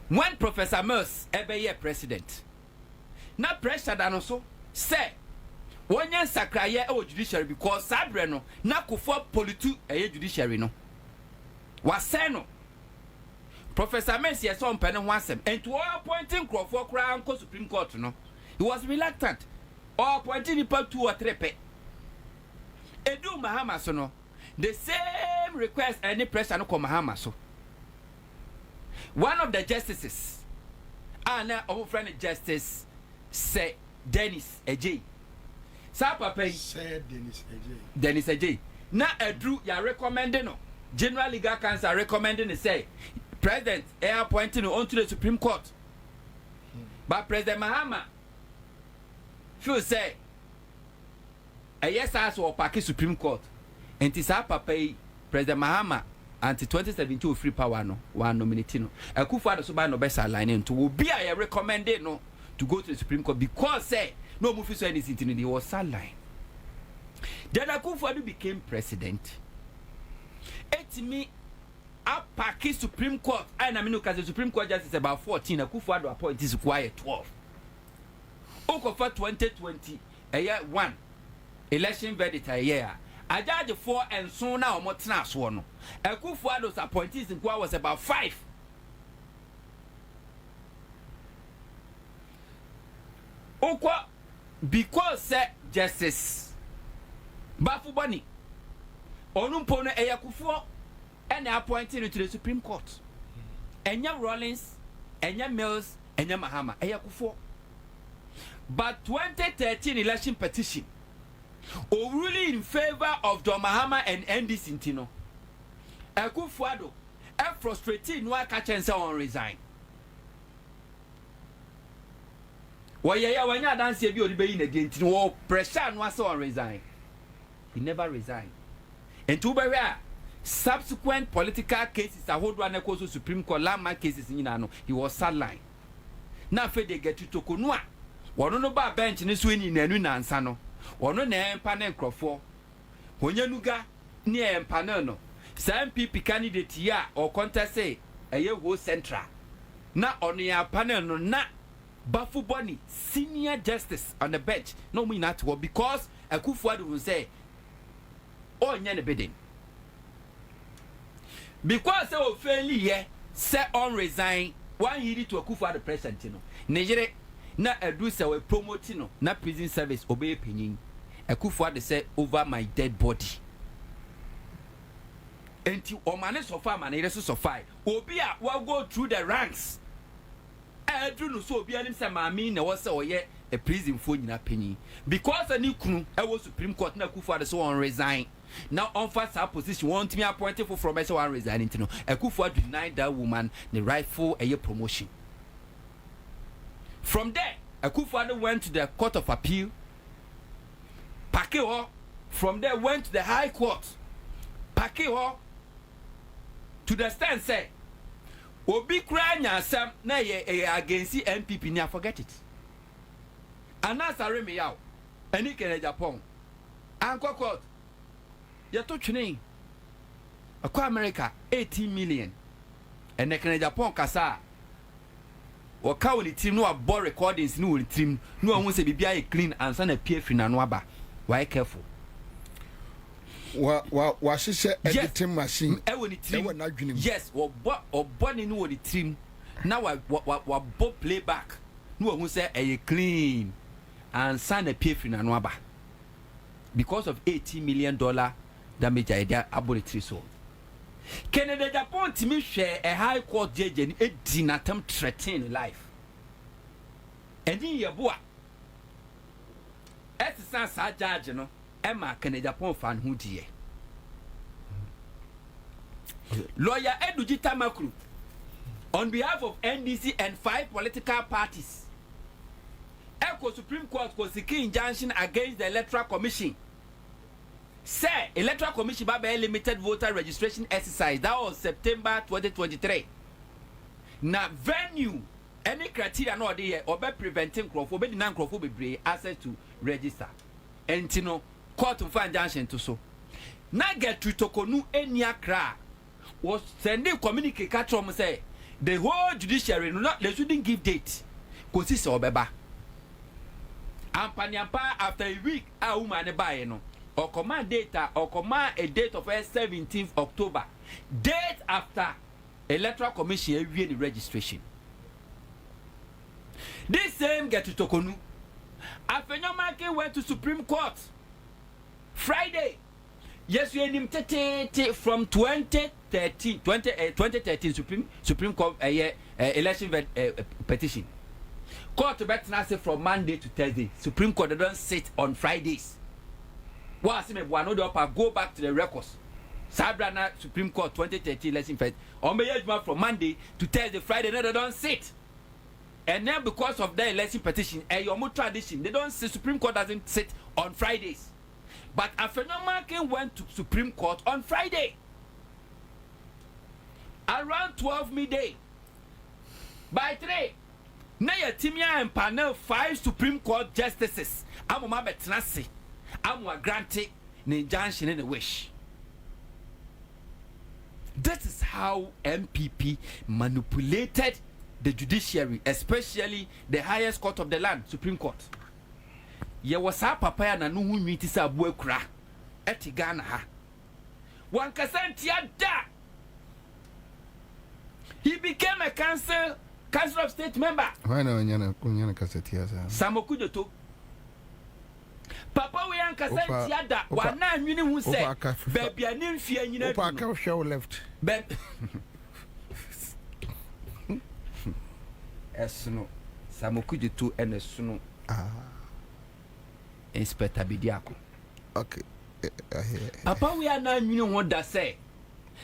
when Professor Mills ebeye president na pressure da no so say wonye sakraye e judiciary because sabre no na Akufo politu e judiciary no wase no Professor Mills yes on pen ho asem and to appointing Crawford Crown Supreme Court no he was reluctant or appointing people 2 or 3 pe edu Mahama so no the same request any pressure no come Mahama so one of the justices and our friend justice say Dennis Ejay sa papa say Dennis Ejay na edru ya recommending no General Legal Counsel recommending say president appointing onto the Supreme Court but President Mahama feel say a yes as or Pakistan Supreme Court and sa papa President Mahama until 2017 free power no one nominate no Akufo Addo so ba no best align to will be I recommended no to go to the Supreme Court because say no move so anything in the was sideline. Then Akufo Addo became president. It me up Pakistan Supreme Court and I mean because the Supreme Court justice about 14 Akufo Addo appointees require 12. Okofa 2020 a year 1 election verdict a year. I judge 4 and so now motna so no. Akufo Addo's appointees in was about 5. Okwa because say justice Bafu Bani Onumpo no Akufo and appointed to the Supreme Court. Enya Rawlings, Enya Mills, Enya Mahama Akufo. But 2013 election petition really in favor of John Mahama and NDC Intino. Akufo Addo frustrated no catch and say on resign. Why ya when you dance be obeying again to pressure no say on resign. He never resigned. And to be subsequent political cases a hold one equals Supreme Court landmark cases in no he was sidelined. Now fe they get to Tokonua. One no ba bench ni swini nanu na Ansah no. One na panel Crawford. Honyanuga near panel no. Some MPP candidate here or contest say a year wo central. Na on your panel no na Bafu Boni senior justice on the bench no mean at all because Akufo Addo will say oh nyane bidding. Because they will fail here say on resign one year to Akufo Addo president no Nigeria na edu say we promoting no na prison service obey penyin Akufo Addo say over my dead body enti o mane so far mane so far obi a will go through the ranks edu no so obi anim say maami na wo say oye a prison for nyina penyin because ani kunu e wo Supreme Court na Akufo Addo so on resign now on first position want me appointed for from one resigning to know Akufo Addo denied that woman the rightful a promotion. From there Akufo Addo went to the Court of Appeal Pakeo. From there went to the High Court Pakeo to the stand say obi kra nya asam na ye against NPP ni forget it Ansah Bobie yaw ani kene Japan anko court yato twene akwa America 18 million and kene Japan kasa waka woni team no abo recordings no woni team no won se bibia e clean ansa na pie free na no aba why careful wa hyehyɛ editing machine e woni team na dwenem yes obo ni no woni team na wa bo playback no won se e clean ansa na pie free na no aba because of $18 million damage idea abonetry so Canada Japan timi share a high court judge and a dinatam threaten life and in your boa at sa judge no Emma Canada Japan fan who dear lawyer Edujita Makru on behalf of NDC and 5 political parties Echo Supreme Court was seeking injunction against the Electoral Commission. Say Electoral Commission Baba limited voter registration exercise that was September 2023. Now venue any criteria no dey or be preventing crowd be non crowd be access to register. And you know court of injunction to so. Na get to tokonu eni akra was sending communique catch say the whole judiciary not they shouldn't give date. Kosi se obeba. Ampanyampa after a week a woman buy no or command data or command a date of 17th October date after Electoral Commission the registration. This same get to Tokonu Afenyomake went to Supreme Court Friday. Yes, we him from 2013 Supreme Court election petition. Court to from Monday to Thursday. Supreme Court they don't sit on Fridays. What I go back to the records. Sabrana Supreme Court 2013 election first. On from Monday to Thursday, Friday they don't sit. And then because of the election petition, your tradition, they don't sit. Supreme Court doesn't sit on Fridays. But Afenyomake went to Supreme Court on Friday. Around 12 midday. By 3. Na ya timia and panel 5 Supreme Court justices. Amu ma betnase. Amu grante ni injunction in the wish. This is how MPP manipulated the judiciary, especially the highest court of the land, Supreme Court. Ye was a papa na no hu nwiti sa abu akura eti Ghana ha. Wan kasantia da. He became a council of state member. Why na nyana kasetia sa? Samokujoto. Papa we an kasantia da wana nwini hu se baby ani mfie nyina. Opa ka show left. Esuno Samokujoto enesuno. Inspector Bidiako. Okay. Papa we are now you what that say.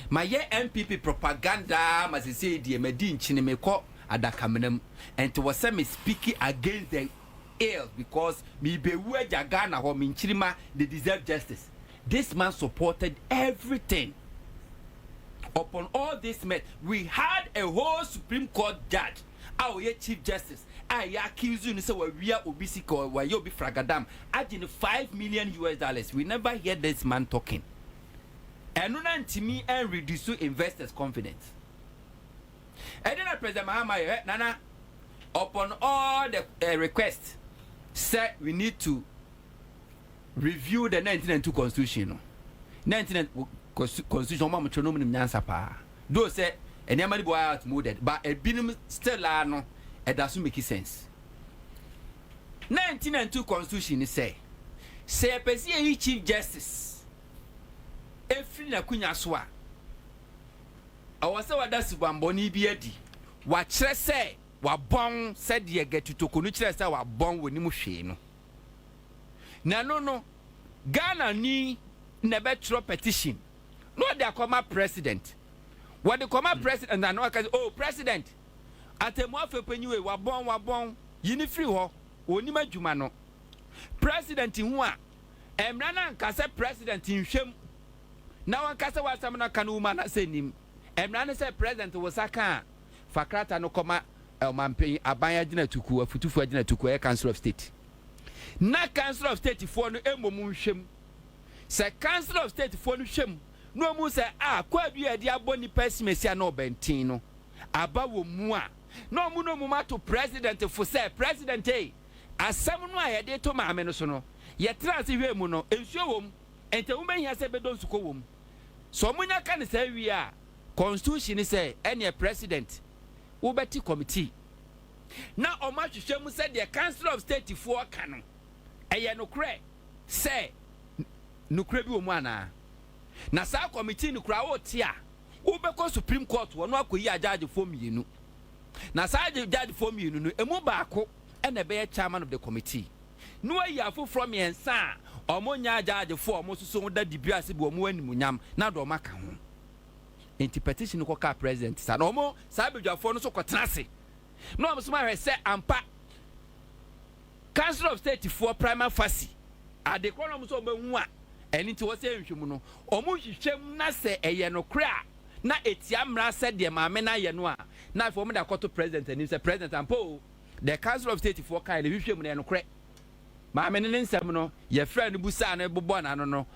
My ye MPP propaganda must say the Medin Chinemeko adakamenem and to was me speaking against the ill because me be where Jagana or Minchirima they deserve justice. This man supported everything. Upon all this met, we had a whole Supreme Court judge, our Chief Justice. I accuse you say we are obisi ko we you be fragadam agin $5 million. We never hear this man talking. And no ntimi and reduce investors' confidence. And then President Mahama Nana upon all the requests said we need to review the 1992 constitution. 1992 constitution mama chono mu nyansa pa. Do say and everybody boy outmoded, but a binum still no, it doesn't make sense. 1902 Constitution say a person chief justice every na kunya swa awase wada sibamboni biadi wa kire say wa bon said ye get to konu kire say wa bon woni mu hwe no na no Ghana ni never throw petition no dey come president what the come president and no can oh president atemu afepanyiwe wa bon yini free ho oni madwuma no president hu a emra na nkase president nhwem na wankase wasam na kan uma na senim emra ne say president wo saka fakrata no koma elmampen abanya gina tuku afutufu agina tuku e council of state na council of state fo no emom nhwem se council of state fo no hwem no mu se kwa bia dia boni pesmesia no bentin no aba wo mu a no mu mato president fo say president asam no a yede to maame no so no ye trans hwe mu no ensuo wom ente wo behia se bedon suko wom so munya ka ne sa wi a constitution say any president wo beti committee na o ma hwehwe mu se the council of state for ka no eye no kre say no kre bi wo mu ana na sa committee no kra wo ti a wo be ko supreme court wo no akoyi judge for mienu na sa judge for mienu no emu baako and the bear chairman of the committee. No yafu from yen sa or monya judge for most so that the biasi bo mu animunyam na do maka ho. Enti petition ko ka president sa no mo sabedwa for no so kwatrase. No mo so ma say ampa council of state for primary faci. Ade ko no mo so be hu a eni ti wo say nhwemu no omo hwehwem na se eye no kra na etia mra se de maame na ye no a na for mo da koto president ani say president ampo the council of state for kind of hwehwem na no kre maame ne nsem no ye friend busa na bobo na no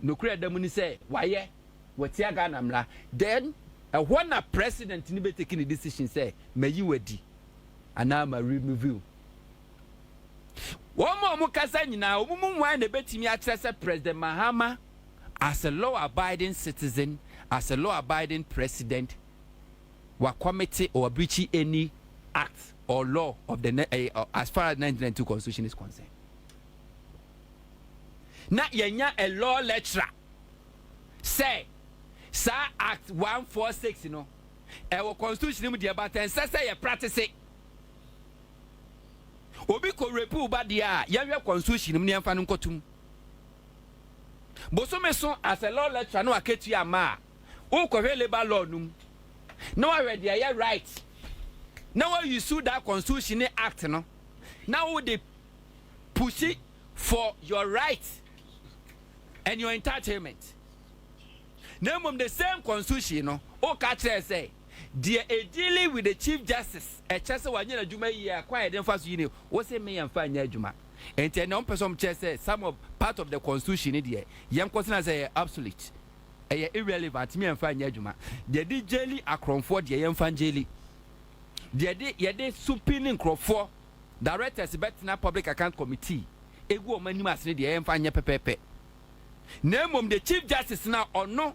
no kre da mu ni say waye watia ga na mra then when a president ni be taking a decision say mayi wadi ana ma review one more kasa nyina omumu wan na betimi a kire say President Mahama as a law abiding citizen, as a law abiding president, wa committee or breach any act or law of the as far as 1992 Constitution is concerned. Na yenya a law lecturer say Sir Act 146 you know our constitution mu dey about and say you practice it. Obi ko repu ba dia yehwe constitution mu ne mfa no nkotum. Bosome so as a law lecturer no aketu ama o ko hwe labor law num. No already ya right. Now you sue that constitution act no. Now they push it for your rights and your entertainment. Now the same constitution no o ka kire say they are dealing with the chief justice a chese wanyana adwuma yi acquired them fast you wo say me yamfa anya adwuma enti na person say some of part of the constitution there yam consider say obsolete irrelevant me yamfa anya adwuma they did jelly akronfo there yamfa jelly they did supinin krofo directors betina public account committee egu o manim asene there yamfa anya pepepe na mom the chief justice now or no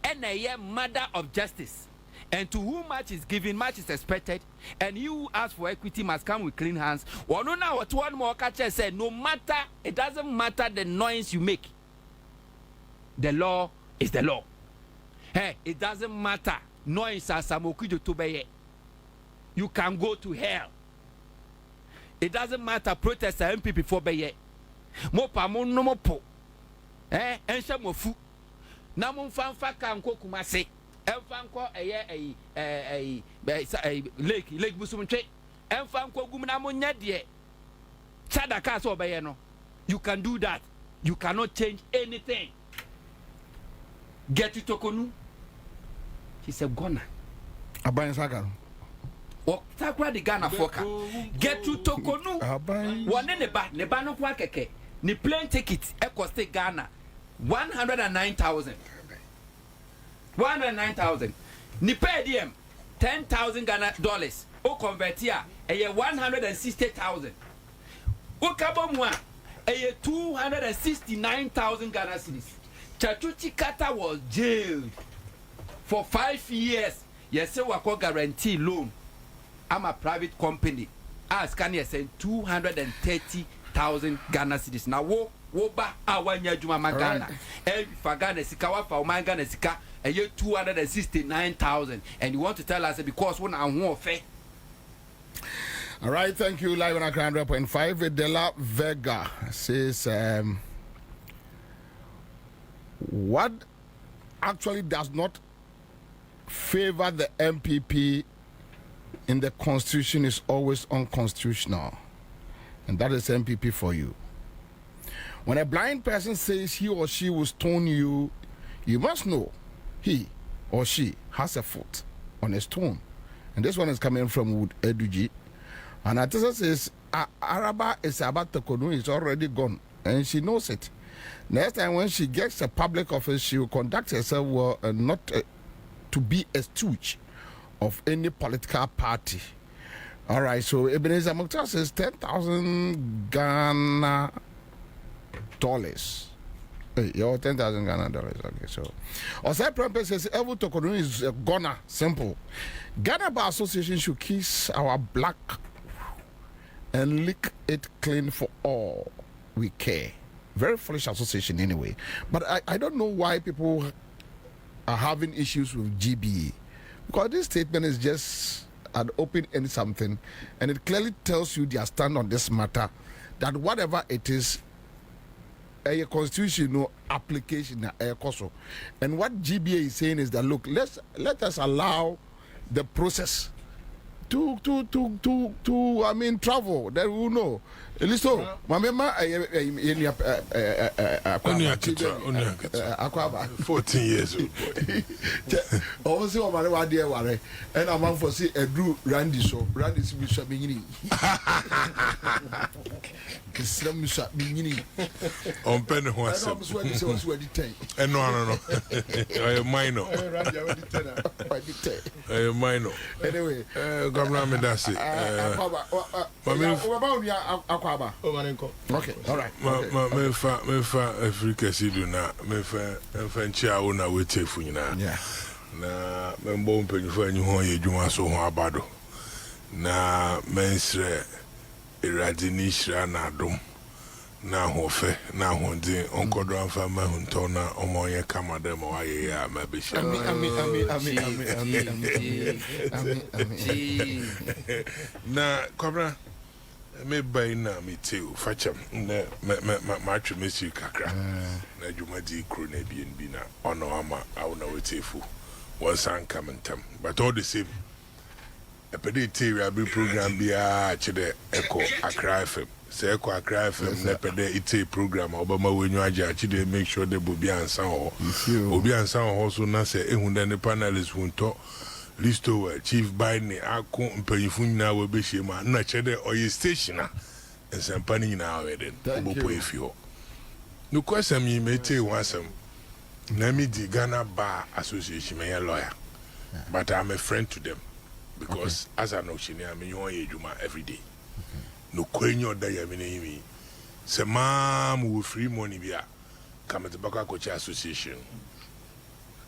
and a mother of justice. And to whom much is given, much is expected. And you who ask for equity must come with clean hands. Or no, now what one more catcher said, no matter, it doesn't matter the noise you make. The law is the law. Hey, it doesn't matter. Noise as samokujo to be. You can go to hell. It doesn't matter. Protest MPP for be. Mo pa mo no mo po. Ensha mo fu. Na mo fanfa kan ko kumase. Enfanko lake busumche enfanko gumna mo nyade chada ka so obeye no you can do that. You cannot change anything. Get to Tokonu. He said Ghana aban saka o takwa de Ghana foka get to Tokonu one ne ba no kwa keke ni plane ticket e cost Ghana 109,000 ni per diem $10,000 Ghana dollars o convert here a 160,000 o kabomwa a 269,000 Ghana cedis. Chachuchi Kata was jailed for 5 years Yes, so we guarantee loan. I'm a private company. As can you say 230,000 Ghana cedis. Now wo ba awanya juma magana. If Ghana sika wa fa man Ghana sika a year 269,000, and you want to tell us because one and one fair. All right, thank you. Live on Accra 100.5. De La Vega says, what actually does not favor the MPP in the constitution is always unconstitutional, and that is MPP for you. When a blind person says he or she will stone you, you must know he or she has a foot on a stone. And this one is coming from Wood Eduji. And Atisa says, Araba is about to Kodu is already gone, and she knows it. Next time when she gets a public office, she will conduct herself well and not to be a stooge of any political party. All right, so Ebenezer Mukhtar says 10,000 Ghana dollars. Hey, yo, 10,000 Ghana dollars. Okay, so Osai Prempe says Evu Tokodun is Ghana. Simple. Ghana Bar Association should kiss our black and lick it clean for all we care. Very foolish association anyway. But I don't know why people are having issues with GBA. Because this statement is just an open-end something, and it clearly tells you their stand on this matter, that whatever it is, a constitutional application, and what GBA is saying is that, look, let us allow the process to travel. Then we will know. Listen, my mama, 14 years old. Obviously, my mother dear worry, and I'm for see a Drew Randy so Randy Smith beginning. Some beginning On penny horse. And No. I minor. Minor. Anyway, Governor Medasi. Okay, all right. Mefa Africa Siduna, Mefa Chia we take for you now. Yeah. Na membo mpenyu anyu ho ye dwuma so ho abado. Na mensre iradini shira na adom. Na ho fe, na ho din onkodo amfa ma hunto na omoye kamade mo aye ya mabeshi. Na kobra me bay na me teo facham na ma twemesi kakra na dwuma di kro na BNB na ono ama awna wetefu once and come and tam but all the same a pedite we be program bia chede Echo Accra FM say Echo Accra FM na pede ite program obama wenyu aja chede make sure the Bobie Ansah obi Ansah ho so na say ehun da ne panelists hunto listo chief by ne akon mpanyifu nyina we be shema na chede oyi station a ensampa ni nyina aweden obopo efio no kwasam yi mete wasam na me di Ghana Bar Association me lawyer but I'm a friend to them because as an ocean I'm in juma every day no kwenyo da ya me se mam we free money bia come to Baka Coach Association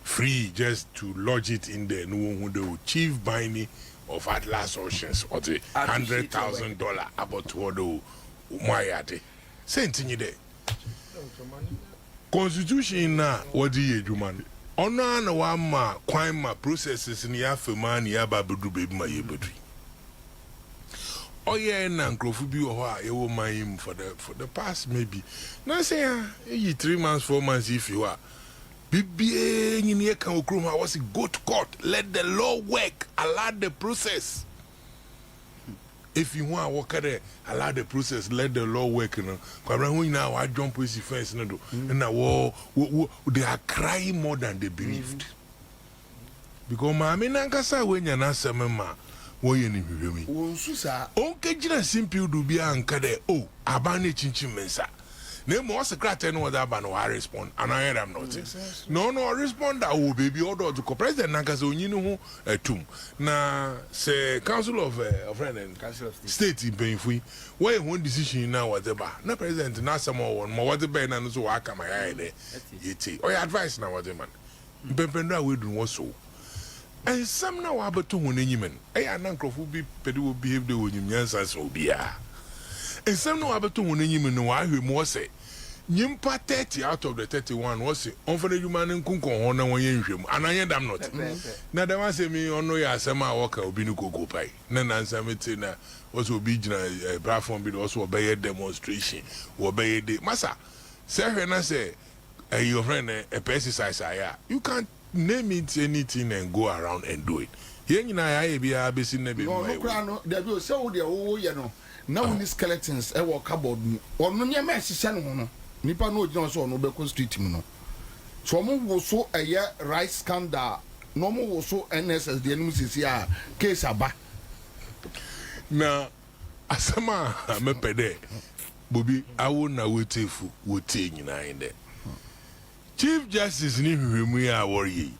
free just to lodge it in there. No one who chief buying of Atlas Oceans or the $100,000 about what do Mayate. Same thing there. Constitution na what do you do man? Ona na wama kwama processes ni afema ni ababudu baby my yebetri. Oye na nkrofo bi wo ha ye wo man for the past maybe. Na say 3 months 4 months if you are BBA in can I was go to court. Let the law work. Allow the process. If you want to work at it, allow the process. Let the law work. You know, now I jump with the fence. And now they are crying more than they believed. Because my nankasa when you na semema, wo ye ni hwehwe mi. Onke jina simple do bia ankade. Oh, abane chinchin mensa. Name was a crater no other ban or respond, and I am not. No, respond that will be ordered to President Nankazonino a tomb. Na say Council of Council of State in Painful. Where one decision now whatever. No President Nasa more one more what the ban and so I come my eye there. Yet, or advice now what the man. Pependra will do also. and some now about to win any man. I am uncle who be pedu behave the way you answer will be. And some now about to win any man. Why we more say. Nyimpa 30 out of the 31 was it on for the human and kunko honor when you and I am not. Now the one say me on no ya sama walker will be no go pie. None answer me tina also be a platform but also obey a demonstration or obey a day. Massa, say when I say your friend a pesticide, you can't name it anything and go around and do it. Here in I be a basin never. No, there will say, oh, you know, now these skeletons, I walk cupboard or no near Messi. Nipa no jina so no be ko street mu no so mo wo so eye rice scandal no mo wo so NSS de enum sisi a case aba na asama me pede Bobie awo na wetefu wote nyina inde Chief Justice ni hwehwemu ya worry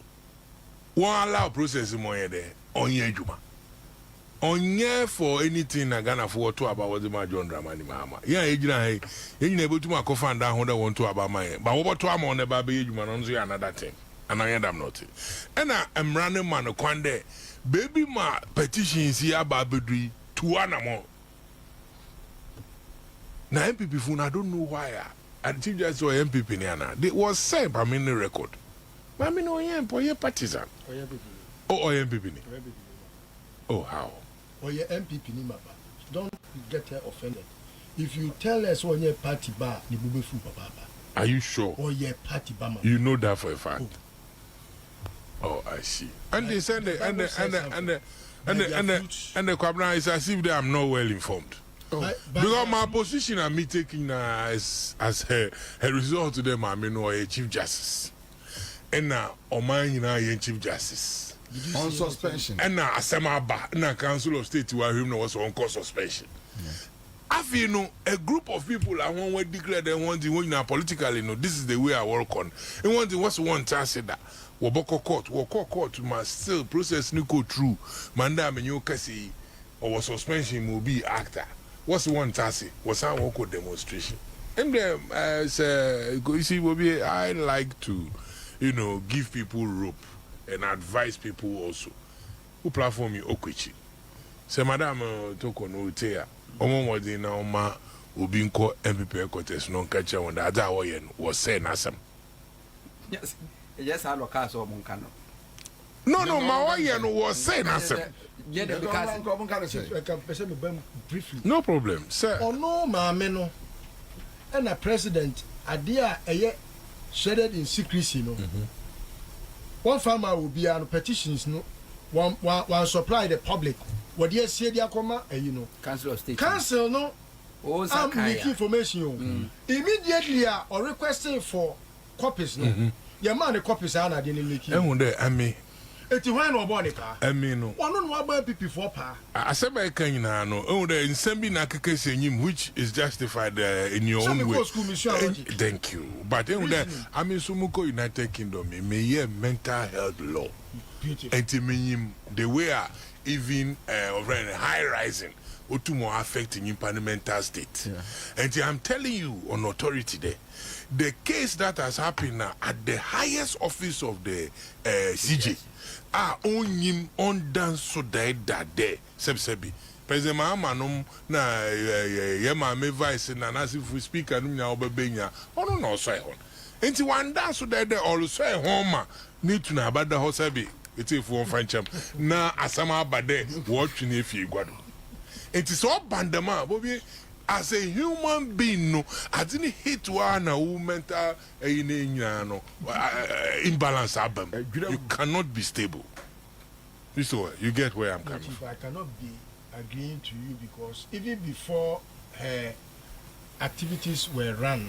won allow process mo ye de onye adwuma onye for anything na Ghana for to about what the John Dramani Mahama. Yeah, ejina he nyina ebotu makofa nda ho da won to about my but wo to am on the ba be adwuma no nso ya another thing and I am not and I'm running man kwande baby ma petitions here aba bedui to anamo na MPP fun I don't know why and Chief Justice or MPP ni ana they was said by me the record but me no ye partisan oh MPP ni oh how or your MPP ni maba. Don't get her offended. If you tell us on your party bar, the bube fu baba. Are you sure? Or your party bar. You know that for a fact. Oh, I see. And they said and the Kwabna is as if they am not well informed. Oh. Because my position I'm me taking as her result to them I mean or a Chief Justice. And now on mine you know Chief Justice. On suspension. And now Asemaba na Council of State where him was on court suspension. I feel a group of people I want declare they want the one politically this is the way I work on. And one thing what's one task that Waboko court must still process Nico through Manda Menyo Kasi or suspension will be actor. What's one task was our work demonstration. And then you see Bobie, I like to give people rope and advise people also. Who platform you Okwichi? Say madam toko no tea. Omo wodi na oma obi nko MPP contest no catch on that that was saying asem. Yes, I look as o monka no. No, my oyen was saying asem. Briefly. No problem, sir. Oh no, maame no. And a president idea shredded in secrecy no. One farmer will be on petitions no one supply the public what you say dia koma Council of State council no I'm making information immediately or requesting for copies no your man the copies are not in making Eti when no born ka no one no about people for pa aseba kan na no the nsembi na keke senyim which is justified in your own way. Thank you but sumuko United Kingdom may mental health law and the way even high rising otumo affecting in parliamentary state and I'm telling you on authority there the case that has happened now at the highest office of the CJ on him on dance so that day sebsebi President Mahamanum na yema me vice na nasifu speaker num nya obebenya ono no so ehon enti one dance so that day also ehon ma need to na abada ho sabi etifu on fanchem na asama abade what na efie gwado enti so bandama Bobie as a human being no I didn't hit one mental imbalance album. You cannot be stable. You get where I'm coming from. I cannot be agreeing to you because even before her activities were run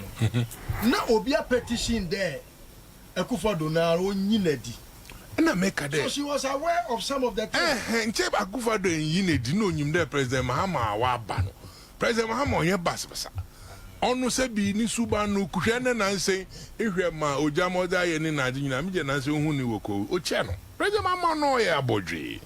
now obia petition there Akufo Addo na onyinedi na make her there. So she was aware of some of the things. Akufo Addo onyinedi no nyim there President Mahama wa ba no President Mahama onye basbasa onu se bi ni suba no kuhwe na nanse ehwe ma ojamoda ye ni na nyina mje nanse hu ni woko o che no President Mahama no ye abodwe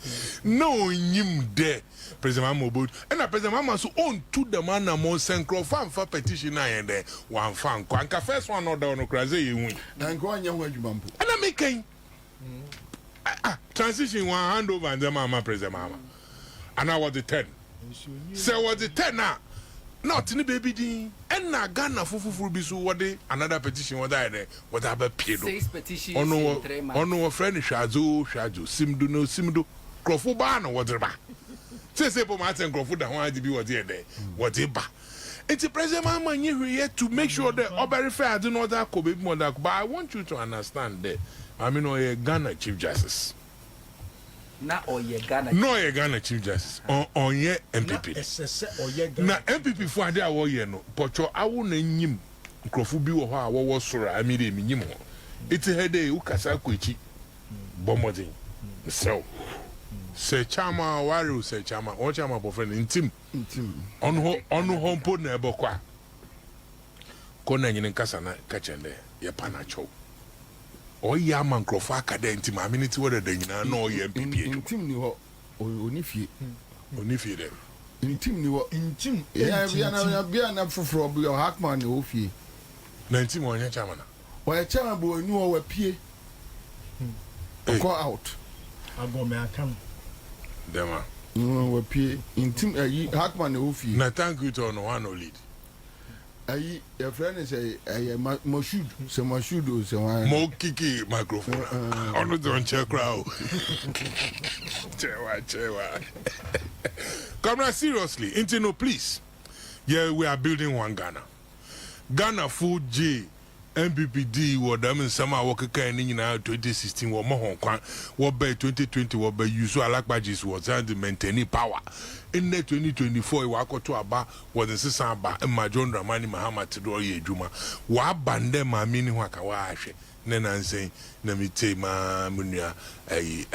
no nyim de President Mahama obod na President Mahama so on to the man na mo senkro fan fa petition na ye de wan fan kwa nka first one order no kraze ye hu na nko anya hu adwuma mpo na mekan transition one hand over and the mama president mama. And I was the 10. So was the 10 now. Not in the baby D. And na Ghana fufu bisu what day another petition what there what about pedo. 6 petitions in 3 months. Ono friend Shazo Simdu no Simdu Krofu ba no what ba. Say po Martin Krofu da one ADB what there what ba. It's a president mama here to make sure that very fair do not that could be more that, but I want you to understand that I mean a Ghana Chief Justice. Not all ye Ghana. No, ye Ghana Chief Justice. On ye MPP. Na MPP for there wo ye no. Pocho awo na nyim. Nkrofo bi wo ho a wo wo soro amire mi nyim ho. Iti hede u kasa kwachi. Bomodin. So. Se chama waru se chama. O chama bo friend intim. Onu ho mpo na ebokwa. Ko na nyine nkasa na ka chende ye panacho. Oya man Nkrofo akada intim aminiti wo de nyina na oye MPP intim ni ho onifie de intim ni ho intim ya bia na foforo bi o Hackman na ofie na intim onye chama na o chama bo onu o wapie go out agome akam dema wapie intim ayi Hackman na ofie na thank you to no one lead ayi your friend say Moshood say Moshood o say one mo kiki microphone onu don check crowd chewa come now seriously intino please yeah we are building one Ghana full J MPPD wo da min sama wo keka ni nyina 2016 wo mo hon kwan wo by 2020 wo by use alakpajis wo trying to maintain power in 2024 wo akoto aba wo the sisan aba ma John Dramani Mahama do ye adwuma wa bande ma mini ho aka wa ahwe ne nansen na mi te ma munua ai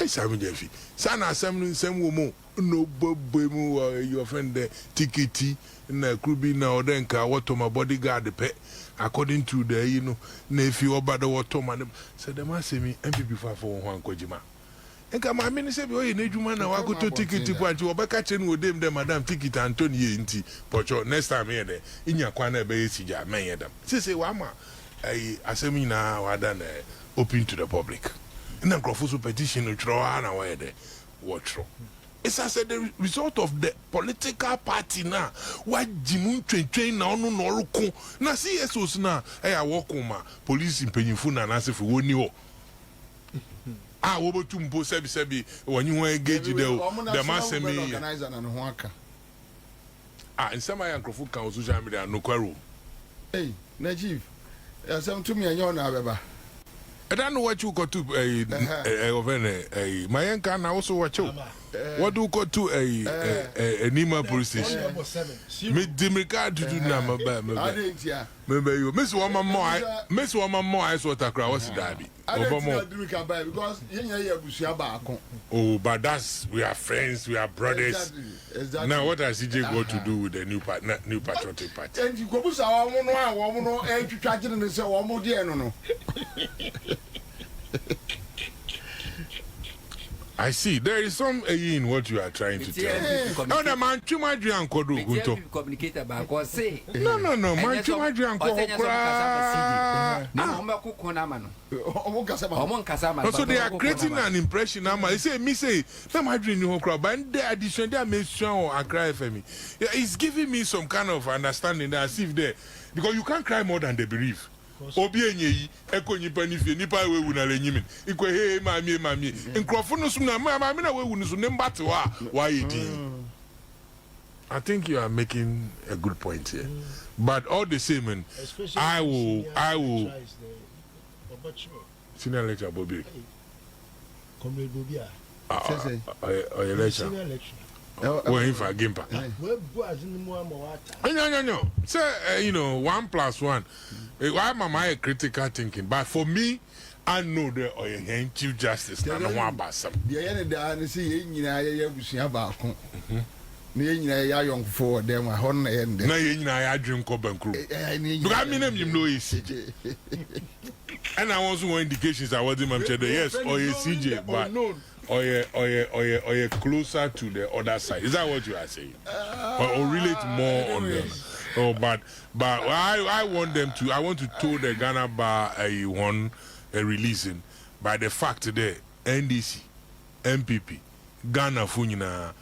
sami jefi sana asem nsem wo mo no bobo mu your friend the tikiti na krubi na odenka wato my bodyguard pe according to the na if you obada wato man said the man say me MPP for ho ankojima enka ma me say be oye na adwuma na wakoto tikiti kwanti obeka che no dem madam tikiti Anthony ye nti pocho next time here there inya kwa na be yesija men ye dem say wa ma asemi na wada na open to the public na Nkrofo petition no tro na wa ye there watch. It's as the result of the political party now. What Jimun train na onu no ruko. Na CSOs na work ma police in Penyinfu na se for woni ho. Wo botum bo sebi when you engage the mass me organizer na ho aka. In some Nkrofo kan social media no kwaro. Hey, Najib. Asem to me anyo na abeba. I don't know what you got to my uncle now also watch you. What do you got to a Nima police station? Me demicard to do now, maybe you miss one more ice water crowd. What's daddy? Because oh, but that's we are friends, we are brothers. Exactly. Now, what has CJ got to do with the new patriotic party? And you go to our woman, and you try to say, one more dear, no. I see. There is some in what you are trying to tell. No, the man too much young kodu gunto. Communicate about cause say. No, man too much young kodu. So they are creating an impression. They say me say na my dream no crowd. But the addition they make sure I cry for me. It's giving me some kind of understanding that as if there because you can't cry more than they believe. Obi enyeyi ekonyipa nifie nipa wewu na lenyimin ikwe he mami Nkrofo no sum na mami na wewu no so ne mbate wa yedi. I think you are making a good point here. But all the same, man, I will senior lecturer Bobie. Comrade Bobia. Lecturer. When if I gimpa. No. Say, 1 + 1. Why am I critical thinking? But for me, I know the Chief Justice. I don't want about some. The end of the see, you about. I young for them, I honor and I dream Coban crew. I mean, you know, and I also want indications. I wasn't yes, or a CJ, but. Or you're closer to the other side. Is that what you are saying? Or relate more on them? Oh, but I want them to. I want to tell the Ghana bar a releasing by the fact that NDC MPP Ghana fo nyina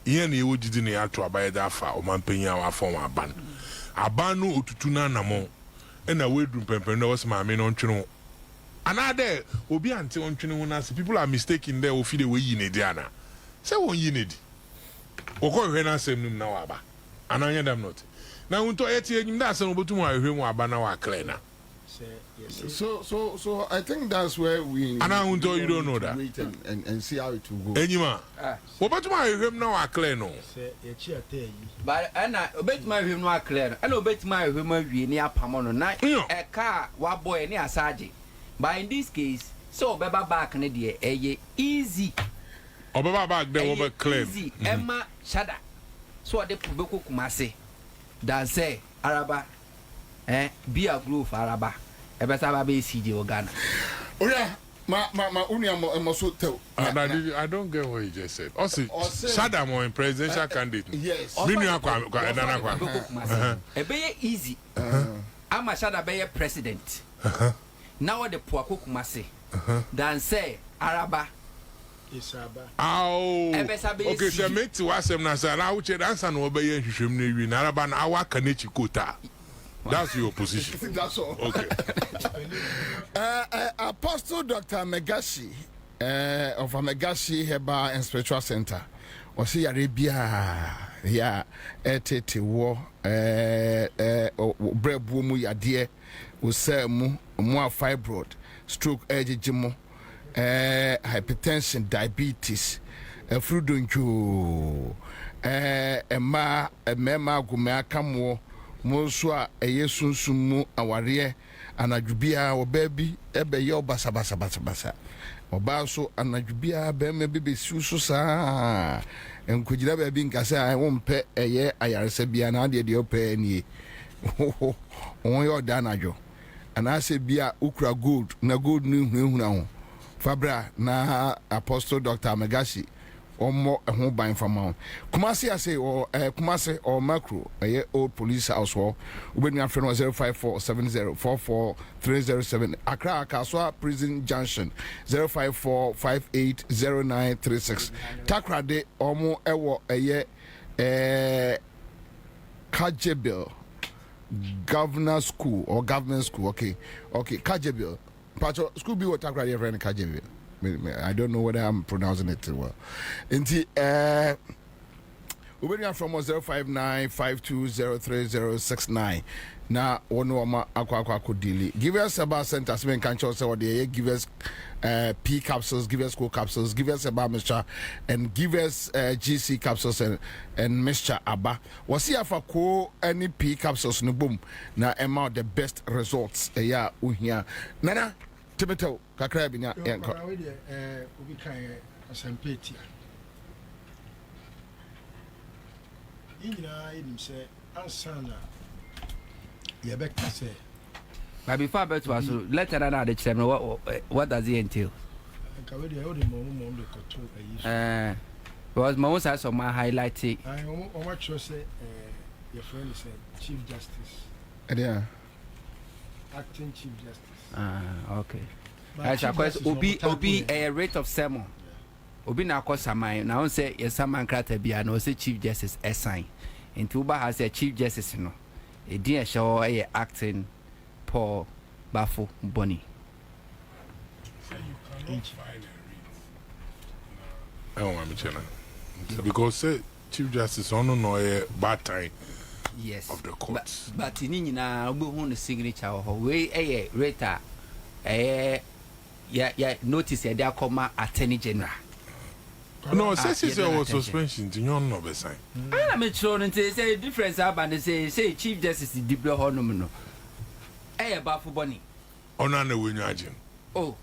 yen na ewo didi na ya to abaye da fa o man panya wa form aban no otutu na namo na wedru pempen no was ma me no ntwene anade obi ante ontwene ho na se people are mistaken there o fi the way yi ne dia na se won yi ne di okọ hwe na asem num na wa ba ananya dem not na unto eti enyim da asem obotum ahwe mu aba na wa clear na. So I think that's where we. And I unto you don't know that. Wait and see how it will go. Enyima. Obotum ahwe mu na wa clear no. But ana obetum ahwe mu na wa clear. Ana obetum ahwe mu awie ni apamo no na e car wa boy ni asaje. But in this case, so beba back ne de eye easy. Obeba back there over claim. Easy. Emma Shada. So de Kubeko Kumase. Dance Araba. Be a groove Araba. Ebesaba be CD Ghana. Oh yeah. Ma so tell. I don't get what you just said. Also Shada mo in presidential candidate. Yes. Binu kwa edana kwa. Ebe easy. Ama Shada be president. Now the Puako Kumase. Dance Araba. Okay, so make to ask them na say na uche dancer no obey hwehwem na wi na Araba na awa kanechi kota. That's your position. That's all. Okay. Apostle Dr. Megashi of Megashi Herbal and Spiritual Center. O see Arabia ya etete wo brebu mu yade o se mu fibroid stroke ejejimo hypertension diabetes frudonjo ema guma akamo mo so a eyesunsun mu aware anadwubia obabi ebe ye obasa oba so anadwubia be me bebe susu sa enkogira ba bi nkasa a wompe eye ayarese bia na de ope nie won yo da anadwo anase bia ukura gold na gold ni hunahuna ho fabra na Apostle Dr. Megashi omo ehun ban fama Kumasi ase or Kumasi or macro old police house ho ubeni afre no 0547044307 Accra Kaswa Prison Junction 054580936 Takrade omo ewo Kajebil Governor School or Government School okay Kajebil Pacho school be what Takrade friend Kajebil. I don't know whether I'm pronouncing it well. Inti we from 05952030069. Na ono ma akwa kodili. Give us about centers men can show say what they give us P capsules, give us co capsules, give us about mixture and give us GC capsules and mixture aba. Was here for co any P capsules no boom. Na amount the best results ya uhia. Nana Tibeto kakra bi nya enko obi kan asampetia inyina enim se ansana ye be ka se but before I bet to let her know the chairman what does it entail ka we dey o dey mo de koto ayi because my own side of my highlight I o ma cho say your friend said Chief Justice yeah acting Chief Justice. Okay. As a question, Obi a rate of sermon. Obi na kosamai. Now say yes, someone crata be and say Chief Justice assign. And Tuba has a Chief Justice no. A dear show a acting Paul Bafo Bonnie. I don't want to because say Chief Justice on no a bad time. Yes. Of the courts. But in na obi hu the signature ho we rata notice there come attorney general. No, says there was suspension to you no be sign. I me sure say difference about say Chief Justice Diblo ho no no. Bafo Bonnie. Ona na we nyagin. Oh.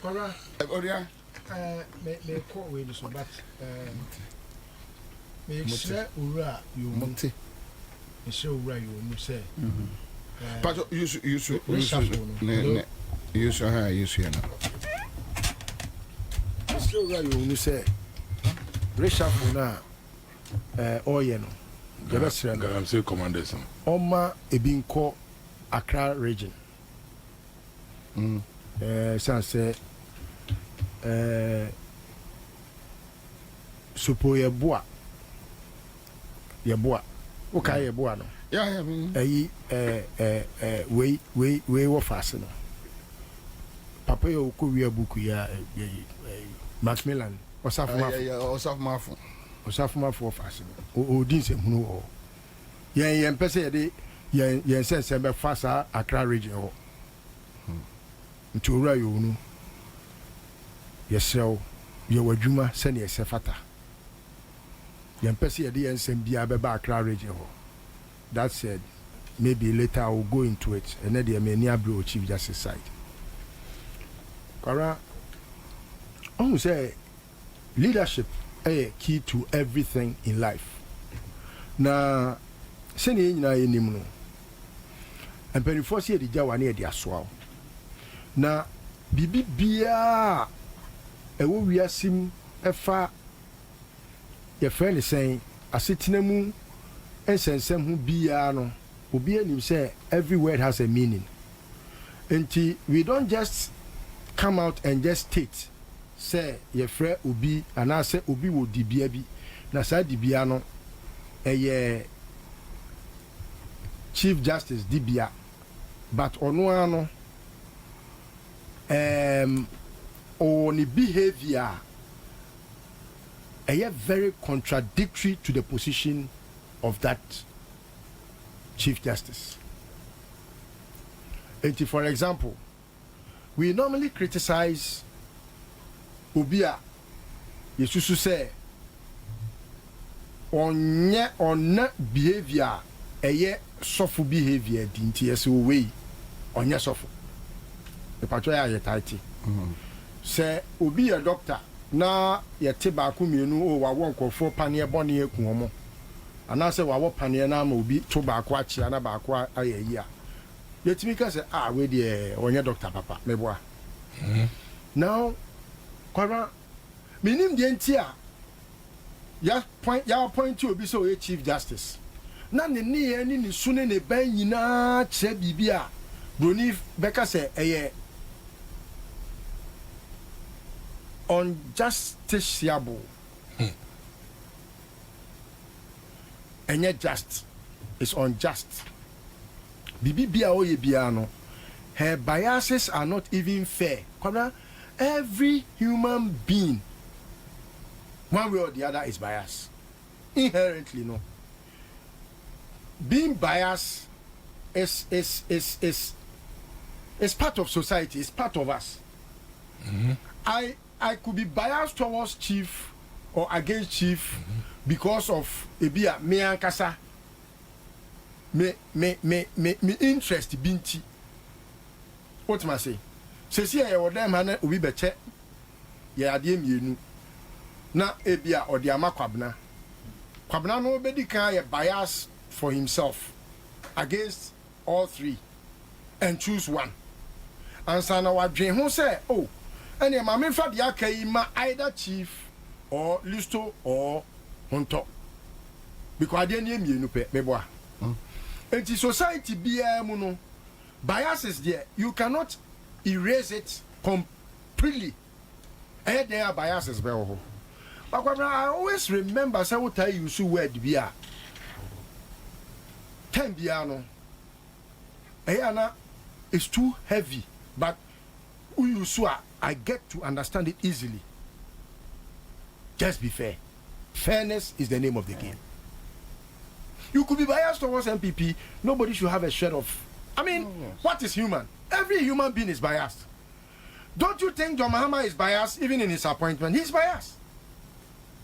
Kora. Oria. Me ko we so but me share ura you monte. Me share ura you mu say. But you should na share ura you mu say. Reshuffle na oye no. Galamsey commanders. Oma ebinko Accra region. Say supo yeboa okay yeboa no yeah me ayi we wo fast no papa yo ko wi abuku ya Macmillan osafuma for fast o din se hunu o yen pese yen sense be fasa Accra region ho ntura yo nu yesrew ye wadwuma se ne yesefata yen pese ye de yen sem bia be ba Accra region ho. That said, maybe later I will go into it and then there may near bro Chief Justice side. Kara, I would say leadership is key to everything in life. Na seni na yenimuno. And penifo the Jawa near the aswao. Na bibi bia ewo wiasim efa your friend is saying asitinemu ensensem hu bia no obi anim say every word has a meaning. And we don't just come out and just state say your friend obi and I say obi wo di bia bi na sa di bia no Chief Justice di bia but ono ano on the behavior very contradictory to the position of that Chief Justice. And for example, we normally criticize Obia Yesusu say on behavior soft behavior dinti yesu way on soft. The patroya ye tighty. Say Obi a doctor na yete baako mienu o wa won kofo panie bone eku omo. Ana say wa wo panie na ma obi to baako achi ana baako ayeyi a. Yetimi ka say we de onye doctor papa meboa. Now kwara minim de ntia ya point to obi so ye Chief Justice. Na ne ne ni sune ne ban nyina che bibia broni beka say unjusticiable. And yet just is unjust. Bibi bia oye bia no. Her biases are not even fair. Every human being, one way or the other, is biased. Inherently, no. Being biased is part of society. It's part of us. I could be biased towards Chief or against Chief because of ebia me ankasa me interest binti. What must I say? Sesi ya wode ma na obi beche ya ade mienu na ebia ode ama kwabna no obedi kan ya bias for himself against all three and choose one. Ansah na wadwen ho say and your mammy for the Akaima either Chief or Listo or Honto. Because I didn't name you, Meboa. And the society be a mono biases there. You cannot erase it completely. And there are biases, but I always remember some time you see word be a 10 piano. Ayana is too heavy, but you I get to understand it easily. Just be fair. Fairness is the name of the game. You could be biased towards MPP. Nobody should have a shred of. I mean, what is human? Every human being is biased. Don't you think John Mahama is biased even in his appointment? He's biased.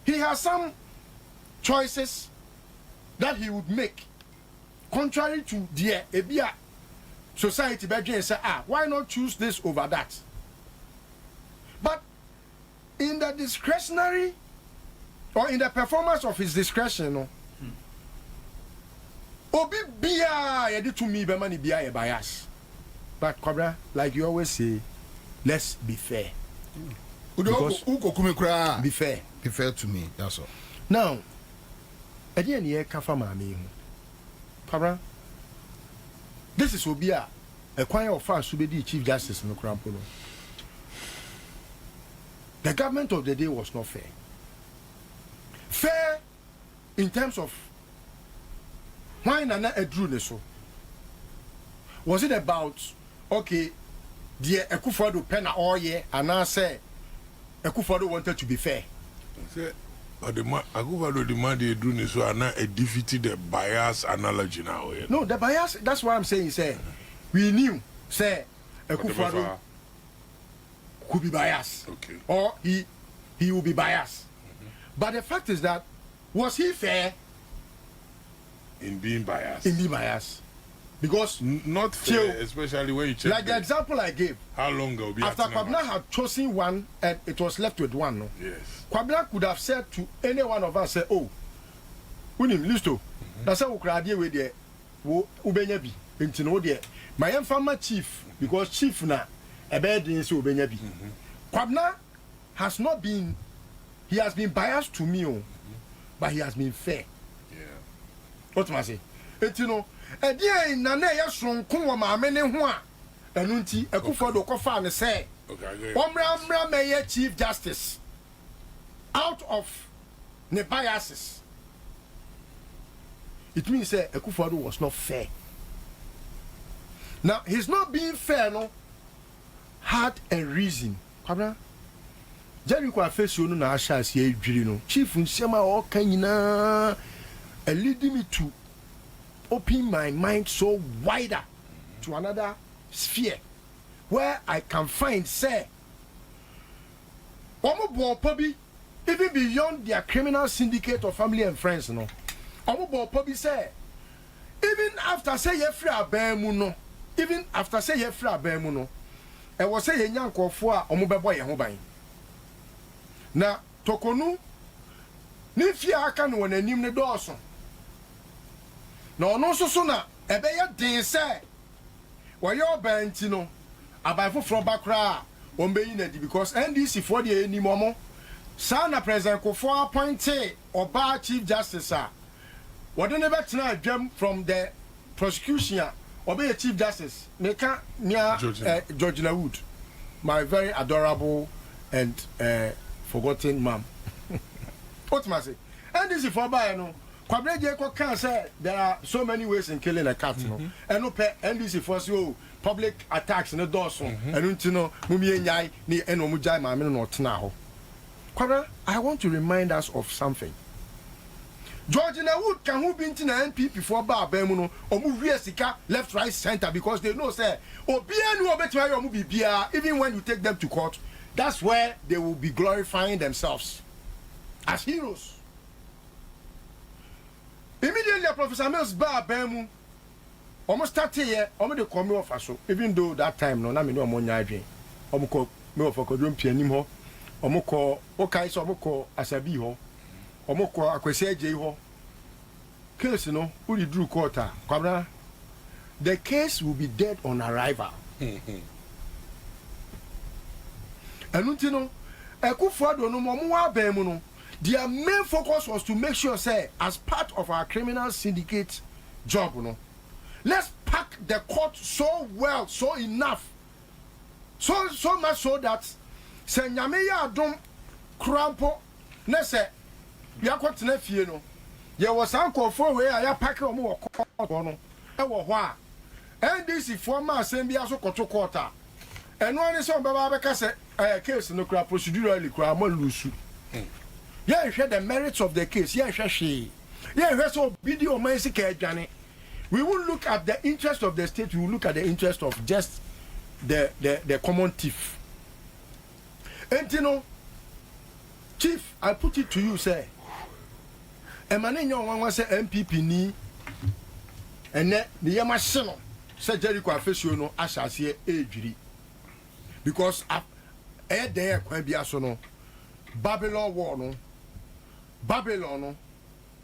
He has some choices that he would make contrary to the Ebia society bedroom and say, why not choose this over that? But in the discretionary or in the performance of his discretion, Obi Bia yedi to me be mani bia bias. But Cobra, like you always say, let's be fair. Be fair. Be fair to me, that's all. Now, again here kafa mami. Cobra, this is Obia, a choir of fast to be Chief Justice no Krampolo. The government of the day was not fair. Fair in terms of why Nana Edru Neso. Was it about, okay, the Akufo Addo pen all year, and I say Akufo Addo wanted to be fair? But the Akufo Addo demanded Edru Neso and not a defeated the bias analogy now. No, the bias, that's what I'm saying, say, we knew, say, Akufo Addo could be biased. Okay. Or he will be biased. But the fact is that, was he fair in being biased? In being biased. Because not fair, especially when you check. Like the example I gave. How long ago? After Kwabena had chosen one and it was left with one. No? Yes. Kwabena could have said to any one of us, say, oh, Unim, listo. That's how we could idea with the Ubenyabi. Intino de. My farmer chief, because chief na a bad in so Ubenyabi. Kwabena has not been, he has been biased to me, but he has been fair. Yeah. What must I say? Intino. Edi na na ya sonkon wo ma amene ho a enu nti Akufo Addo kofa ne say omra mayor chief justice out of ne biases. It means say Akufo Addo was not fair. Now he's not being fair, no, had a reason. Kwabena Jericho afesio no na asha asie adwiri no chief nsema o kan nyina leading me to open my mind so wider to another sphere where I can find, say, even beyond their criminal syndicate of family and friends, no. Say, even after say Yefra Bemuno, even after say Yefra Bemuno, I was saying young Kofua Omubeboy Hobain. Now, Tokonu, Nifia can when a name the Dawson. No so na ebeya den say why your bentino abafo from bakra ombeyi na di because NDC for the animomo sana president Akufo appointed oba chief justice what never try jam from the prosecution obey chief justice meka near Georgina Wood, my very adorable and forgotten mom. What must say NDC for by no Kwabena can say there are so many ways in killing a cat, no, and no pay NDC for you public attacks in the doorson, and no mummy yai ni enomujai mamino not now. Kwabena, I want to remind us of something. Georgina Wood can who been to the NPP for Bar Bemuno or move Sika left, right, center because they know say or be no better or movie beer, even when you take them to court, that's where they will be glorifying themselves as heroes. Immediately, Professor Mills Bar Bemu almost started here, almost the coming of us. Even though that time, no, I mean, no money, Omoko, no, for Kodrum Pianimo, Omoko, Okai, Omoko, Asabi ho, Omoko, Akwese J ho. Case, no, who did drew quarter, Kwabena, the case will be dead on arrival. And Untino, Akufo Addo no more Bemuno. Their main focus was to make sure, say, as part of our criminal syndicate job, you know, let's pack the court so well, so enough, so much so that say Nyameya Adom Krampo, Nese, Yakot Nefieno, there was uncle for where I pack on more court, no, and this is former assembly also quarter. And one is on Babaka say, case no crap procedurally, cramo lusu. Yeah, share the merits of the case. Yeah, she. Yeah, so video Johnny. We will look at the interest of the state. We will look at the interest of just the common thief. And you know, Chief, I put it to you, say, Emmanuel one was a MPP ni, and then the Yamashino said Jericho Afesio no Ashasi age because there can be a sono Babylon war no. Babylon no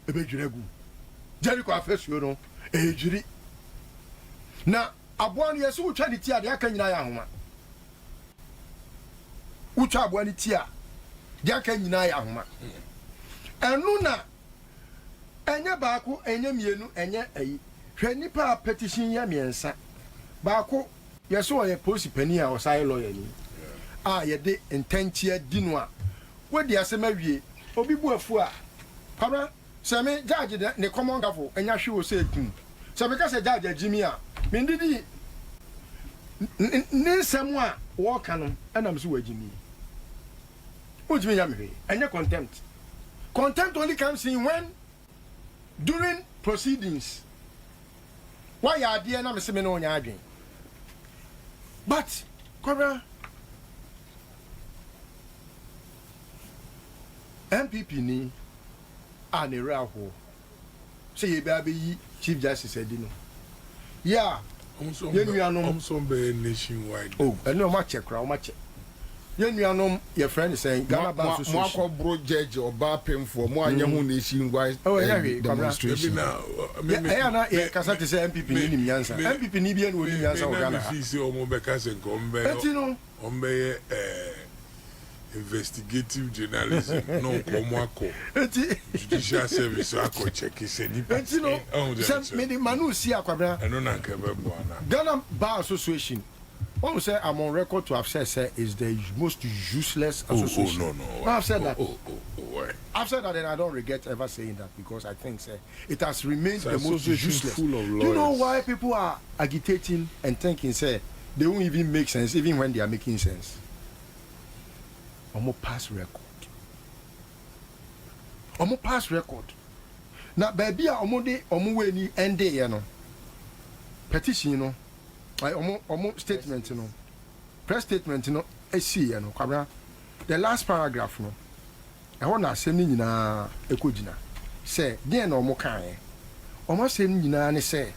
ebejiregu Jericho Afesio no ejiri na aboan yesu utwa ni tia de aka nyina ya homa utwa aboan ni tia de aka nyina ya homa enu na enye baako enye mienu enye ayi hwe nipa petition ya miensa baako yesu oye police pani a osai lawyer ni yɛde intentia di no a wodi asɛm awie obi bu afu a kwabra sɛ me judge ne common gafo anya hwe wo sɛ ekum sɛ me ka sɛ judge agyimi a me ndidi ne nsɛm a wɔka no ɛnam so wagyimi wotumi nya me hwee ɛnyɛ contempt only comes in when during proceedings why adeɛ na me se me no nya adwen but kwabra MPP ni a ne raho say ye ba be chief justice edino yeah ye nuanom some be nationwide oh eno ma check ra ma check ye nuanom your friend saying Ghana Bar Association mo bro judge oba pemfo mo anya hu nationwide demonstration na ye kasa te say MPP ni nim yansa MPP ni bia no nim yansa o Ghana fi say o mo be kasa ko ombe investigative journalism no komwako judicial service ako check se ni me manu si akwabra eno na nka be bo ana Ghana Bar Association one say I'm on record to have said is the most useless association. No. I've said that. Why? I've said that and I don't regret ever saying that because I think it has remained the most useless. Full of lawyers. Do you know why people are agitating and thinking they won't even make sense even when they are making sense? Almost past record. Now baby omo we ni ende ye no. Petition no. Like omo statement no. Press statement no esi ye no kwabra. The last paragraph no. E ho na asem ni nyina ekogina. Say den na omo kan ye. Omo asem ni nyina ne say.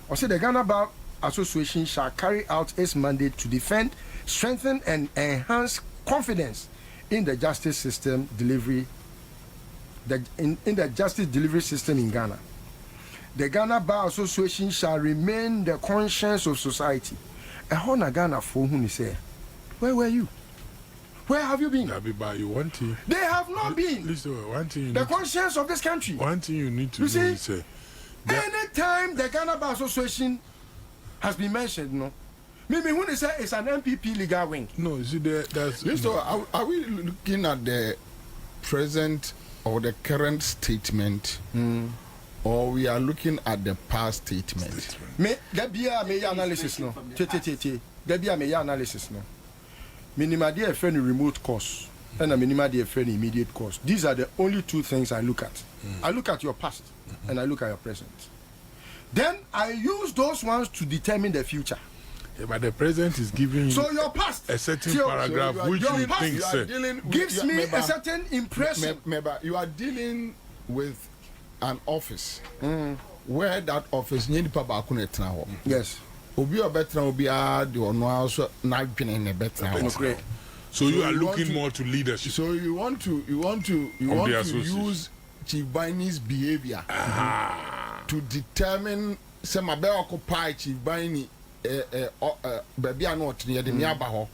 O say the Ghana Bar Association shall carry out its mandate to defend, strengthen and enhance confidence in the justice system delivery in the justice delivery system in Ghana. The Ghana Bar Association shall remain the conscience of society. Ehona Ghana for whom he say, where were you? Where have you been? You want to? They have not been. Listen, one thing the conscience of this country. One thing you need to you do is say, anytime the Ghana Bar Association has been mentioned, no. Maybe when they say it's an MPP legal wing. No, you see that's. So are we looking at the present or the current statement, or we are looking at the past statement? There be a analysis no. There be a analysis no. Minima de friend remote course and a minima de friend immediate course. These are the only two things I look at. I look at your past and I look at your present. Then I use those ones to determine the future. Yeah, but the present is giving so your past a certain paragraph which you think gives me a certain impression. You are dealing with an office where that office yes. Obi obetra obi ade ono also na dwene ne betra. So you are looking more to leadership. So you want to use Chief Baini's behavior to determine some abe occupy Chief Baini baby anot near the miaba ho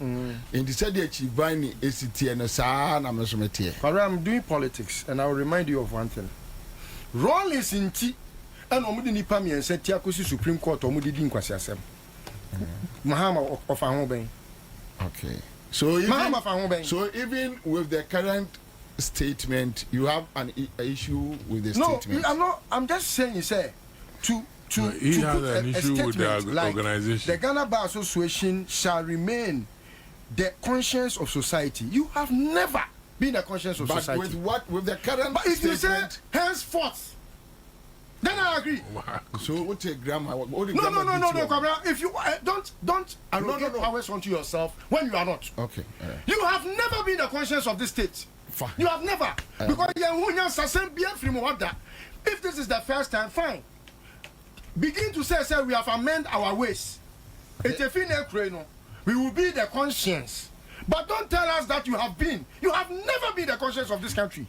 in the said Chief Baini esitie no saa na mesomete. But I'm doing politics and I will remind you of one thing. Rollins in T and omudi nipa mi ense ti akosi Supreme Court omudi di nkwasi asem. Mahama of Ahoben. Okay. So even with the current statement, you have an issue with the statement. No, I'm not. I'm just saying, say, to put an issue with the like organization. The Ghana Bar Association shall remain the conscience of society. You have never been the conscience of society. But with the current but if statement, you say henceforth, then I agree. So what a grammar? No, Kwabra. If you don't allocate powers onto yourself when you are not. Okay. You have never been the conscience of this state. Fine. You have never. Because if this is the first time, fine. Begin to say we have amended our ways. We will be the conscience. But don't tell us that you have been. You have never been the conscience of this country.